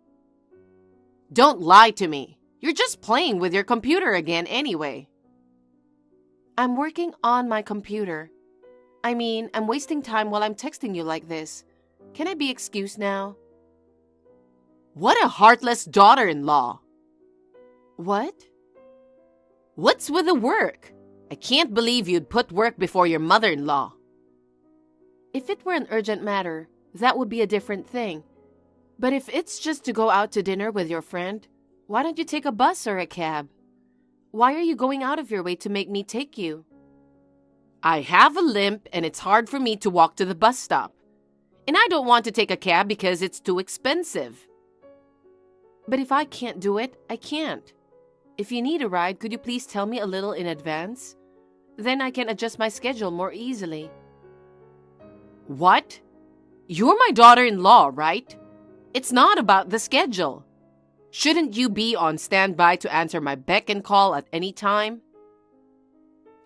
Don't lie to me. You're just playing with your computer again anyway. I'm working on my computer. I mean, I'm wasting time while I'm texting you like this. Can I be excused now? What a heartless daughter-in-law. What? What's with the work? I can't believe you'd put work before your mother-in-law. If it were an urgent matter, that would be a different thing. But if it's just to go out to dinner with your friend, why don't you take a bus or a cab? Why are you going out of your way to make me take you? I have a limp and it's hard for me to walk to the bus stop. And I don't want to take a cab because it's too expensive. But if I can't do it, I can't. If you need a ride, could you please tell me a little in advance? Then I can adjust my schedule more easily. What? You're my daughter-in-law, right? It's not about the schedule. Shouldn't you be on standby to answer my beck and call at any time?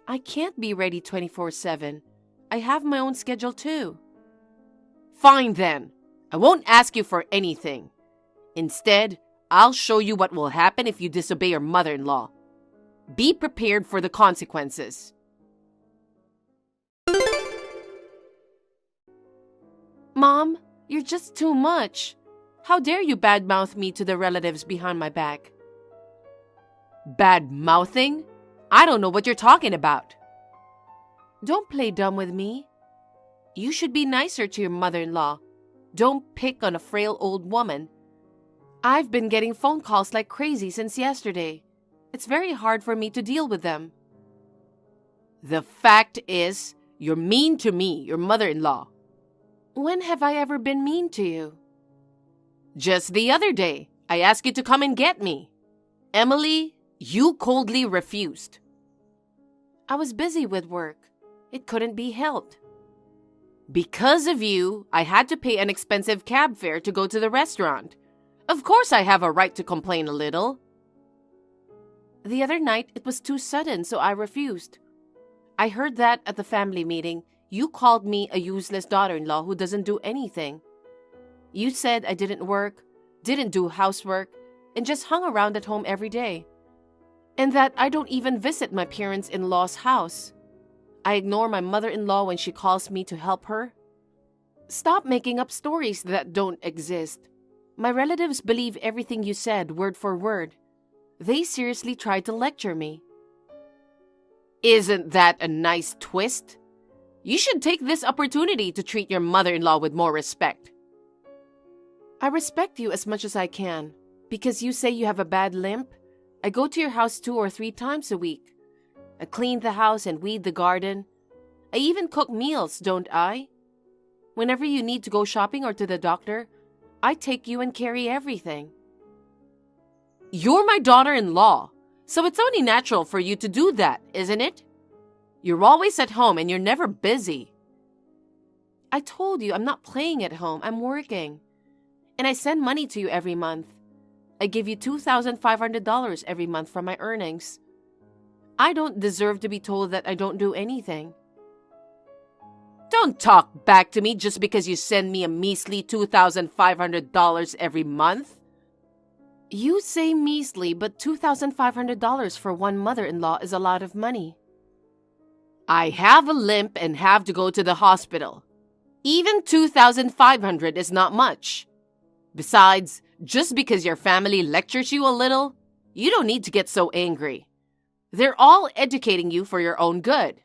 I can't be ready 24/7. I have my own schedule too. Fine then. I won't ask you for anything. Instead, I'll show you what will happen if you disobey your mother-in-law. Be prepared for the consequences. Mom, you're just too much. How dare you badmouth me to the relatives behind my back? Bad-mouthing? I don't know what you're talking about. Don't play dumb with me. You should be nicer to your mother-in-law. Don't pick on a frail old woman. I've been getting phone calls like crazy since yesterday. It's very hard for me to deal with them. The fact is, you're mean to me, your mother-in-law. When have I ever been mean to you? Just the other day, I asked you to come and get me. Emily, you coldly refused. I was busy with work. It couldn't be helped. Because of you, I had to pay an expensive cab fare to go to the restaurant. Of course I have a right to complain a little. The other night, it was too sudden, so I refused. I heard that at the family meeting, you called me a useless daughter-in-law who doesn't do anything. You said I didn't work, didn't do housework, and just hung around at home every day. And that I don't even visit my parents-in-law's house. I ignore my mother-in-law when she calls me to help her. Stop making up stories that don't exist. My relatives believe everything you said, word for word. They seriously tried to lecture me. Isn't that a nice twist? You should take this opportunity to treat your mother-in-law with more respect. I respect you as much as I can. Because you say you have a bad limp, I go to your house 2 or 3 times a week. I clean the house and weed the garden. I even cook meals, don't I? Whenever you need to go shopping or to the doctor, I take you and carry everything. You're my daughter-in-law, so it's only natural for you to do that, isn't it? You're always at home and you're never busy. I told you I'm not playing at home, I'm working. And I send money to you every month. I give you $2,500 every month from my earnings. I don't deserve to be told that I don't do anything. Don't talk back to me just because you send me a measly $2,500 every month. You say measly, but $2,500 for one mother-in-law is a lot of money. I have a limp and have to go to the hospital. Even $2,500 is not much. Besides, just because your family lectures you a little, you don't need to get so angry. They're all educating you for your own good.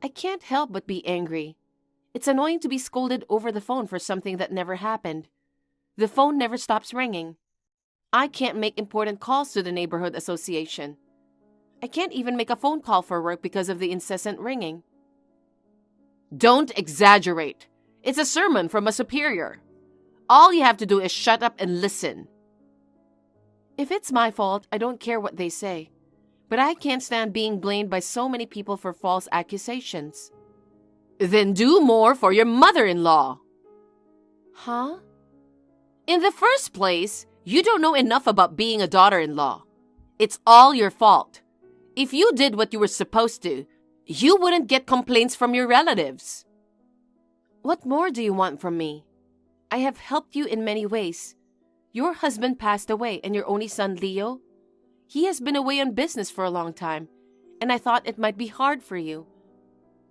I can't help but be angry. It's annoying to be scolded over the phone for something that never happened. The phone never stops ringing. I can't make important calls to the neighborhood association. I can't even make a phone call for work because of the incessant ringing. Don't exaggerate. It's a sermon from a superior. All you have to do is shut up and listen. If it's my fault, I don't care what they say. But I can't stand being blamed by so many people for false accusations. Then do more for your mother-in-law. Huh? In the first place, you don't know enough about being a daughter-in-law. It's all your fault. If you did what you were supposed to, you wouldn't get complaints from your relatives. What more do you want from me? I have helped you in many ways. Your husband passed away, and your only son, Leo, he has been away on business for a long time, and I thought it might be hard for you.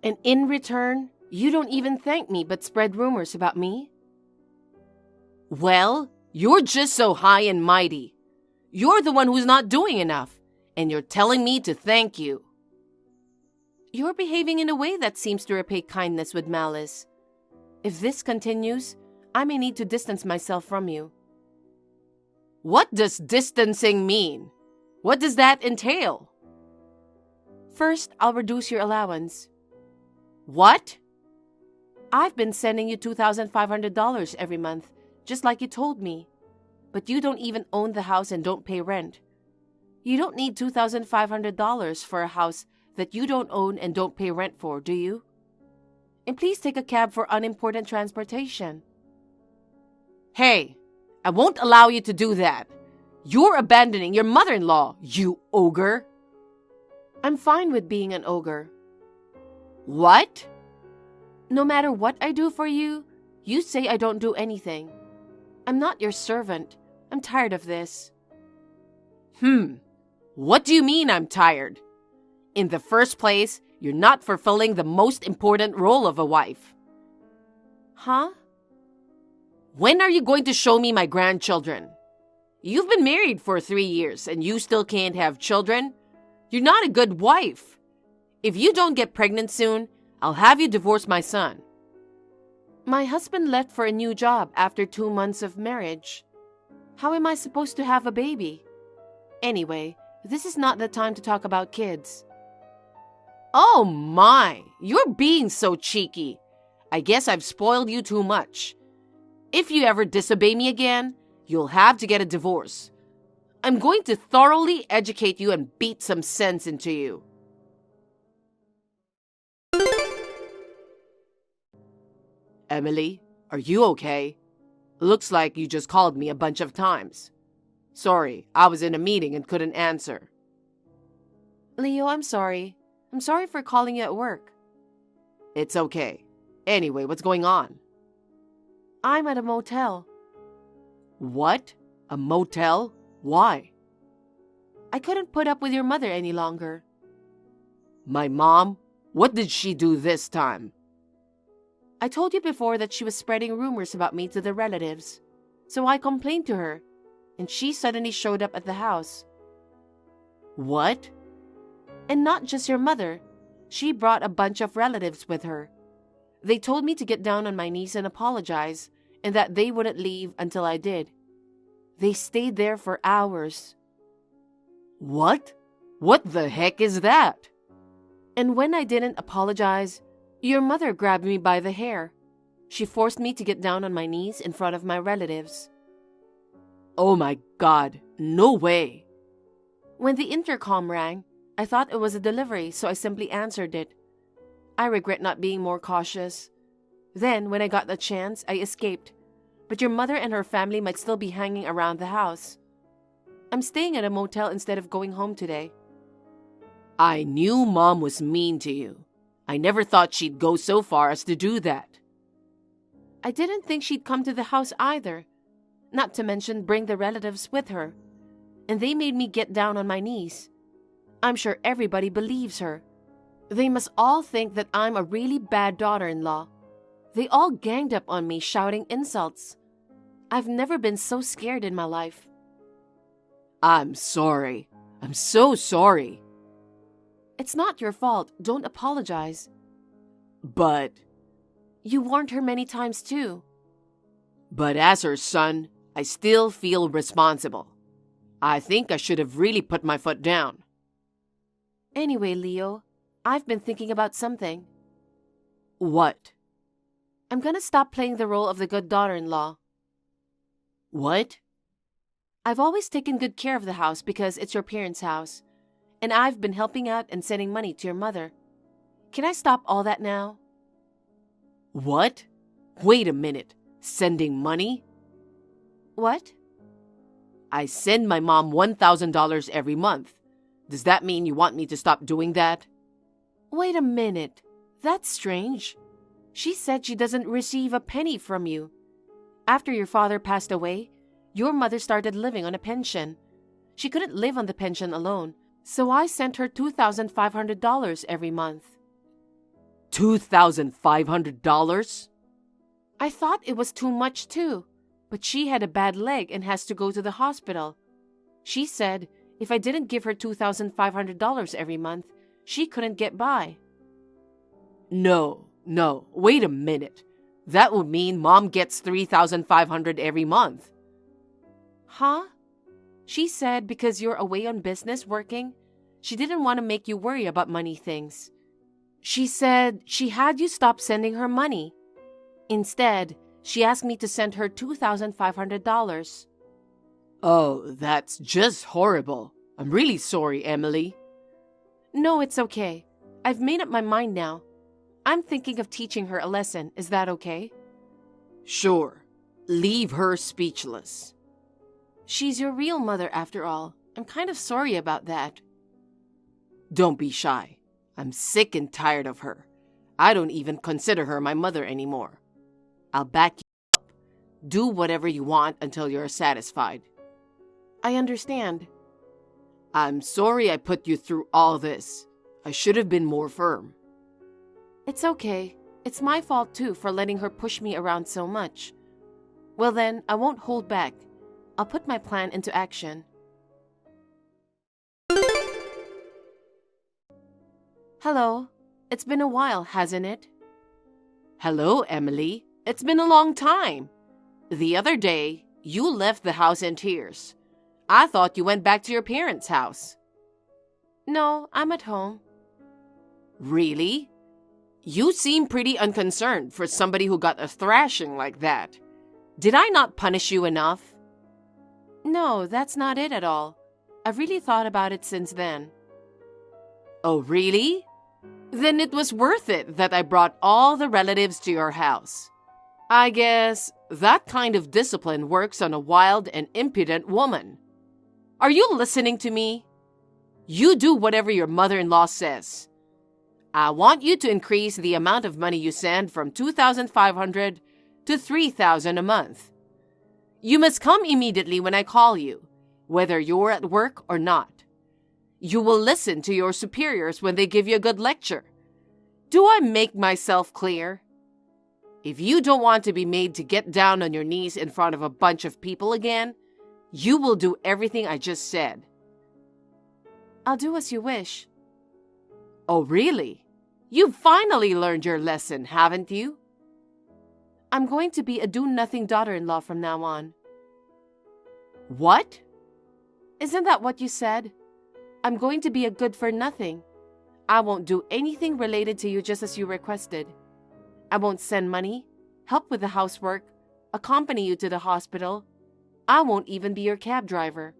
And in return, you don't even thank me but spread rumors about me? Well, you're just so high and mighty. You're the one who's not doing enough, and you're telling me to thank you. You're behaving in a way that seems to repay kindness with malice. If this continues, I may need to distance myself from you. What does distancing mean? What does that entail? First, I'll reduce your allowance. What? I've been sending you $2,500 every month, just like you told me. But you don't even own the house and don't pay rent. You don't need $2,500 for a house that you don't own and don't pay rent for, do you? And please take a cab for unimportant transportation. Hey, I won't allow you to do that. You're abandoning your mother-in-law, you ogre. I'm fine with being an ogre. What? No matter what I do for you, you say I don't do anything. I'm not your servant. I'm tired of this. What do you mean I'm tired? In the first place, you're not fulfilling the most important role of a wife. Huh? When are you going to show me my grandchildren? You've been married for 3 years and you still can't have children? You're not a good wife. If you don't get pregnant soon, I'll have you divorce my son. My husband left for a new job after 2 months of marriage. How am I supposed to have a baby? Anyway, this is not the time to talk about kids. Oh my, you're being so cheeky. I guess I've spoiled you too much. If you ever disobey me again, you'll have to get a divorce. I'm going to thoroughly educate you and beat some sense into you. Emily, are you okay? Looks like you just called me a bunch of times. Sorry, I was in a meeting and couldn't answer. Leo, I'm sorry. I'm sorry for calling you at work. It's okay. Anyway, what's going on? I'm at a motel. What? A motel? Why? I couldn't put up with your mother any longer. My mom? What did she do this time? I told you before that she was spreading rumors about me to the relatives. So I complained to her, and she suddenly showed up at the house. What? And not just your mother. She brought a bunch of relatives with her. They told me to get down on my knees and apologize, and that they wouldn't leave until I did. They stayed there for hours. What? What the heck is that? And when I didn't apologize, your mother grabbed me by the hair. She forced me to get down on my knees in front of my relatives. Oh my God, no way. When the intercom rang, I thought it was a delivery, so I simply answered it. I regret not being more cautious. Then, when I got the chance, I escaped. But your mother and her family might still be hanging around the house. I'm staying at a motel instead of going home today. I knew Mom was mean to you. I never thought she'd go so far as to do that. I didn't think she'd come to the house either. Not to mention bring the relatives with her. And they made me get down on my knees. I'm sure everybody believes her. They must all think that I'm a really bad daughter-in-law. They all ganged up on me, shouting insults. I've never been so scared in my life. I'm sorry. I'm so sorry. It's not your fault. Don't apologize. But... You warned her many times too. But as her son, I still feel responsible. I think I should have really put my foot down. Anyway, Leo, I've been thinking about something. What? I'm gonna stop playing the role of the good daughter-in-law. What? I've always taken good care of the house because it's your parents' house, and I've been helping out and sending money to your mother. Can I stop all that now? What? Wait a minute. Sending money? What? I send my mom $1,000 every month. Does that mean you want me to stop doing that? Wait a minute. That's strange. She said she doesn't receive a penny from you. After your father passed away, your mother started living on a pension. She couldn't live on the pension alone, so I sent her $2,500 every month. $2,500? I thought it was too much too, but she had a bad leg and has to go to the hospital. She said if I didn't give her $2,500 every month, she couldn't get by. No, wait a minute. That would mean Mom gets $3,500 every month. Huh? She said because you're away on business working, she didn't want to make you worry about money things. She said she had you stop sending her money. Instead, she asked me to send her $2,500. Oh, that's just horrible. I'm really sorry, Emily. No, it's okay. I've made up my mind now. I'm thinking of teaching her a lesson. Is that okay? Sure. Leave her speechless. She's your real mother after all. I'm kind of sorry about that. Don't be shy. I'm sick and tired of her. I don't even consider her my mother anymore. I'll back you up. Do whatever you want until you're satisfied. I understand. I'm sorry I put you through all this. I should have been more firm. It's okay. It's my fault too for letting her push me around so much. Well then, I won't hold back. I'll put my plan into action. Hello. It's been a while, hasn't it? Hello, Emily. It's been a long time. The other day, you left the house in tears. I thought you went back to your parents' house. No, I'm at home. Really? You seem pretty unconcerned for somebody who got a thrashing like that. Did I not punish you enough? No, that's not it at all. I've really thought about it since then. Oh, really? Then it was worth it that I brought all the relatives to your house. I guess that kind of discipline works on a wild and impudent woman. Are you listening to me? You do whatever your mother-in-law says. I want you to increase the amount of money you send from $2,500 to $3,000 a month. You must come immediately when I call you, whether you're at work or not. You will listen to your superiors when they give you a good lecture. Do I make myself clear? If you don't want to be made to get down on your knees in front of a bunch of people again, you will do everything I just said. I'll do as you wish. Oh, really? You've finally learned your lesson, haven't you? I'm going to be a do-nothing daughter-in-law from now on. What? Isn't that what you said? I'm going to be a good-for-nothing. I won't do anything related to you just as you requested. I won't send money, help with the housework, accompany you to the hospital. I won't even be your cab driver.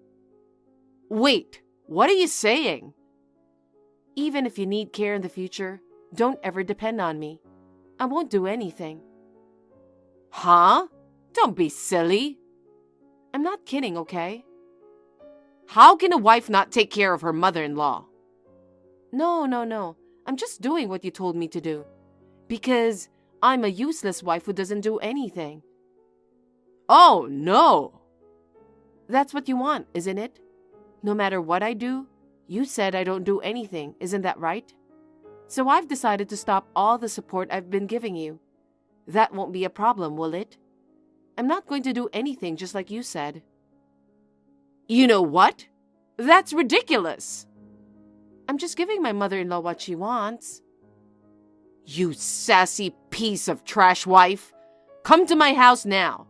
Wait, what are you saying? Even if you need care in the future, don't ever depend on me. I won't do anything. Huh? Don't be silly. I'm not kidding, okay? How can a wife not take care of her mother-in-law? No. I'm just doing what you told me to do. Because I'm a useless wife who doesn't do anything. Oh, no. That's what you want, isn't it? No matter what I do, you said I don't do anything, isn't that right? So I've decided to stop all the support I've been giving you. That won't be a problem, will it? I'm not going to do anything just like you said. You know what? That's ridiculous. I'm just giving my mother-in-law what she wants. You sassy piece of trash wife. Come to my house now.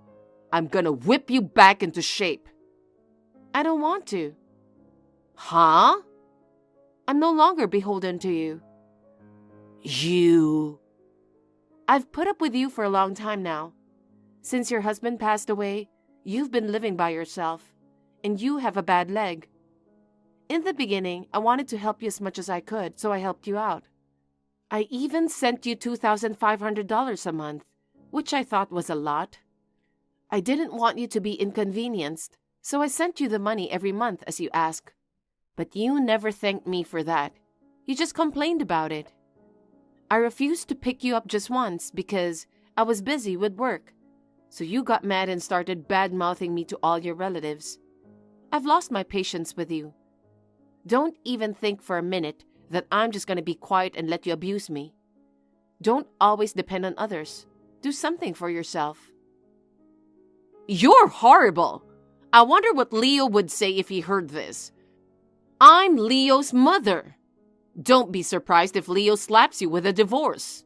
I'm gonna whip you back into shape. I don't want to. Huh? I'm no longer beholden to you. You... I've put up with you for a long time now. Since your husband passed away, you've been living by yourself, and you have a bad leg. In the beginning, I wanted to help you as much as I could, so I helped you out. I even sent you $2,500 a month, which I thought was a lot. I didn't want you to be inconvenienced, so I sent you the money every month as you asked. But you never thanked me for that. You just complained about it. I refused to pick you up just once because I was busy with work. So you got mad and started bad-mouthing me to all your relatives. I've lost my patience with you. Don't even think for a minute that I'm just going to be quiet and let you abuse me. Don't always depend on others. Do something for yourself. You're horrible. I wonder what Leo would say if he heard this. I'm Leo's mother. Don't be surprised if Leo slaps you with a divorce.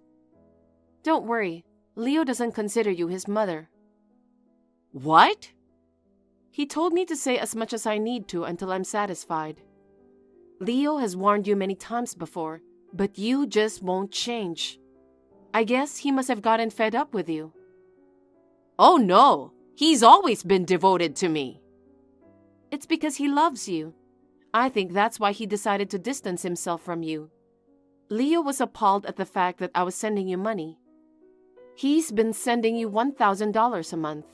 Don't worry. Leo doesn't consider you his mother. What? He told me to say as much as I need to until I'm satisfied. Leo has warned you many times before, but you just won't change. I guess he must have gotten fed up with you. Oh no, he's always been devoted to me. It's because he loves you. I think that's why he decided to distance himself from you. Leo was appalled at the fact that I was sending you money. He's been sending you $1,000 a month.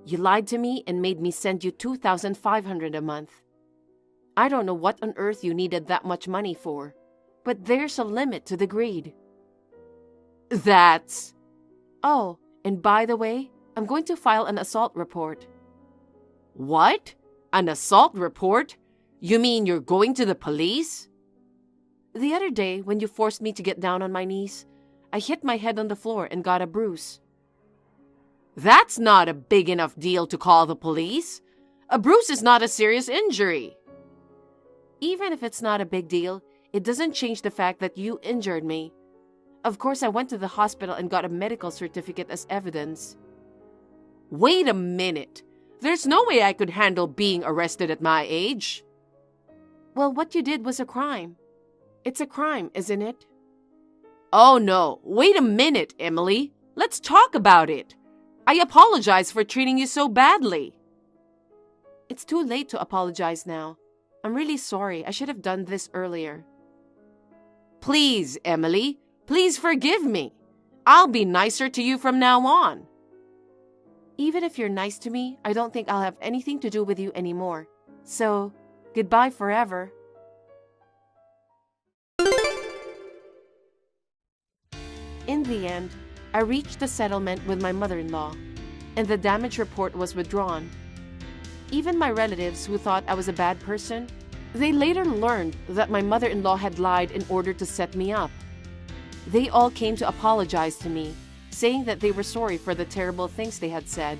You lied to me and made me send you $2,500 a month. I don't know what on earth you needed that much money for, but there's a limit to the greed. That's... Oh, and by the way, I'm going to file an assault report. What? An assault report? You mean you're going to the police? The other day, when you forced me to get down on my knees, I hit my head on the floor and got a bruise. That's not a big enough deal to call the police. A bruise is not a serious injury. Even if it's not a big deal, it doesn't change the fact that you injured me. Of course, I went to the hospital and got a medical certificate as evidence. Wait a minute. There's no way I could handle being arrested at my age. Well, what you did was a crime. It's a crime, isn't it? Oh no, wait a minute, Emily. Let's talk about it. I apologize for treating you so badly. It's too late to apologize now. I'm really sorry. I should have done this earlier. Please, Emily, please forgive me. I'll be nicer to you from now on. Even if you're nice to me, I don't think I'll have anything to do with you anymore. So, goodbye forever. In the end, I reached a settlement with my mother-in-law, and the damage report was withdrawn. Even my relatives who thought I was a bad person, they later learned that my mother-in-law had lied in order to set me up. They all came to apologize to me, saying that they were sorry for the terrible things they had said.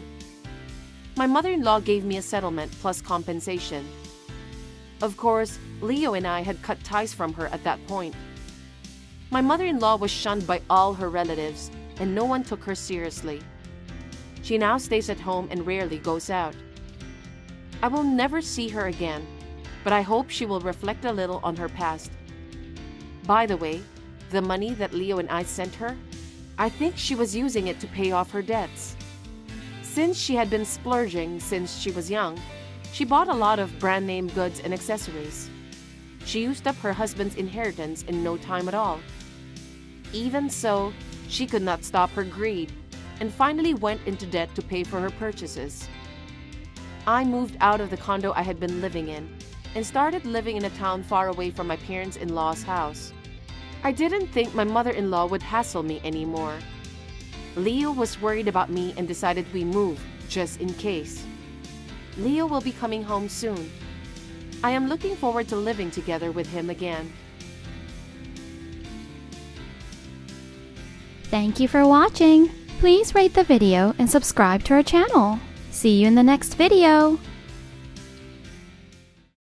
My mother-in-law gave me a settlement plus compensation. Of course, Leo and I had cut ties from her at that point. My mother-in-law was shunned by all her relatives, and no one took her seriously. She now stays at home and rarely goes out. I will never see her again, but I hope she will reflect a little on her past. By the way, the money that Leo and I sent her, I think she was using it to pay off her debts. Since she had been splurging since she was young, she bought a lot of brand-name goods and accessories. She used up her husband's inheritance in no time at all. Even so, she could not stop her greed and finally went into debt to pay for her purchases. I moved out of the condo I had been living in and started living in a town far away from my parents-in-law's house. I didn't think my mother-in-law would hassle me anymore. Leo was worried about me and decided we move, just in case. Leo will be coming home soon. I am looking forward to living together with him again. Thank you for watching. Please rate the video and subscribe to our channel. See you in the next video.